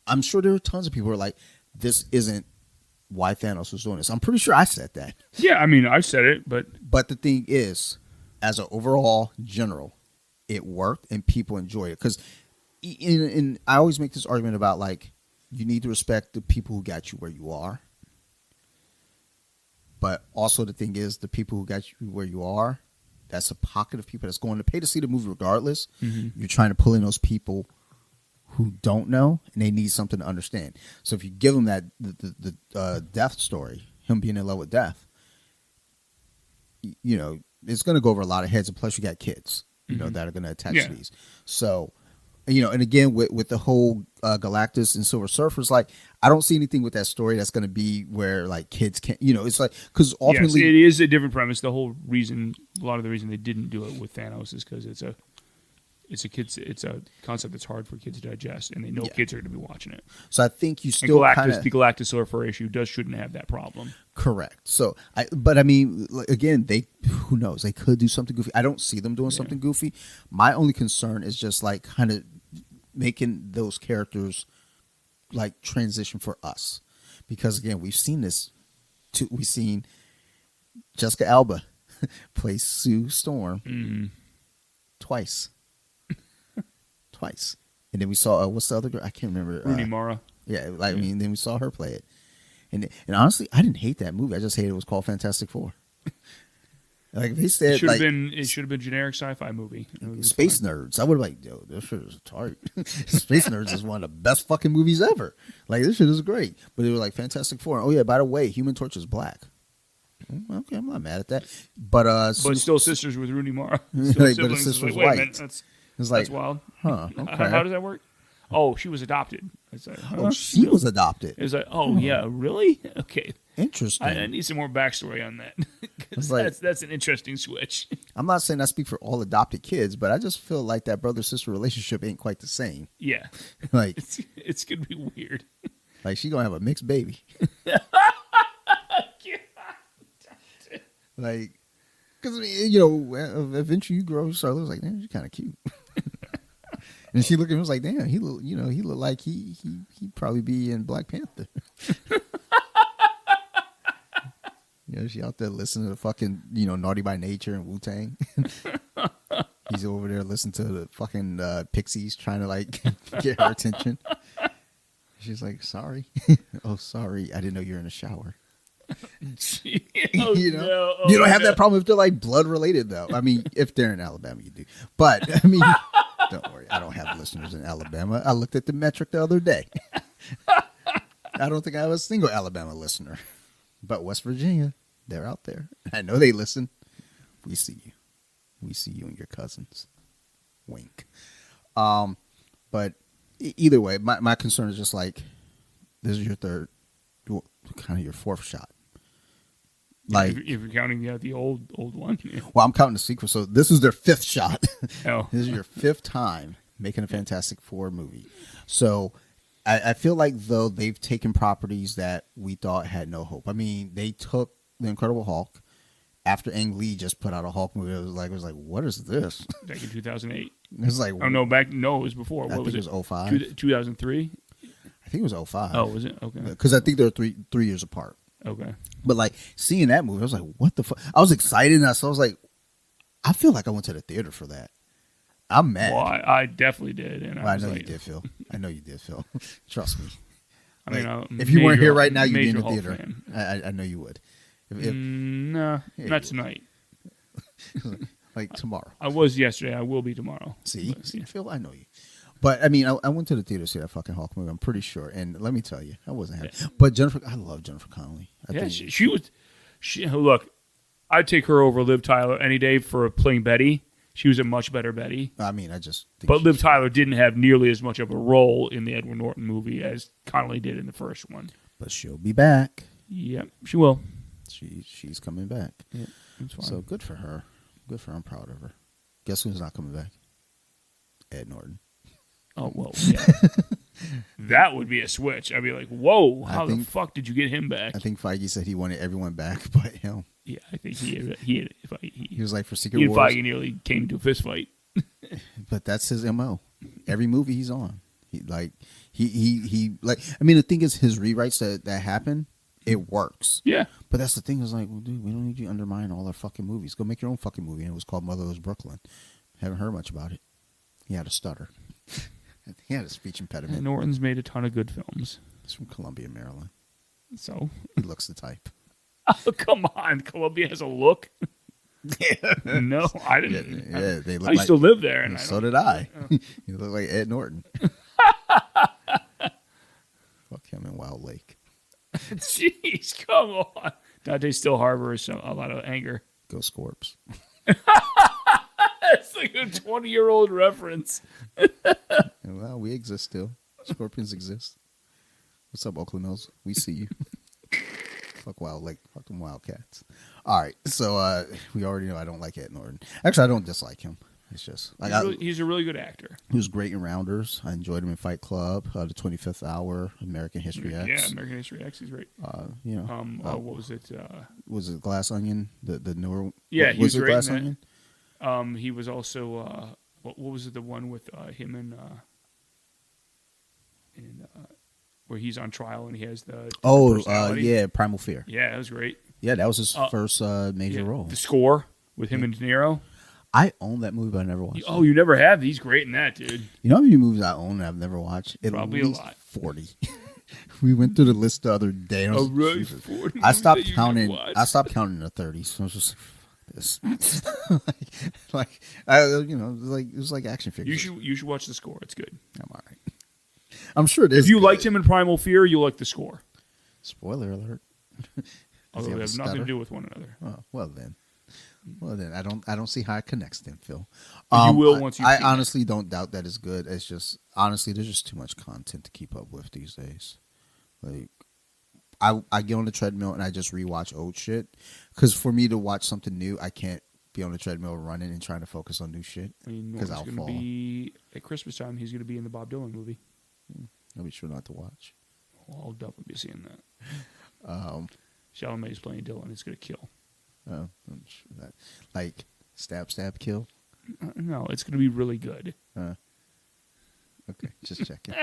I'm sure there are tons of people who are like, this isn't why Thanos was doing this. I'm pretty sure I said that. Yeah, I mean, I said it, but the thing is, as an overall general, it worked and people enjoy it because. And I always make this argument about like you need to respect the people who got you where you are, but also the thing is the people who got you where you are, that's a pocket of people that's going to pay to see the movie regardless. You're trying to pull in those people who don't know and they need something to understand. So if you give them that the death story, him being in love with death, it's going to go over a lot of heads, and plus you got kids, that are going to attach to these. So. And again, with the whole Galactus and Silver Surfers, like, I don't see anything with that story that's going to be where, like, kids can't, it's like, because ultimately. Yes, it is a different premise. A lot of the reason they didn't do it with Thanos is because it's a concept that's hard for kids to digest, and they know kids are going to be watching it. So I think you still the Galactus Surfer issue shouldn't have that problem. Correct. So, but I mean, again, who knows? They could do something goofy. I don't see them doing something goofy. My only concern is just like kind of making those characters like transition for us, because again, we've seen this. We've seen Jessica Alba play Sue Storm twice. And then we saw what's the other girl? I can't remember. Rooney Mara. Yeah, like I mean, then we saw her play it, And honestly, I didn't hate that movie. I just hated it was called Fantastic Four. Like they said, it should have been generic sci-fi movie. Space Nerds. I would have like, yo, this shit is tight. Space Nerds is one of the best fucking movies ever. Like this shit is great. But they were like Fantastic Four. Oh yeah, by the way, Human Torch is black. Okay, I'm not mad at that. But still sisters with Rooney Mara. Like, but his sister was white. That's wild. Huh? Okay. How does that work? Oh, she was adopted. It's like, Oh, she was adopted. It's like, oh yeah, really? Okay. Interesting. I need some more backstory on that. That's an interesting switch. I'm not saying I speak for all adopted kids, but I just feel like that brother-sister relationship ain't quite the same. Yeah. Like it's gonna be weird. Like she gonna have a mixed baby. Like, because eventually you grow. So I was like, damn, she's kind of cute. And she looked at him and was like, damn, he looked like he'd probably be in Black Panther. She out there listening to fucking, Naughty by Nature and Wu-Tang. He's over there listening to the fucking Pixies trying to like get her attention. She's like, sorry. Oh, sorry. I didn't know you were in the shower. You don't have that problem if they're like blood related though. I mean, if they're in Alabama, you do. But I mean, don't worry, I don't have listeners in Alabama. I looked at the metric the other day. I don't think I have a single Alabama listener. But West Virginia, they're out there. I know they listen. We see you. We see you and your cousins. Wink. But either way, my concern is just like, this is your third, kind of your fourth shot. Like, if you're counting the old one. Yeah. Well, I'm counting the sequel, so this is their fifth shot. Oh. This is your fifth time making a Fantastic Four movie. So I feel like, though, they've taken properties that we thought had no hope. I mean, they took The Incredible Hulk after Ang Lee just put out a Hulk movie. It was like, what is this? Back in 2008. It was like, oh no, it was before. What was it? It was 05. 2003. I think it was 05. Oh, was it? Okay. Because I think they're three years apart. Okay. But like seeing that movie, I was like, what the fuck? I was excited, and so I was like, I feel like I went to the theater for that. I'm mad. Well, I definitely did. And I know you did, Phil. I know you did, Phil. Trust me. If you weren't here right now, you'd be in the Hulk theater. I know you would. No, not tonight. Like tomorrow. I was yesterday. I will be tomorrow. See, Phil, I know you. But I mean, I went to the theater to see that fucking Hulk movie. I'm pretty sure. And let me tell you, I wasn't happy. Yeah. But I love Jennifer Connelly. She was. Look, I'd take her over Liv Tyler any day for playing Betty. She was a much better Betty. I mean, I just think But Liv Tyler didn't have nearly as much of a role in the Edward Norton movie as Connelly did in the first one. But she'll be back. Yep, she will. She's coming back. Yeah, that's fine. So good for her. Good for her. I'm proud of her. Guess who's not coming back? Ed Norton. Oh, well, yeah. That would be a switch. I'd be like, whoa, how the fuck did you get him back? I think Feige said he wanted everyone back but him. Yeah, I think he was like, for Secret Wars. He and Feige nearly came to a fist fight. But that's his MO. Every movie he's on. I mean, the thing is, his rewrites that happen, it works. Yeah. But that's the thing, is like, well, dude, we don't need you to undermine all our fucking movies. Go make your own fucking movie. And it was called Motherless Brooklyn. Haven't heard much about it. He had a stutter. He had a speech impediment. And Norton's made a ton of good films. He's from Columbia, Maryland. So? He looks the type. Oh, come on. Columbia has a look. No, I didn't. Yeah, they look I used to live there. And so did I. You look like Ed Norton. Fuck him in Wild Lake. Jeez, come on. Dante still harbors a lot of anger. Go Scorps. It's like a 20-year-old reference. Well, we exist still. Scorpions exist. What's up, Oakland Mills? We see you. Fuck Wild Lake. Fuck them Wildcats. All right. So we already know I don't like Ed Norton. Actually, I don't dislike him. It's just like he's a really good actor. He was great in Rounders. I enjoyed him in Fight Club, The 25th Hour, American History X. Yeah, American History X is great. What was it? Was it Glass Onion? The newer. Yeah, he was it great Glass in Onion? That. He was also what was it? The one with him and where he's on trial and he has the Primal Fear. Yeah, that was great. Yeah, that was his first major role. The Score with him and De Niro. I own that movie, but I never watched it. Oh, you never have? He's great in that, dude. You know how many movies I own and I've never watched? Probably a lot. 40. We went through the list the other day. And I, was, Right, Jesus. 40 I stopped movies that you counting. should watch. I stopped counting in the 30s. So I was just like, this, it was like action figures. You should watch The Score. It's good. I'm all right. I'm sure it is. If you good. liked him in Primal Fear, you'll like The Score. Spoiler alert. Although they have nothing to do with one another. Oh, well then, I don't see how it connects then, Phil. You will once you. I honestly don't doubt that it's good. It's just honestly, there's just too much content to keep up with these days. Like, I get on the treadmill and I just rewatch old shit because for me to watch something new, I can't be on the treadmill running and trying to focus on new shit because I'll fall. Be at Christmas time. He's going to be in the Bob Dylan movie. I'll be sure not to watch. Well, I'll definitely be seeing that. Chalamet's playing Dylan. It's going to kill. I'm sure that, like, stab, kill. No, it's going to be really good. Okay, just checking.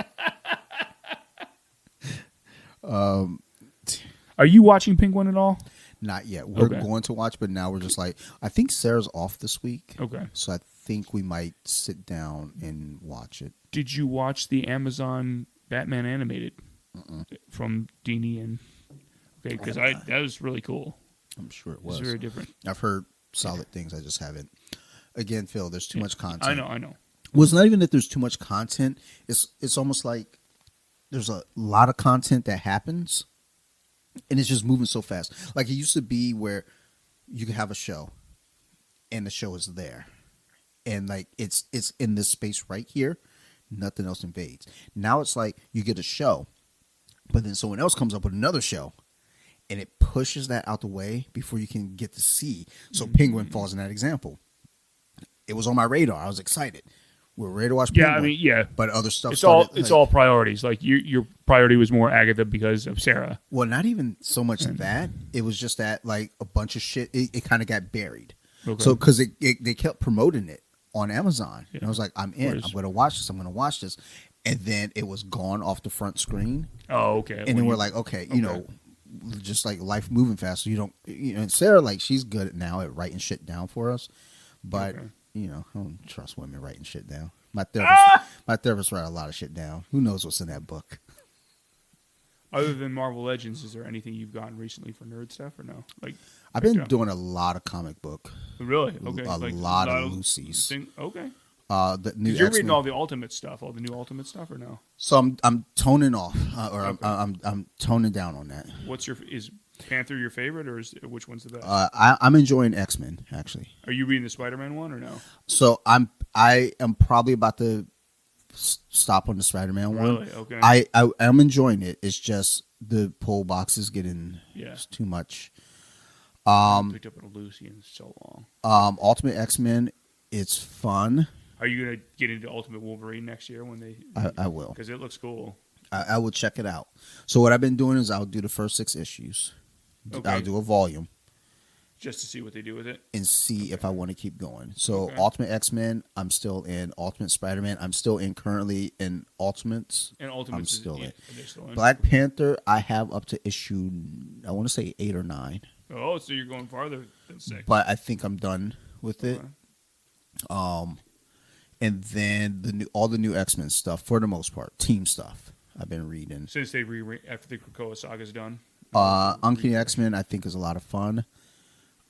Are you watching Penguin at all? Not yet. We're going to watch, but now we're just like, I think Sarah's off this week. Okay. So I think we might sit down and watch it. Did you watch the Amazon Batman animated from Dini and? Okay, because that was really cool. I'm sure it was. It's very different. I've heard solid things. I just haven't. Again, Phil, there's too much content. I know. Well, it's not even that there's too much content. It's almost like there's a lot of content that happens, and it's just moving so fast. Like it used to be where you could have a show, and the show is there, and like it's in this space right here. Nothing else invades. Now it's like you get a show, but then someone else comes up with another show. And it pushes that out the way before you can get to see. So Penguin falls in that example. It was on my radar. I was excited. We're ready to watch Penguin. But other stuff it's all priorities. Like your priority was more Agatha because of Sarah. Well, not even so much that. It was just that like a bunch of shit. It kind of got buried. Okay. So because they kept promoting it on Amazon. Yeah. And I was like, I'm in. I'm going to watch this. I'm going to watch this. And then it was gone off the front screen. Oh, okay. And then we're like, okay, you know. Just like life moving fast, so you don't. And Sarah, like she's good now at writing shit down for us, but I don't trust women writing shit down. My therapist write a lot of shit down. Who knows what's in that book? Other than Marvel Legends, is there anything you've gotten recently for nerd stuff or no? Like I've been doing a lot of comic book. Really? Okay. A lot of Lucy's. Okay. The new. You're reading all the Ultimate stuff, all the new Ultimate stuff, or no? So I'm toning off, I'm toning down on that. Is Panther your favorite, or which one's the best? I'm enjoying X-Men actually. Are you reading the Spider-Man one or no? So I am probably about to stop on the Spider-Man one. Really? Okay. I am enjoying it. It's just the pull box is getting too much. I picked up a Lucy in so long. Ultimate X-Men, it's fun. Are you gonna get into Ultimate Wolverine next year when they? I will, because it looks cool. I will check it out. So what I've been doing is I'll do the first 6 issues. Okay. I'll do a volume. Just to see what they do with it? And see if I want to keep going. So Ultimate X-Men, I'm still in. Ultimate Spider-Man, I'm still in currently in Ultimates. And Ultimates I'm still in. Still in. Black Panther, I have up to issue, I want to say 8 or 9. Oh, so you're going farther than 6. But I think I'm done with it. And then all the new X-Men stuff, for the most part, team stuff, I've been reading. Since they after the Krakoa saga's done? Uncanny X-Men, I think, is a lot of fun.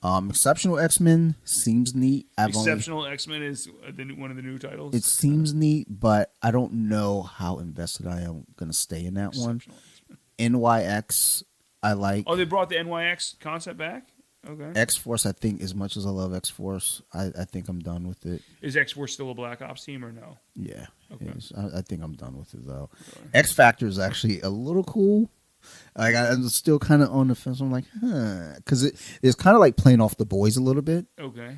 Exceptional X-Men seems neat. Exceptional X-Men is one of the new titles? It seems neat, but I don't know how invested I am going to stay in that one. NYX, I like. Oh, they brought the NYX concept back? Okay. X-Force, I think, as much as I love X-Force, I think I'm done with it. Is X-Force still a Black Ops team or no? Yeah. Okay. I think I'm done with it, though. Okay. X-Factor is actually a little cool. Like I'm still kind of on the fence. I'm like, because it's kind of like playing off the boys a little bit. Okay.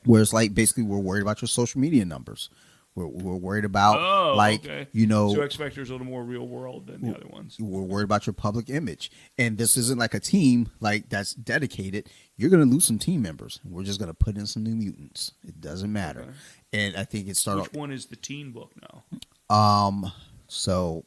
Where it's like basically we're worried about your social media numbers. We're worried about So X Factor is a little more real world than the other ones. We're worried about your public image, and this isn't like a team like that's dedicated. You're going to lose some team members. We're just going to put in some new mutants. It doesn't matter. Okay. And I think it started. Which one is the teen book now? So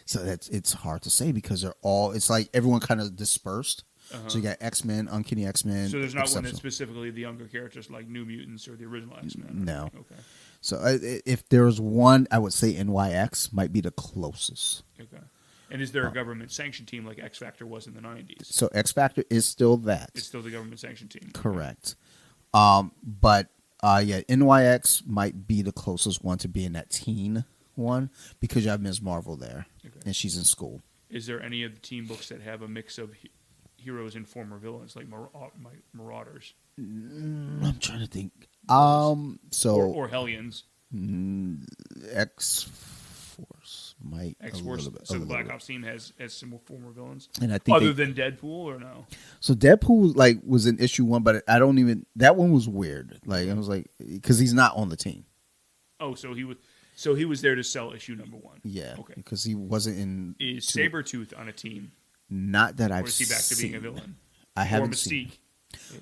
it's hard to say because they're all. It's like everyone kind of dispersed. So you got X-Men, Uncanny X-Men. So there's not one that's specifically the younger characters like New Mutants or the original X-Men? No. Okay. So if there's one, I would say NYX might be the closest. Okay. And is there a government-sanctioned team like X Factor was in the 90s? So X Factor is still that. It's still the government-sanctioned team. Correct. But NYX might be the closest one to being that teen one because you have Ms. Marvel there, and she's in school. Is there any of the team books that have a mix of heroes and former villains, like Marauders? I'm trying to think. Or Hellions. X-Force might. X-Force. So the Black Ops team has some former villains, and I think other than Deadpool, or no? So Deadpool was in issue 1, but I don't even. That one was weird. I was like, because he's not on the team. Oh, so he was. So he was there to sell issue number 1. Yeah. Okay. Because he wasn't in. Is Sabretooth on a team? Not that I've seen. Or is he back to being a villain? I haven't seen.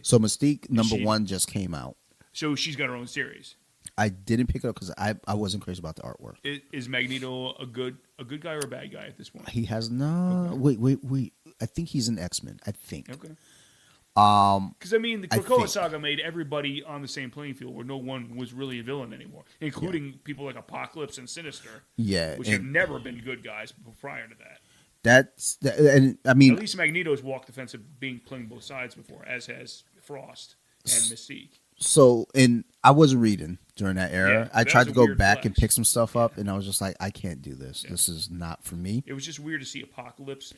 So Mystique number 1 just came out. So she's got her own series. I didn't pick it up because I wasn't crazy about the artwork. Is Magneto a good guy or a bad guy at this point? He has no. Okay. Wait. I think he's an X-Men. I think. Okay. Because the Krakoa saga made everybody on the same playing field, where no one was really a villain anymore, including people like Apocalypse and Sinister. Yeah, which have never been good guys prior to that. And at least Magneto's walked the fence of playing both sides before, as has Frost and Mystique. So, and I wasn't reading during that era. Yeah, I tried to go back and pick some stuff up, and I was just like, I can't do this. Yeah. This is not for me. It was just weird to see Apocalypse,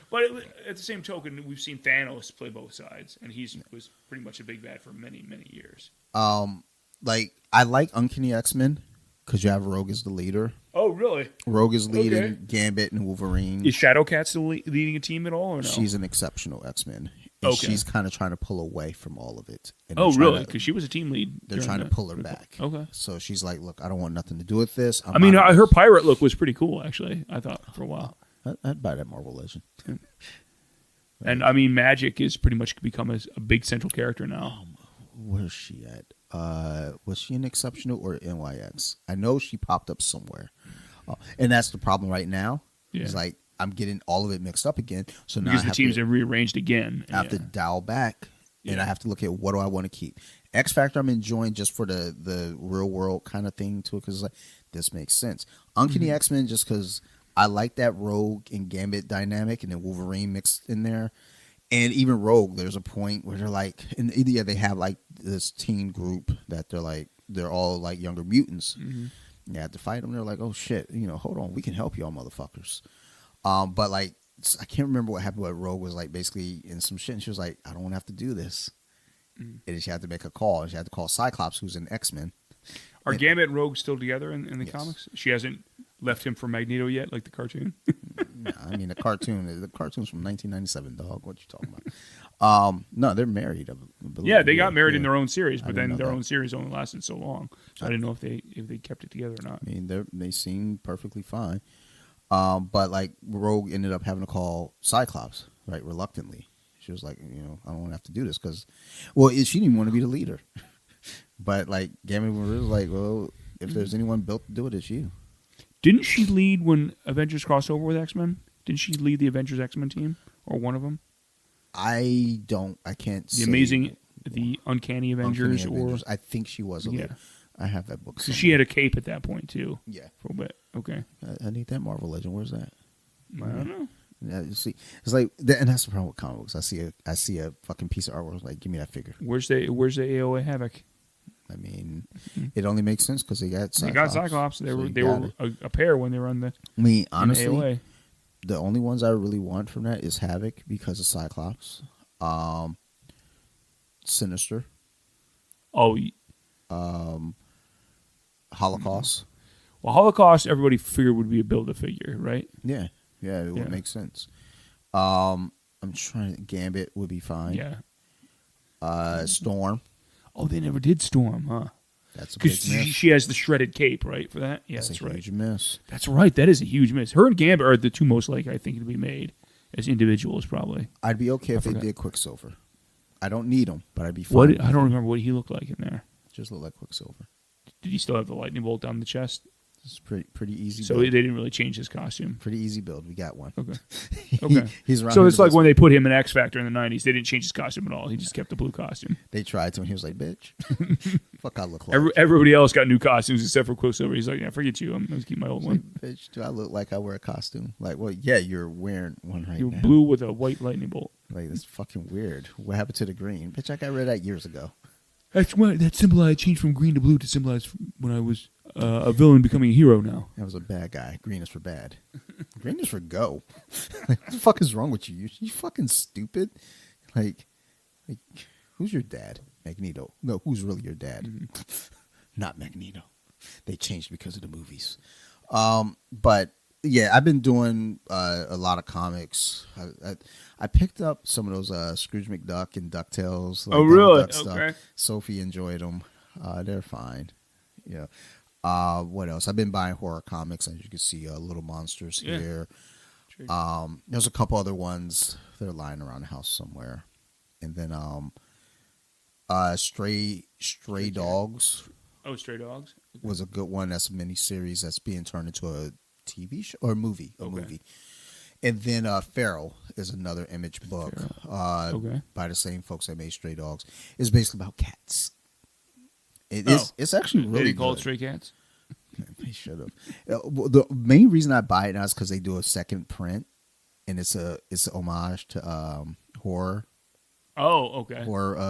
but at the same token, we've seen Thanos play both sides, and he was pretty much a big bad for many, many years. I like Uncanny X-Men because you have Rogue as the leader. Oh, really? Rogue is leading Gambit and Wolverine. Is Shadowcat still leading a team at all, or no? She's an exceptional X-Men. And she's kind of trying to pull away from all of it. And really? Because she was a team lead. They're trying to pull her back. Okay. So she's like, look, I don't want nothing to do with this. Her pirate look was pretty cool, actually, I thought, for a while. I'd buy that Marvel Legend. And, Magic is pretty much become a big central character now. Where's she at? Was she an Exceptional or NYX? I know she popped up somewhere. And that's the problem right now. Yeah. It's like, I'm getting all of it mixed up again. So now because the teams have rearranged again. I have to dial back, and I have to look at what do I want to keep. X Factor I'm enjoying just for the real world kind of thing to it, because this makes sense. Uncanny X-Men just because I like that Rogue and Gambit dynamic, and then Wolverine mixed in there. And even Rogue, there's a point where they're like, and they have like this teen group that they're all like younger mutants. Mm-hmm. You have to fight them. They're like, oh shit, hold on, we can help y'all motherfuckers. But I can't remember what happened. But Rogue was basically in some shit, and she was like, I don't want to have to do this. Mm-hmm. And she had to make a call. And she had to call Cyclops, who's an X-Men. Are Gambit and Rogue still together in the comics? She hasn't left him for Magneto yet, like the cartoon? No, the cartoon's from 1997, dog. What you talking about? No, they're married. Yeah, they got married in their own series, but then their own series only lasted so long. So I didn't know if they kept it together or not. They seem perfectly fine. But Rogue ended up having to call Cyclops, right, reluctantly. She was like, I don't want to have to do this because, she didn't even want to be the leader. But Gambit was like, well, if there's anyone built to do it, it's you. Didn't she lead when Avengers crossed over with X-Men? Didn't she lead the Avengers X-Men team or one of them? I can't say. The Uncanny Avengers, or I think she was a leader. I have that book. So she had a cape at that point too. Yeah, for a bit. Okay. I need that Marvel Legend. Where's that? I don't know. Yeah, you see, it's and that's the problem with comic books. I see a fucking piece of artwork. Like, give me that figure. Where's the AOA Havoc? It only makes sense because they got Cyclops. They got Cyclops. They were a pair when they were on the. Honestly, AOA. The only ones I really want from that is Havoc because of Cyclops, Sinister. Oh. Holocaust. Well, Holocaust, everybody figured would be a Build-A-Figure, right? Yeah, it would make sense. I'm trying. Gambit would be fine. Yeah. Storm. Oh, they never did Storm, huh? That's a big miss. Because she has the shredded cape, right, for that? Yeah, that's right. Huge miss. That's right. That is a huge miss. Her and Gambit are the two most likely, I think, to be made as individuals, probably. I'd be okay if they did Quicksilver. I don't need him, but I'd be fine. I don't remember what he looked like in there. Just looked like Quicksilver. Did he still have the lightning bolt down the chest? It's pretty easy. So build. they didn't really change his costume. Pretty easy build. We got one. Okay. He- Okay. he's around So here it's to like this- when they put him in X Factor in the 90s, they didn't change his costume at all. He just kept the blue costume. They tried to, and he was like, "Bitch, fuck, I look like." Everybody else got new costumes except for Quicksilver. He's like, yeah, forget you. I'm going to keep my old Like, one. bitch, do I look like I wear a costume? Like, well, yeah, you're wearing one right You're now. blue with a white lightning bolt. Like, that's fucking weird. What happened to the green? Bitch, I got rid of that years ago. That symbolized changed from green to blue to symbolize when I was a villain becoming a hero now. I was a bad guy. Green is for bad. Green is for go. Like, what the fuck is wrong with you? You fucking stupid. Like, who's your dad? Magneto. No, who's really your dad? Mm-hmm. Not Magneto. They changed because of the movies. But yeah, I've been doing a lot of comics. I picked up some of those Scrooge McDuck and DuckTales. Like Oh, really? Duck stuff. Okay. Sophie enjoyed them. They're fine. Yeah. What else? I've been buying horror comics, as you can see, Little Monsters Yeah. here. Sure. There's a couple other ones that are lying around the house somewhere, and then Stray Dogs Oh, Stray Dogs? was a good one. That's a mini series that's being turned into a TV show or a movie. And then Feral is another Image book by the same folks that made Stray Dogs. It's basically about cats. It's actually really Did he call it good. Stray Cats? They should have. The main reason I buy it now is because they do a second print, and it's an homage to horror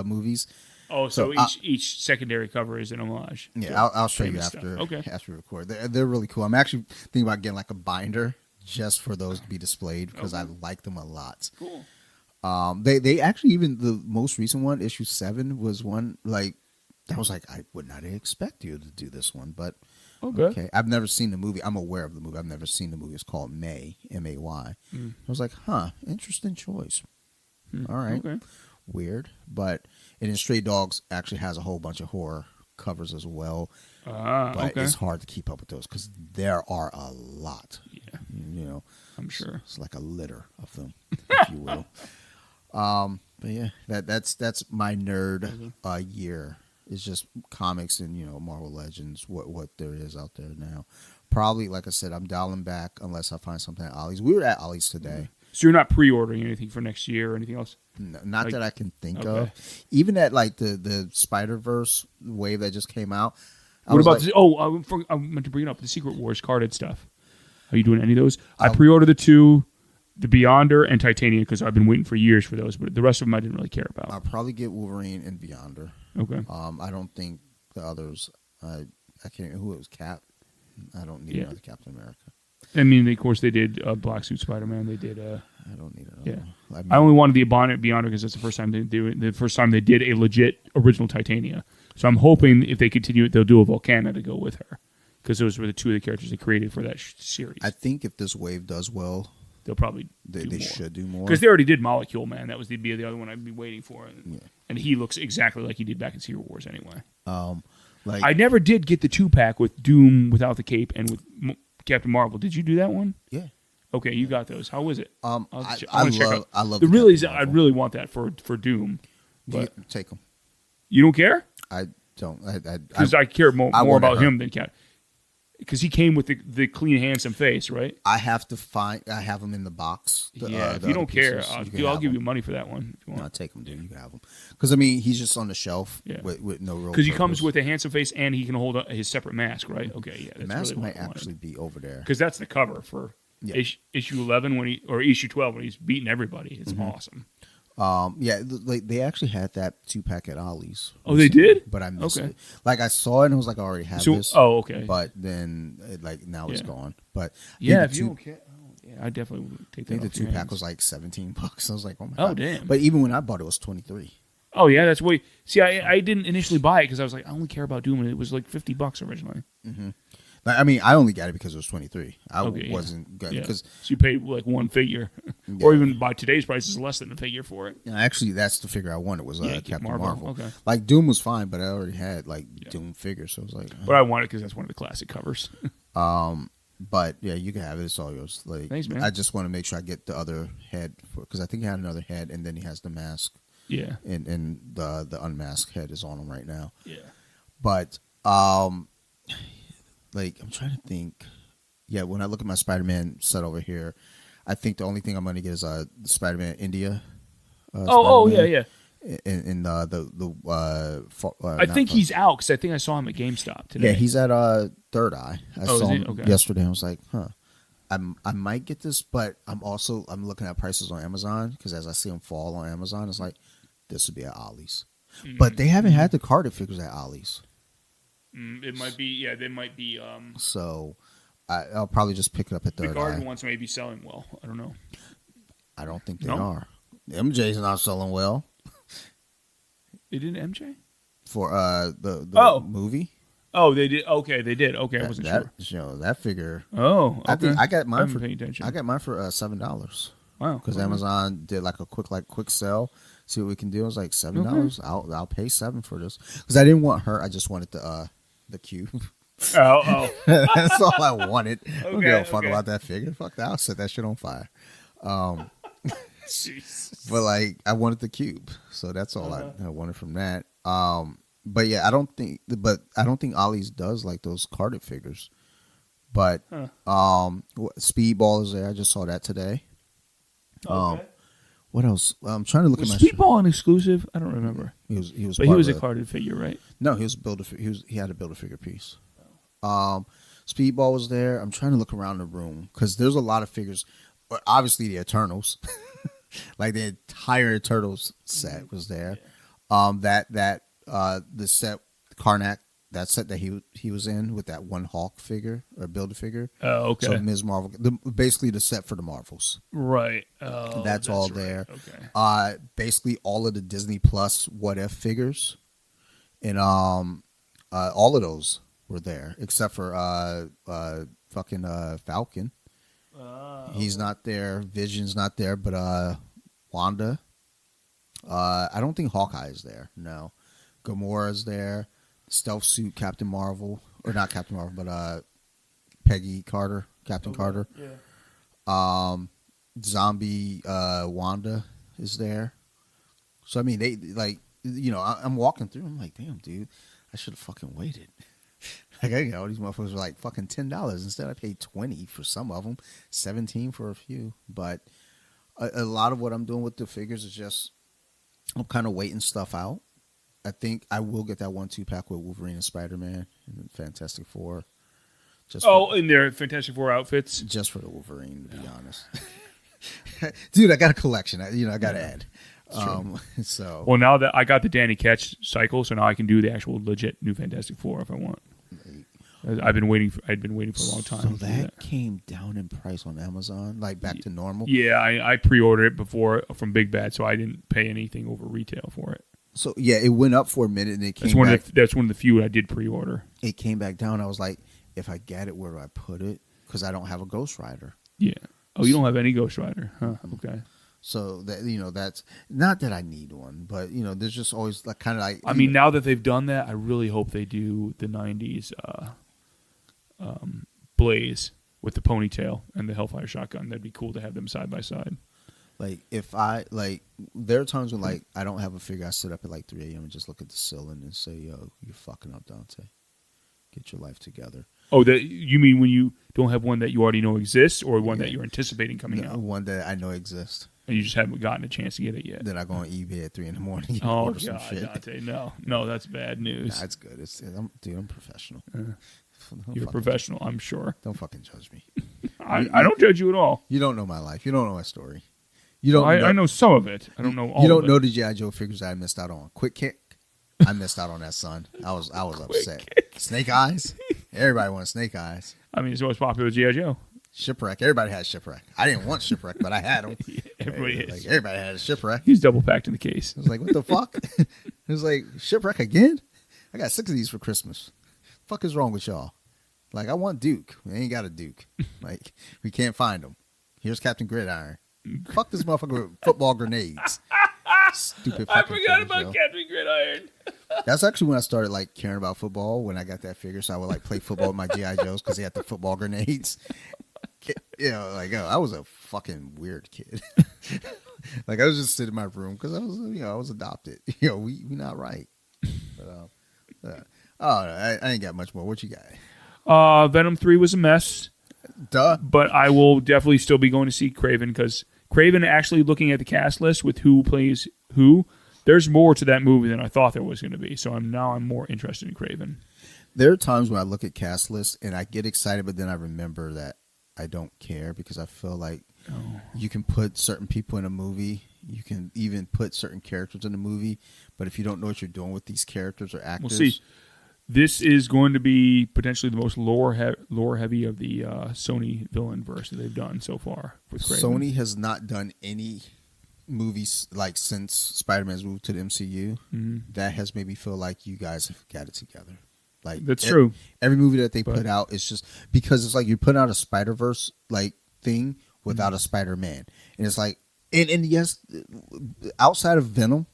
movies. Oh, so So, each secondary cover is an homage. Yeah, to I'll show you famous after stuff. Okay. after we record. They're really cool. I'm actually thinking about getting like a binder just for those to be displayed because I like them a lot. Cool. They actually, even the most recent one, issue 7, was one like I was like, I would not expect you to do this one, but okay. I've never seen the movie. I'm aware of the movie. I've never seen the movie. It's called May, M-A-Y. I was like, interesting choice. All right. Okay. Weird. But and then Stray Dogs actually has a whole bunch of horror covers as well. But it's hard to keep up with those because there are a lot. Yeah. You know, I'm sure. it's like a litter of them, if you will. But yeah, that's my nerd year. It's just comics and Marvel Legends. What there is out there now. Probably, like I said, I'm dialing back unless I find something at Ollie's. We were at Ollie's today. So you're not pre-ordering anything for next year or anything else? No, not Like- that I can think okay. of. Even at like the Spider-Verse wave that just came out. What about I meant to bring it up, the Secret Wars carded stuff. Are you doing any of those? I pre-ordered the 2, the Beyonder and Titanium, because I've been waiting for years for those, but the rest of them I didn't really care about. I'll probably get Wolverine and Beyonder. Okay. I don't think the others. I can't. Who it was? Cap. I don't need another Captain America. I mean, of course, they did Black Suit Spider-Man. They did. I don't need another. Yeah. one. I only wanted the Beyonder because that's the first time they do it. The first time they did a legit original Titania. So I'm hoping if they continue it, they'll do a Volcana to go with her, because those were the 2 of the characters they created for that series. I think if this wave does well, They'll probably they should do more. because they already did Molecule Man. That was the other one I'd be waiting for, and he looks exactly like he did back in Secret Wars anyway. Like I never did get the 2-pack with Doom without the cape and with Captain Marvel. Did you do that one? yeah. Okay, you got those. How was it? I wanna check out. love The the really, Captain I Marvel. really want that for Doom, but Take them. you don't care I don't. because I care more I wanted about her. him than Cat. Because he came with the clean, handsome face, right? I have to find. I have them in the box. If the you other don't care, pieces. I'll give you money for that one if you No, want. take them, dude. You can have them. Because I mean, he's just on the shelf Yeah. with no real. Because he comes purpose. with a handsome face and he can hold his separate mask, right? Okay, yeah, The that's mask really might what I wanted. actually be over there. Because that's the cover for issue 11 or issue 12 when he's beating everybody. It's awesome. Yeah, like they actually had that 2-pack at Ollie's. Oh, they did? But I missed Okay. it. Like I saw it and I was like, I already have this. Oh, okay. But then, now it's Yeah. gone. But Yeah, the if you two- don't care, I definitely would take I that. think the off your 2-pack hands. was like $17. I was like, oh my Oh, god. damn. But even when I bought it, it was $23. Oh yeah, that's way. See, I didn't initially buy it because I was like, I only care about Doom, and it was like $50 originally. Like, I mean, I only got it because it was $23. I Okay, yeah. wasn't good Yeah. because So you paid like one figure, or even by today's prices, less than a figure for it. actually that's the figure I wanted was Captain Marvel. Okay. Like Doom was fine, but I already had like Doom figures, so I was like, But I want it because that's one of the classic covers. But yeah, you can have it. It's all yours. Like, Thanks, man. I just want to make sure I get the other head because I think he had another head, and then he has the mask, Yeah. and the unmasked head is on him right now. Yeah. But like I'm trying to think. Yeah, when I look at my Spider-Man set over here, I think the only thing I'm going to get is Spider-Man India. Yeah, Spider-Man. yeah. In I think he's out because I think I saw him at GameStop today. Yeah, he's at Third Eye. I saw him yesterday. I was like, huh. I might get this, but I'm looking at prices on Amazon because as I see them fall on Amazon, it's like this would be at Ollie's. Mm-hmm. But they haven't had the carded figures at Ollie's. It might be, yeah. They might be. So I'll probably just pick it up at Third Eye. The garden ones may be selling well. I don't know. I don't think they are. MJ's not selling well. They did MJ for the movie. Oh, they did. Okay, they did. Okay, I wasn't sure. You know, that figure. Oh, okay. I think I got mine for $7. Wow, because Amazon did like a quick sell. See what we can do. I was like $7. Okay. I'll pay $7 for this because I didn't want her. I just wanted the cube. Oh. That's all I wanted. I don't give a fuck about that figure. Fuck that. I'll set that shit on fire. But like I wanted the cube, so that's all I wanted from that. But yeah, I don't think Ollie's does like those carded figures. But Speedball is there. I just saw that today. Okay. What else? I'm trying to look at my Speedball an exclusive. I don't remember. He was. But he was a carded figure, right? No, he was he had a Build-A-Figure piece. Speedball was there. I'm trying to look around the room because there's a lot of figures. Obviously, the Eternals. Like the entire Turtles set was there. The set Karnak, that set that he was in with that one Hulk figure or Build-A-Figure. Oh, okay. So Ms. Marvel, basically the set for the Marvels. Right. Oh, that's all there. Okay. Basically all of the Disney Plus What If figures, and all of those were there except for Falcon. He's not there. Vision's not there, but Wanda. I don't think Hawkeye is there. No. Gamora's there. Stealth Suit Captain Marvel, or not Captain Marvel, but Peggy Carter, Captain Carter. Yeah. Zombie Wanda is there. So I mean, they like, you know, I'm walking through. I'm like, damn, dude, I should have fucking waited. Like, you know, these motherfuckers were like fucking $10. Instead, I paid $20 for some of them, $17 for a few. But a lot of what I'm doing with the figures is just I'm kind of waiting stuff out. I think I will get that 1-2 pack with Wolverine and Spider-Man and Fantastic Four. In their Fantastic Four outfits, just for the Wolverine, to be honest. Dude, I got a collection. I got to add. So well, now that I got the Danny Ketch cycle, so now I can do the actual legit new Fantastic Four if I want. I'd been waiting for a long time. So that came down in price on Amazon, like back to normal. Yeah, I pre-ordered it before from Big Bad, so I didn't pay anything over retail for it. So yeah, it went up for a minute and it came back. That's one of the few I did pre-order. It came back down. I was like, if I get it, where do I put it? Because I don't have a Ghost Rider. Yeah. Oh, you don't have any Ghost Rider? Huh. Okay. So that, you know, that's not that I need one, but you know, there's just always like kind of like. I mean, now that they've done that, I really hope they do the '90s Blaze with the ponytail and the Hellfire shotgun. That'd be cool to have them side by side. Like if I like, there are times when like I don't have a figure. I sit up at like 3 a.m. and just look at the ceiling and say, "Yo, you're fucking up, Dante. Get your life together." Oh, you mean when you don't have one that you already know exists, or one that you're anticipating coming out? One that I know exists. And you just haven't gotten a chance to get it yet. Then I go on eBay at 3 a.m. and oh order God, some shit. Dante, no, that's bad news. Nah, it's good. I'm professional. You're a professional, I'm sure. Don't fucking judge me. I don't judge you at all. You don't know my life. You don't know my story. I know some of it. I don't know all. You don't of it. know the G.I. Joe figures that I missed out on. Quick Kick. I missed out on that, son. I was upset. Snake Eyes. Everybody wants Snake Eyes. I mean, it's the most popular G.I. Joe. Shipwreck. Everybody had Shipwreck. I didn't want Shipwreck, but I had them. Everybody had a Shipwreck. He's double packed in the case. I was like, what the fuck? It was like, Shipwreck again? I got 6 of these for Christmas. Fuck is wrong with y'all? Like, I want Duke. We ain't got a Duke. Like, we can't find him. Here's Captain Gridiron. Fuck this motherfucker with football grenades. Stupid fucking I forgot about Captain Gridiron. That's actually when I started like caring about football, when I got that figure. So I would like play football with my G.I. Joes because they had the football grenades. You know, like, I was a fucking weird kid. Like, I was just sitting in my room because I was adopted. You know, we not right. But I ain't got much more. What you got? Venom 3 was a mess. Duh. But I will definitely still be going to see Craven because Craven, actually looking at the cast list with who plays who, there's more to that movie than I thought there was going to be. So I'm more interested in Craven. There are times when I look at cast lists and I get excited, but then I remember that I don't care because I feel like you can put certain people in a movie. You can even put certain characters in a movie. But if you don't know what you're doing with these characters or actors. We'll see. This is going to be potentially the most lore heavy of the Sony villain verse that they've done so far with Craven. Sony has not done any movies like since Spider-Man's moved to the MCU. Mm-hmm. That has made me feel like you guys have got it together. Like that's true. Every movie that they put out is just because it's like you put out a Spider-Verse like thing without a Spider-Man, and it's like and yes, outside of Venom,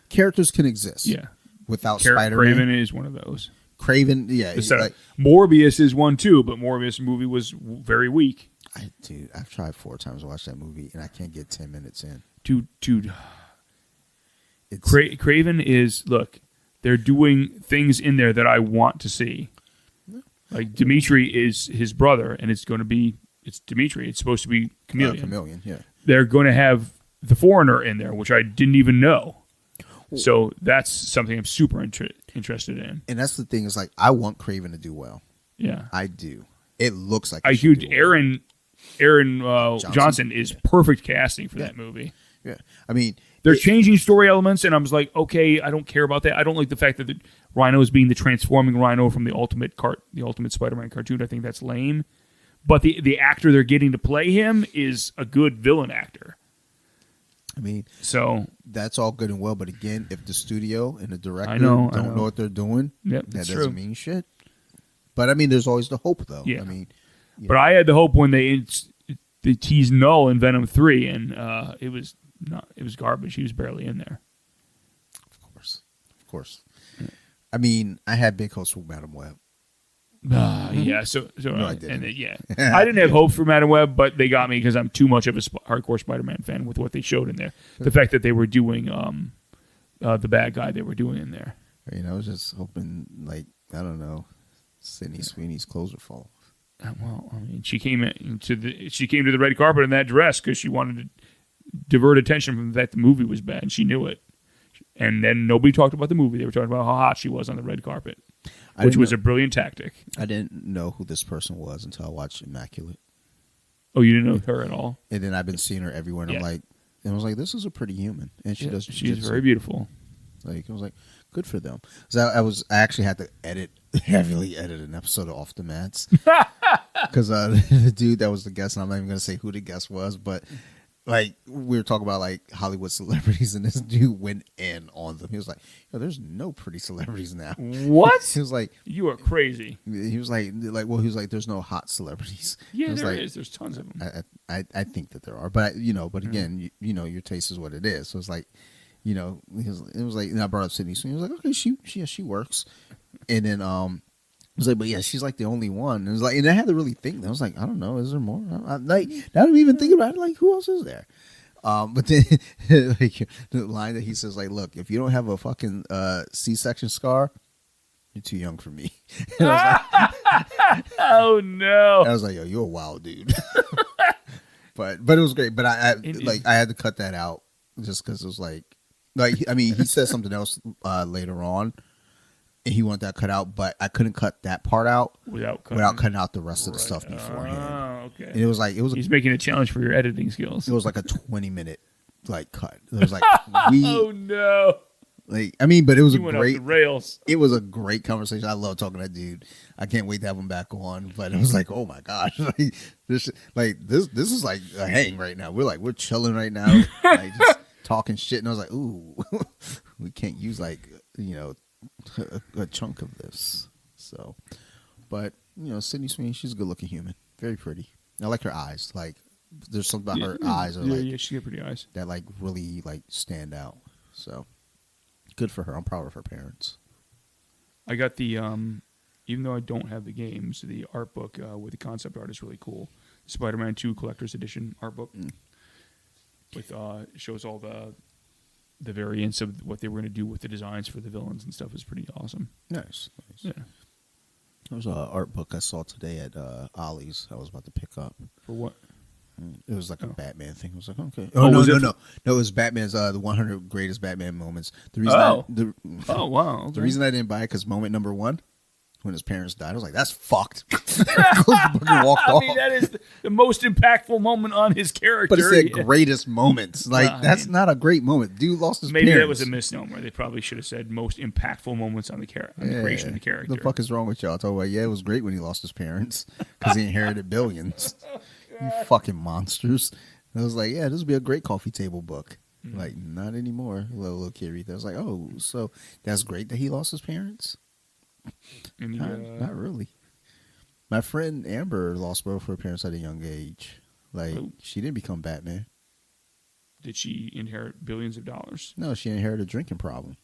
characters can exist. Yeah, without Spider-Man. Craven is one of those. Craven, like, Morbius is one too, but Morbius movie was very weak. I've tried 4 times to watch that movie, and I can't get 10 minutes in. Dude, Craven is they're doing things in there that I want to see. Like Dimitri is his brother, and it's Dimitri. It's supposed to be Chameleon. Chameleon, yeah. They're going to have the Foreigner in there, which I didn't even know. So that's something I'm super interested in. And that's the thing is like I want Craven to do well. Yeah, I do. It looks like Aaron Johnson is perfect casting for that movie. Yeah, I mean they're changing story elements, and I was like, okay, I don't care about that. I don't like the fact that the Rhino is being the transforming Rhino from the Ultimate Spider-Man cartoon. I think that's lame. But the actor they're getting to play him is a good villain actor. I mean, so that's all good and well, but again, if the studio and the director don't know what they're doing, that doesn't mean shit. But I mean, there's always the hope, though. Yeah. I mean, but I had the hope when they teased Null in Venom 3, and it was garbage. He was barely in there. Of course. Yeah. I mean, I had big hopes for Madam Web. Yeah, so no, I didn't. I didn't have hope for Madam Web, but they got me because I'm too much of a hardcore Spider-Man fan with what they showed in there. The fact that they were doing the bad guy they were doing in there. I was just hoping, like, I don't know, Sydney Sweeney's clothes would fall. Well, I mean, she came to the red carpet in that dress because she wanted to divert attention from the fact the movie was bad, and she knew it. And then nobody talked about the movie. They were talking about how hot she was on the red carpet. Which was a brilliant tactic. I didn't know who this person was until I watched Immaculate. Oh, you didn't know her at all? And then I've been seeing her everywhere, and I was like, this is a pretty human. And she does. She's very beautiful. Like, I was like, good for them. So I actually had to heavily edit an episode of Off the Mats. Because the dude that was the guest, and I'm not even going to say who the guest was, but like we were talking about like Hollywood celebrities, and this dude went in on them. He was like, there's no pretty celebrities now. What? He was like, you are crazy. He was like there's no hot celebrities. Yeah, there is. There's tons of them. I think that there are, but again, your taste is what it is. So it's like, it was like, and I brought up Sydney Sweeney. I was like, okay, she works, and then I was like, but yeah, she's like the only one. And it was like, and I had to really think. I was like, I don't know, is there more? Now I'm even thinking about it, like, who else is there? But then like, the line that he says, like, look, if you don't have a fucking C-section scar, you're too young for me. And I was like, oh no! I was like, yo, you're a wild dude. but it was great. But I had to cut that out just because it was like I mean, he said something else later on. And he wanted that cut out, but I couldn't cut that part out without cutting out the rest of the stuff beforehand. Oh, okay. And it was like he's making a challenge for your editing skills. It was like a 20-minute cut. It was like oh no! Like I mean, but it was went off the rails. It was a great conversation. I love talking to that dude. I can't wait to have him back on. But it was like, oh my gosh, this is like a hang right now. We're chilling right now, like just talking shit. And I was like, ooh, we can't use a chunk of this. So, but Sydney Sweeney, she's a good looking human, very pretty. I like her eyes. Like there's something about her eyes she got pretty eyes that like really like stand out. So good for her. I'm proud of her parents. I got the even though I don't have the games, the art book with the concept art is really cool. Spider-Man 2 Collector's Edition art book with shows all the variants of what they were going to do with the designs for the villains and stuff is pretty awesome. Nice. Yeah. There was an art book I saw today at Ollie's. I was about to pick up. For what? It was like a Batman thing. I was like, okay. Oh, no, was no, it no, no. It was Batman's the 100 greatest Batman moments. The reason, Oh, wow. Okay. the reason I didn't buy it because moment number one, when his parents died, I was like, that's fucked. Closed the book and walked I off. mean, that is the most impactful moment on his character. But it said greatest moments. Like, Well, that's not a great moment. Dude lost his Maybe parents. that was a misnomer. They probably should have said most impactful moments on the creation of the character. The fuck is wrong with y'all? Talking about, yeah, it was great when he lost his parents because he inherited billions. You fucking monsters. And I was like, yeah, this would be a great coffee table book. Like, not anymore. Little kid read that. I was like, oh, so that's great that he lost his parents? And Not really. My friend Amber lost both her parents at a young age. Like, she didn't become Batman. Did she inherit billions of dollars? No, she inherited a drinking problem.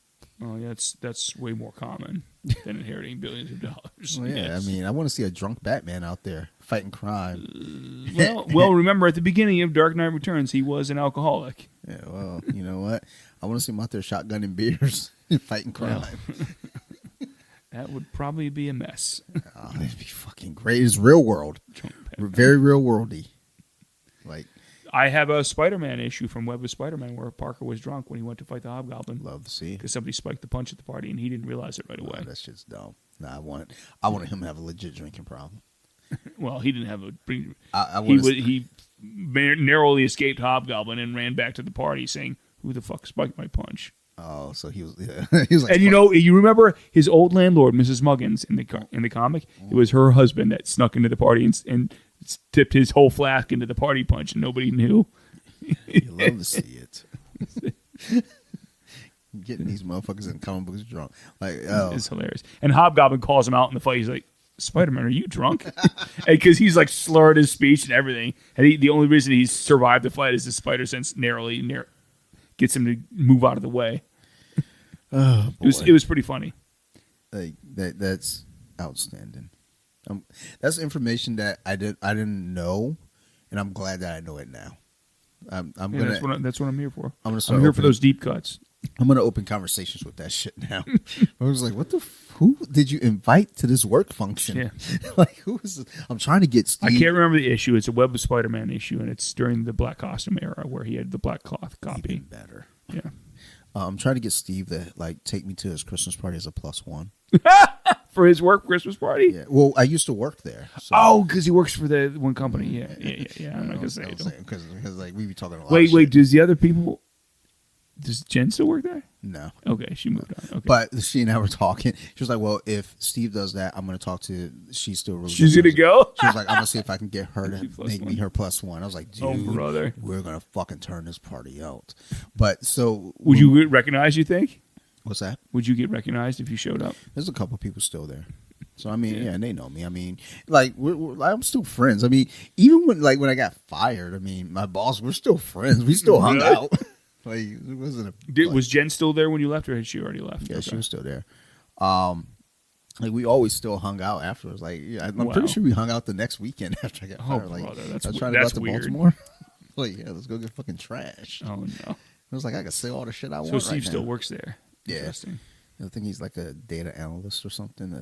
Oh, yeah, that's way more common than inheriting billions of dollars. Well, yeah, Yes. I mean, I want to see a drunk Batman out there fighting crime. Well, remember at the beginning of Dark Knight Returns, he was an alcoholic. Yeah, well, you know what? I want to see him out there shotgunning beers and fighting crime. That would probably be a mess. Oh, that'd be fucking great. It's real world. Very real worldy. Like, I have a Spider-Man issue from Web of Spider-Man where Parker was drunk when he went to fight the Hobgoblin. love to see. Because somebody spiked the punch at the party and he didn't realize it right away. Oh, that shit's dumb. Nah, I wanted him to have a legit drinking problem. Well, he didn't have a. He Narrowly escaped Hobgoblin and ran back to the party saying, "Who the fuck spiked my punch?" Oh, so he was. Yeah. He was like, And you remember his old landlord, Mrs. Muggins, in the comic. It was her husband that snuck into the party and tipped his whole flask into the party punch, and nobody knew. you love to see it. Getting these motherfuckers in comic books drunk, like, oh, It's hilarious. And Hobgoblin calls him out in the fight. He's like, "Spider-Man, are you drunk?" Because he's like slurred his speech and everything. And the only reason he's survived the fight is his spider sense narrowly gets him to move out of the way. oh boy. It was pretty funny. Like that's outstanding. That's information that I didn't know, and I'm glad that I know it now. That's what I'm here for. I'm here for those deep cuts. I'm gonna open conversations with that shit now. I was like, what the who did you invite to this work function? Yeah. Like, who is this? I'm trying to get Steve. I can't remember the issue. It's a Web of Spider-Man issue, and it's during the Black Costume era where he had the black cloth copy. Even better. Yeah. I'm trying to get Steve to like take me to his Christmas party as a +1 For his work Christmas party? Yeah. Well, I used to work there. So. Oh, because he works for the one company. Yeah. I'm not going to say it. because like we be talking a lot. Wait. of shit. Does the other people... Does Jen still work there? No. Okay, she moved on. Okay. But she and I were talking. She was like, "Well, if Steve does that, I'm going to talk to." She's still really. She's good going to go? She was like, "I'm going to see if I can get her to make me +1. her +1." I was like, "Dude, Oh, brother. we're going to fucking turn this party out." But so, Would you get recognized, you think? what's that? Would you get recognized if you showed up? There's a couple people still there. So I mean, yeah, and they know me. I mean, like I'm still friends. I mean, even when I got fired, I mean, my boss, we're still friends. We still hung Really? out. Like, it wasn't Was Jen still there when you left, or had she already left? Yeah, Okay. she was still there. Like we always still hung out afterwards. Like, yeah, I'm Wow. pretty sure we hung out the next weekend after I got Oh, fired. Like, brother, I was trying to go out to weird. Baltimore. Like, yeah, let's go get fucking trash. Oh, no. I was like, I can say all the shit I So want. Steve right still now. works there. Yeah. Interesting. I think he's like a data analyst or something. I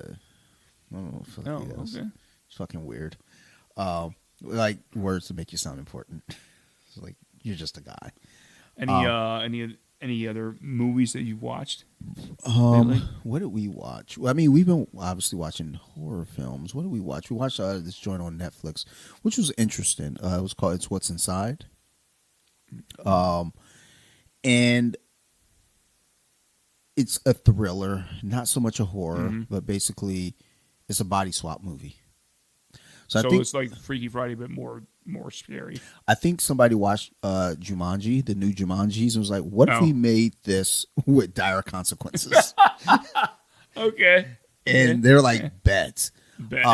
don't know what the fuck Oh, he does. okay. It's fucking weird. Like words to make you sound important. It's like you're just a guy. Any other movies that you've watched? lately? What did we watch? Well, I mean, we've been obviously watching horror films. What did we watch? We watched this joint on Netflix, which was interesting. It was called "It's What's Inside," and it's a thriller, not so much a horror, but basically, it's a body swap movie. So I think it's like Freaky Friday, but more scary. I think somebody watched Jumanji, the new Jumanjis, and was like, "What if we made this with dire consequences?" Okay. And they're like, "Bet." Bet.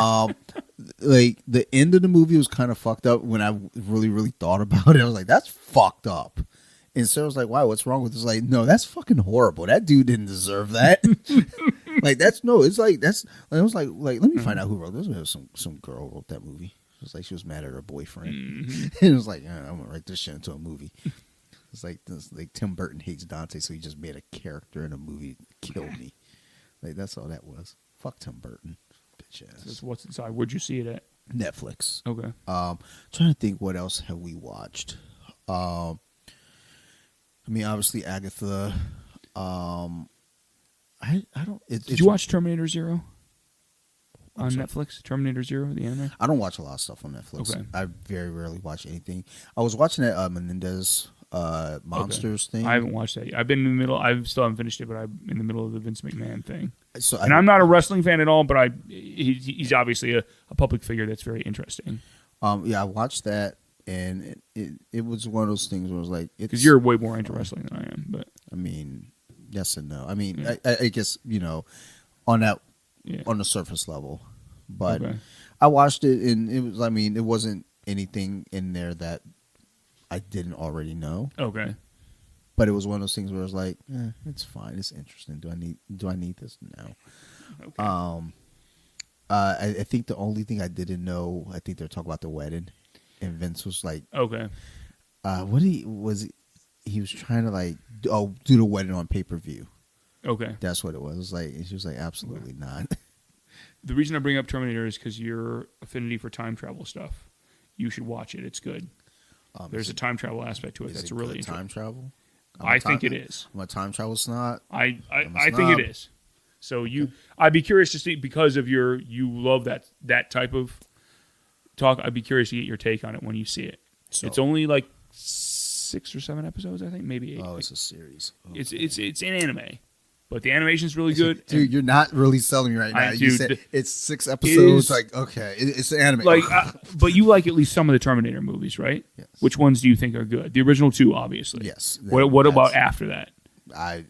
Like the end of the movie was kind of fucked up. When I really, really thought about it, I was like, "That's fucked up." And Sarah was like, "Wow, what's wrong with this?" Like, no, that's fucking horrible. That dude didn't deserve that. Like, it's like that's. Like, I was like, let me find out who wrote this. Was some girl wrote that movie. It was like she was mad at her boyfriend, and it was like, I'm gonna write this shit into a movie. It's like Tim Burton hates Dante, so he just made a character in a movie. Killed me. Like that's all that was. Fuck Tim Burton, VHS. What's inside? Where'd you see it at? Netflix. Okay. Trying to think what else have we watched. I mean, obviously Agatha. I don't. Did you watch Terminator Zero on Netflix? Terminator Zero, the anime. I don't watch a lot of stuff on Netflix. Okay. I very rarely watch anything. I was watching that Menendez Monsters thing. I haven't watched that yet. I've been in the middle. I still haven't finished it, but I'm in the middle of the Vince McMahon thing. So I'm not a wrestling fan at all, but he's obviously a public figure that's very interesting. Yeah, I watched that, and it was one of those things where I was like, because you're way more into wrestling than I am. But I mean, yes and no. I mean, I guess on that on the surface level, but I watched it, and it was. I mean, it wasn't anything in there that I didn't already know. Okay. But it was one of those things where I was like, it's fine, it's interesting. Do I need this now? Okay. I think the only thing I didn't know, I think they're talking about the wedding, and Vince was like, okay. He was trying to like do the wedding on pay-per-view. Okay. That's what it was. It was like she was like, absolutely not. The reason I bring up Terminator is because your affinity for time travel stuff. You should watch it. It's good. There's a time travel aspect to it that's really interesting. Time travel. I think it is. I'm a time travel snot. I think it is. So I'd be curious to see, because of you love that type of talk. I'd be curious to get your take on it when you see it. So, it's only like 6 or 7 episodes, I think, maybe 8. Oh, it's a series. Okay. It's an anime, but the animation's really good. Dude, you're not really selling me right now. You said it's 6 episodes. It's an anime. Like, but you like at least some of the Terminator movies, right? Yes. Which ones do you think are good? The original 2, obviously. Yes. What about after that?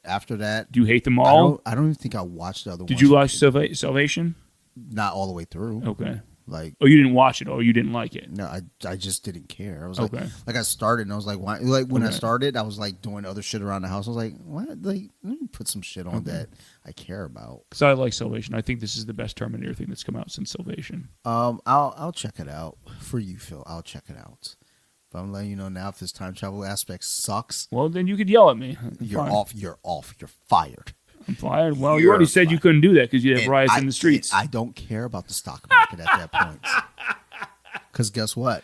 After that, do you hate them all? I don't even think I watched the other ones. Did you watch Salvation? Not all the way through. Okay. Like, you didn't watch it, or you didn't like it? No, I just didn't care. I was like I started and I was like, why? Like when I started, I was like doing other shit around the house. I was like, what? Like, let me put some shit on that I care about. Because I like Salvation. I think this is the best Terminator thing that's come out since Salvation. I'll check it out for you, Phil. I'll check it out. But I'm letting you know now, if this time travel aspect sucks, well, then you could yell at me. You're off. You're fired. I'm fired. Well, you already said you couldn't do that because you have riots in the streets. I don't care about the stock market at that point. Because guess what?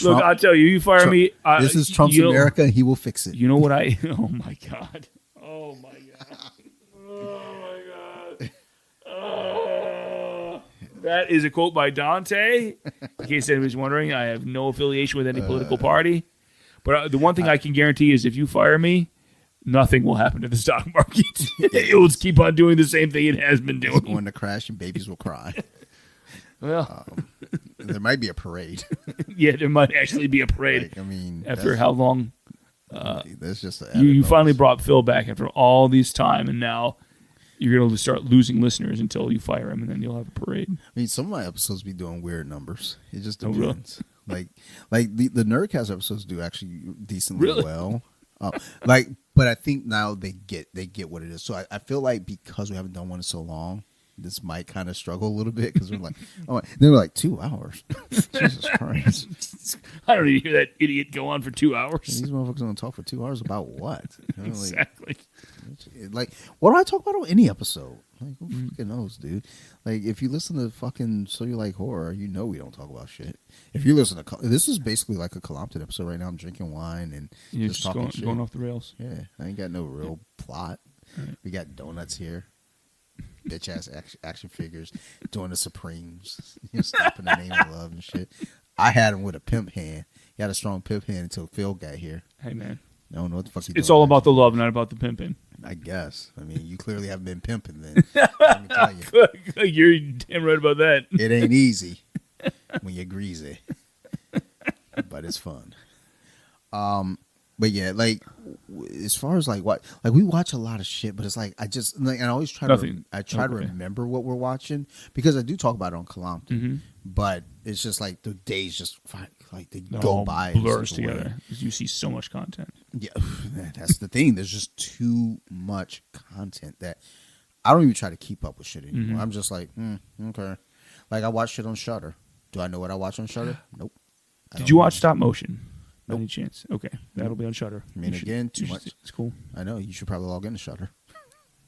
Look, I'll tell you. You fire me. This is Trump's America, and he will fix it. You know what I? Oh my god. Oh my god. Oh my god. That is a quote by Dante. In case anybody's wondering, I have no affiliation with any political party. But the one thing I can guarantee is, if you fire me, nothing will happen to the stock market. It will just keep on doing the same thing it has been doing. It's going to crash and babies will cry. Well, there might be a parade. Yeah, there might actually be a parade. Like, I mean, after how long? That's just you finally brought Phil back after all this time, and now you're going to start losing listeners until you fire him, and then you'll have a parade. I mean, some of my episodes be doing weird numbers. It just depends. Oh, really? Like the Nerdcast episodes do actually decently well. But I think now they get what it is. So I feel like because we haven't done one in so long, this might kind of struggle a little bit because we're like, they were like 2 hours. Jesus Christ! I don't need to hear that idiot go on for 2 hours. These motherfuckers gonna talk for 2 hours about what? Exactly. Like, what do I talk about on any episode? Like, who fucking knows, dude? Like, if you listen to fucking So You Like Horror, you know we don't talk about shit. If you listen to, this is basically like a Compton episode right now. I'm drinking wine and just talking shit. Going off the rails. Yeah, I ain't got no real plot. Right. We got donuts here. Bitch ass action figures doing the Supremes, stopping the name of love and shit. I had him with a pimp hand. He had a strong pimp hand until Phil got here. Hey man, I don't know what the fuck. It's all about the love, not about the pimping. I guess. I mean, you clearly haven't been pimping then. Let me tell you. You're damn right about that. It ain't easy when you're greasy, but it's fun. But yeah, like as far as like what, like we watch a lot of shit, but it's like I just like, and I always try to remember what we're watching because I do talk about it on Compton, but it's just like the days just like they go by, blurs together because you see so much content. Yeah, that's the thing. There's just too much content that I don't even try to keep up with shit anymore. I'm just like, okay. Like I watch shit on Shudder. Do I know what I watch on Shudder? Nope. Did you watch Stop Motion? Nope. Any chance? Okay, that'll be on Shudder. I mean, again, too much. It's cool. I know. You should probably log into Shudder.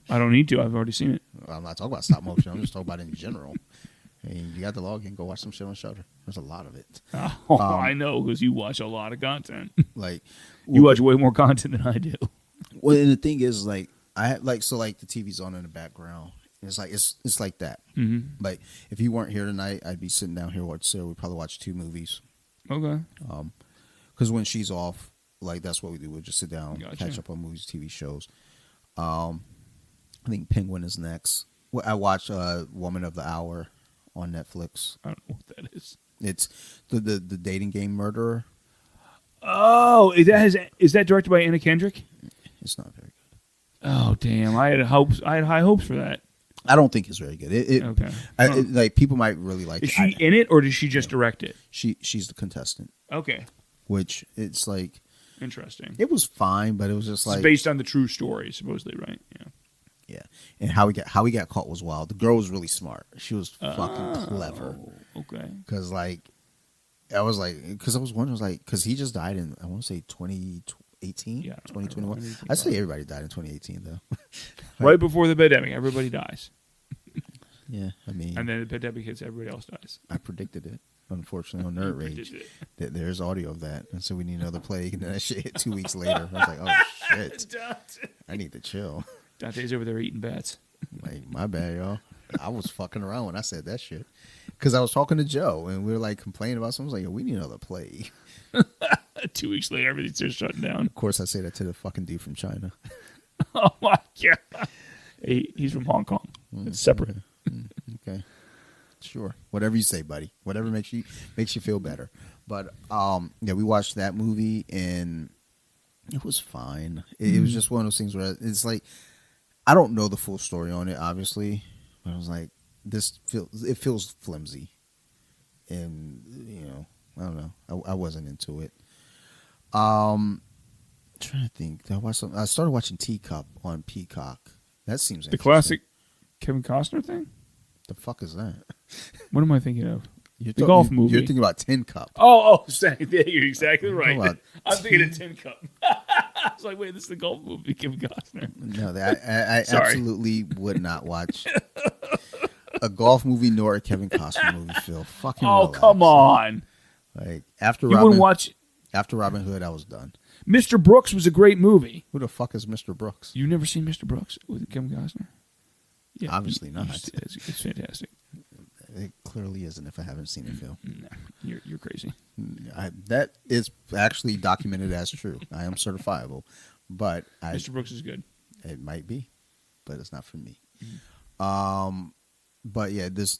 I don't need to. I've already seen it. I'm not talking about stop motion. I'm just talking about in general. Hey, you got the login. Go watch some shit on Shudder. There's a lot of it. Oh, I know, because you watch a lot of content. Like You watch way more content than I do. Well, and the thing is, like, I like the TV's on in the background. It's like it's like that. Mm-hmm. Like if you weren't here tonight, I'd be sitting down here watching. So we'd probably watch 2 movies. Okay. Because when she's off, like that's what we do. We'll just sit down, Gotcha. catch up on movies, TV shows. I think Penguin is next. Well, I watch Woman of the Hour on Netflix. I don't know what that is. It's the dating game murderer. Oh, is that directed by Anna Kendrick? It's not very good. Oh, damn! I had hopes. I had high hopes for that. I don't think it's very good. Okay. Like people might really like. Is she in it, or did she just direct it? She's the contestant. Okay. Which it's like Interesting. it was fine, but it was just like It's based on the true story, supposedly, right? Yeah. yeah. And how we got caught was wild. The girl was really smart. She was fucking clever. Okay. Because like I was wondering like because he just died in I want to say 2018, Yeah, 2021. I say everybody died in 2018 though. Right before the pandemic, everybody dies, Yeah, I mean, and then the pandemic hits, everybody else dies. I predicted it. Unfortunately, on Nerd Rage, there's audio of that, and so we need another plague, and then that shit hit 2 weeks later. I was like, oh shit, I need to chill. Dante's over there eating bats. Like, my bad, y'all. I was fucking around when I said that shit. Because I was talking to Joe, and we were like complaining about something. I was like, yo, we need another plague. 2 weeks later, everything's just shutting down. Of course, I say that to the fucking dude from China. Oh my god. He's from Hong Kong. It's separate. Okay. Sure. Whatever you say, buddy. Whatever makes you feel better. But yeah, we watched that movie and it was fine. It was just one of those things where it's like I don't know the full story on it, obviously. But I was like, it feels flimsy. And I don't know. I wasn't into it. Trying to think. Did I watch something? I started watching Teacup on Peacock. That seems The classic Kevin Costner thing? The fuck is that? What am I thinking of? The golf movie. You're thinking about Tin Cup. Oh, you're exactly right. About I'm thinking of Tin Cup. I was like, wait, this is the golf movie, Kevin Costner. No, I absolutely would not watch a golf movie nor a Kevin Costner movie, Phil. Fucking relax. Come on. Like after You wouldn't watch... After Robin Hood, I was done. Mr. Brooks was a great movie. Who the fuck is Mr. Brooks? You've never seen Mr. Brooks with Kevin Costner? Yeah, Obviously not. It's fantastic. It clearly isn't if I haven't seen it, Phil. No, you're crazy. That is actually documented as true. I am certifiable. But Mr. Brooks is good. It might be, but it's not for me. Mm-hmm. But yeah, this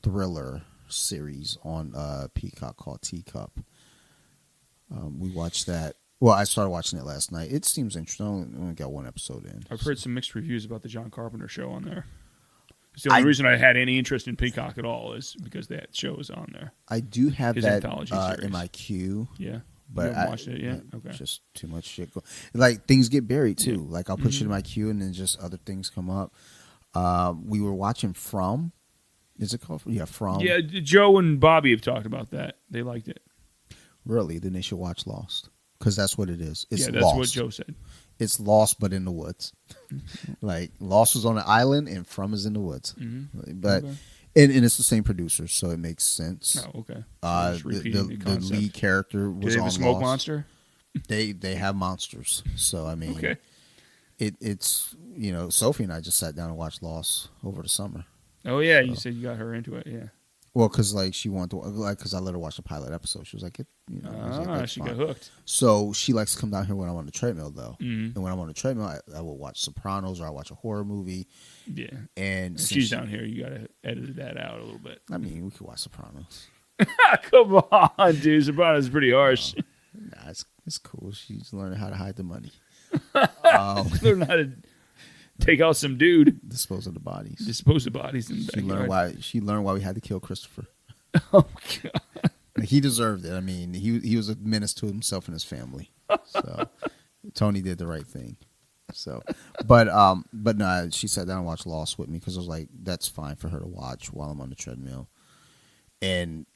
thriller series on Peacock called Teacup. We watched that. Well, I started watching it last night. It seems interesting. I only got 1 episode in. I've heard some mixed reviews about the John Carpenter show on there. It's the only reason I had any interest in Peacock at all is because that show is on there. I do have His that anthology series. in my queue. Yeah. But You haven't watched it yet? Okay. Just too much shit. Like things get buried too. Like I'll push it in my queue and then just other things come up. We were watching From. Is it called? Yeah, From. Yeah, Joe and Bobby have talked about that. They liked it. Really? Then they should watch Lost because that's what it is. It's that's Lost. what Joe said. It's Lost, but in the woods. Like Lost was on an island and From is in the woods. But Okay. and it's the same producers, so it makes sense. Oh, okay. The lead character was Do they have on a smoke Lost. monster? They have monsters, so I mean, Okay. It's Sophie and I just sat down and watched Lost over the summer. Oh, yeah, you said you got her into it, yeah. Well, because like she wanted to, because I let her watch the pilot episode. She was like, I was like, "That's she fine." got hooked. So she likes to come down here when I'm on the treadmill, though. Mhm. And when I'm on the treadmill, I will watch Sopranos or I watch a horror movie. Yeah. And If she's down here, you got to edit that out a little bit. I mean, we could watch Sopranos. Come on, dude. Sopranos is pretty harsh. Nah, it's cool. She's learning how to hide the money, Learn how to take out some dude, dispose of the bodies. dispose of bodies in the She learned why we had to kill Christopher. Oh, God. He deserved it. I mean, he was a menace to himself and his family. So Tony did the right thing. So, but no, she sat down and watched Lost with me because I was like, that's fine for her to watch while I'm on the treadmill. And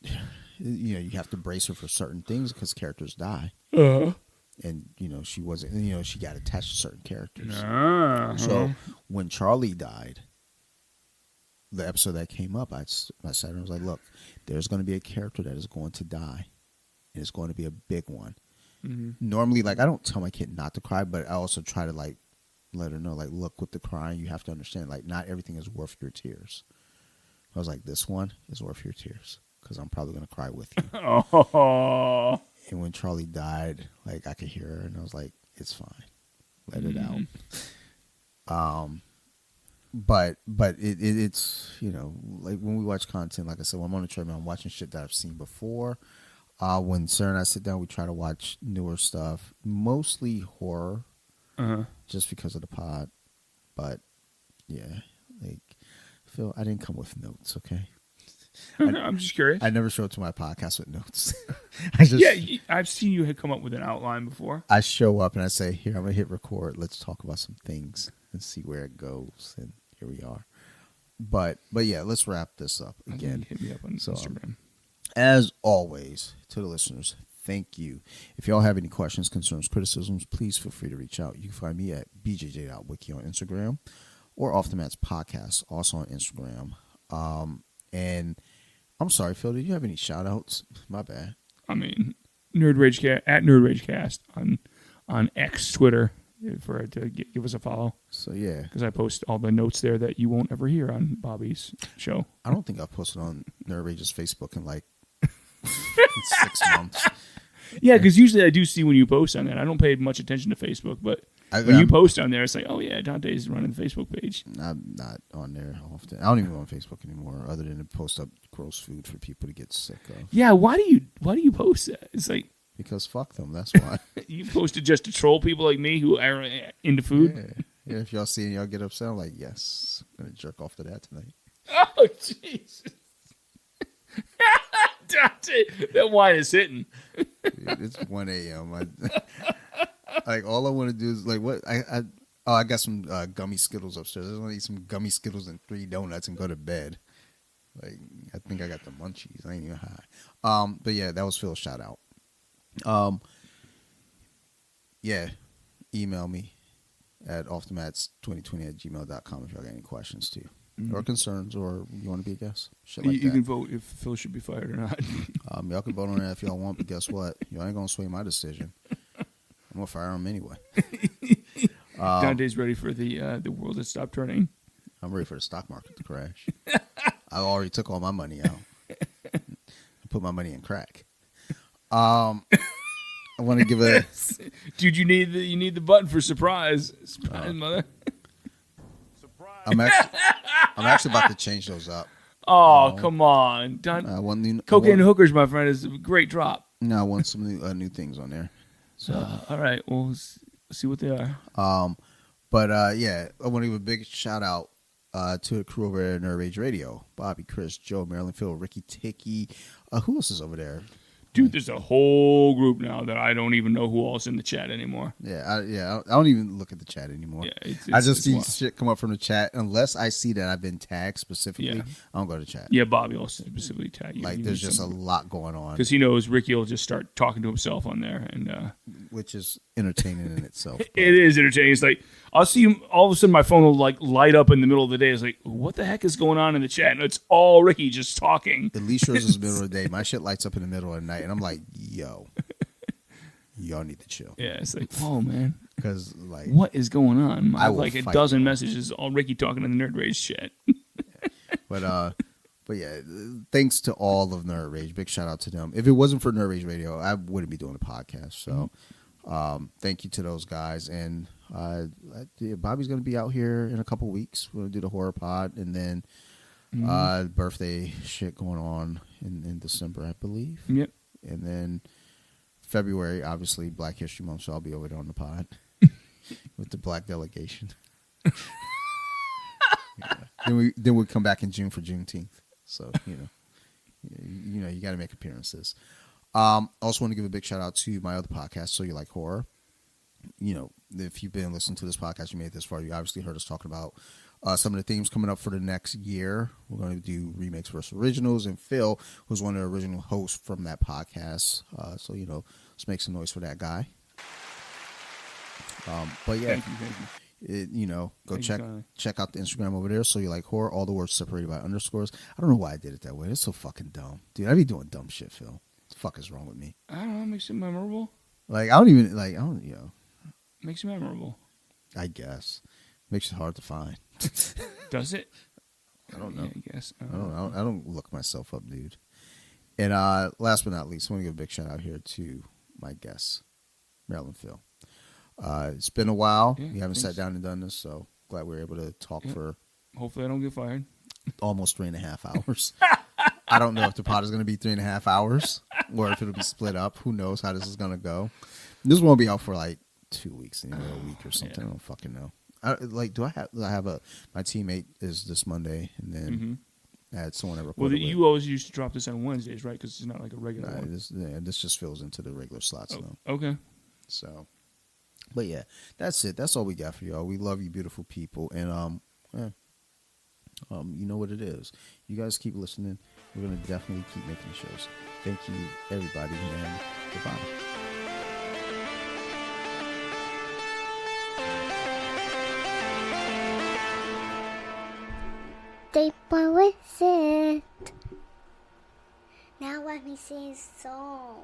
you have to brace her for certain things because characters die. Uh-huh. And she wasn't. She got attached to certain characters. Uh-huh. So when Charlie died, the episode that came up, I sat and was like, look, there's going to be a character that is going to die, and it's going to be a big one. Mm-hmm. Normally, like, I don't tell my kid not to cry, but I also try to, like, let her know, like, look, with the crying, you have to understand, like, not everything is worth your tears. I was like, this one is worth your tears because I'm probably going to cry with you. Oh. And when Charlie died, like, I could hear her, and I was like, it's fine. Let it out. But it's, you know, like when we watch content, like I said, when I'm on the treadmill, I'm watching shit that I've seen before. When Sarah and I sit down, we try to watch newer stuff, mostly horror, just because of the pod. But yeah, like Phil, I didn't come with notes, okay? I'm just curious. I never show up to my podcast with notes. I've seen you had come up with an outline before. I show up and I say, here, I'm gonna hit record. Let's talk about some things and see where it goes. And here we are. But yeah, let's wrap this up again. Hit me up on Instagram. As always, to the listeners, thank you. If y'all have any questions, concerns, criticisms, please feel free to reach out. You can find me at bjj.wiki on Instagram or Off the Mats Podcast, also on Instagram. And I'm sorry, Phil, did you have any shout outs? My bad. I mean, Nerd Ragecast on X, Twitter, for to give us a follow. So yeah, because I post all the notes there that you won't ever hear on Bobby's show. I don't think I've posted on Nerd Rage's Facebook in like 6 months. Yeah, because usually I do see when you post on that. I don't pay much attention to Facebook, but when you post on there, it's like, oh yeah, Dante's running the Facebook page. I'm not on there often. I don't even go on Facebook anymore, other than to post up gross food for people to get sick of. Yeah, why do you post that? It's like, because fuck them. That's why. You posted just to troll people like me who are into food. Yeah. If y'all see and y'all get upset, I'm like, yes, I'm gonna jerk off to that tonight. Oh Jesus. Dante, that wine is hitting. Dude, it's 1 a.m. Like, all I want to do is, like, what? I got some gummy Skittles upstairs. I just want to eat some gummy Skittles and 3 donuts and go to bed. Like, I think I got the munchies. I ain't even high. But yeah, that was Phil's shout out. Yeah, email me at offthemats2020@gmail.com if y'all got any questions too. Or concerns, or you want to be a guest. Shit like you can vote if Phil should be fired or not. Y'all can vote on that if y'all want, but guess what? Y'all ain't gonna sway my decision. I'm gonna fire him anyway. Dante's ready for the world to stop turning. I'm ready for the stock market to crash. I already took all my money out. I put my money in crack. I want to give a dude. You need the button for surprise, mother. I'm actually about to change those up. Oh, come on. Cocaine Hookers, my friend, is a great drop. No, I want some new things on there. So, all right. Well, let's see what they are. But yeah, I want to give a big shout out to the crew over at Nerd Rage Radio. Bobby, Chris, Joe, Marilyn, Phil, Ricky, Ticky. Who else is over there? Dude, there's a whole group now that I don't even know who else in the chat anymore. I don't even look at the chat anymore. Yeah, I just see shit come up from the chat. Unless I see that I've been tagged specifically, I don't go to chat. Yeah, Bobby will specifically tag you. Like, there's just a lot going on. Because he knows Ricky will just start talking to himself on there. And which is entertaining in itself. But. It is entertaining. It's like, I'll see him, all of a sudden my phone will like light up in the middle of the day. It's like, what the heck is going on in the chat? And it's all Ricky just talking. At least yours is the middle of the day. My shit lights up in the middle of the night. And I'm like, yo, y'all need to chill. Yeah, it's like, whoa, man. Because, like, what is going on? I have like a dozen you. messages, all Ricky talking in the Nerd Rage chat. But yeah, thanks to all of Nerd Rage. Big shout out to them. If it wasn't for Nerd Rage Radio, I wouldn't be doing the podcast. So thank you to those guys. And Bobby's going to be out here in a couple weeks. We're going to do the horror pod. And then birthday shit going on in December, I believe. Yep. And then February, obviously, Black History Month, so I'll be over there on the pod with the black delegation. Then we come back in June for Juneteenth. So, you got to make appearances. Also want to give a big shout out to my other podcast, So You Like Horror. If you've been listening to this podcast, you made it this far, you obviously heard us talking about some of the themes coming up for the next year. We're going to do remakes versus originals, and Phil, who's one of the original hosts from that podcast. So, let's make some noise for that guy. But yeah, thank you. Go Exactly. check out the Instagram over there. So you like horror, all the words separated by underscores. I don't know why I did it that way. It's so fucking dumb, dude. I be doing dumb shit, Phil. What the fuck is wrong with me? I don't know. Makes it memorable. Like I don't even like I don't Makes it memorable. I guess makes it hard to find. Does it? I don't know. Yeah, I guess. I don't look myself up, dude. And last but not least, I want to give a big shout out here to my guest, Marilyn Phil. It's been a while. Yeah, we haven't thanks. sat down and done this, so glad we were able to talk for Hopefully, I don't get fired. almost 3.5 hours. I don't know if the pod is going to be 3.5 hours or if it'll be split up. Who knows how this is going to go? This won't be out for like 2 weeks, a week or something. Yeah. I don't fucking know. My teammate is this Monday, and then I had someone I recorded Well, with. you always used to drop this on Wednesdays, right? Because it's not like a regular Nah, one. this just fills into the regular slots now. Okay. So, but yeah, that's it. That's all we got for y'all. We love you, beautiful people, and you know what it is. You guys keep listening. We're gonna definitely keep making the shows. Thank you, everybody, and goodbye. Deep with it. Now let me sing a song.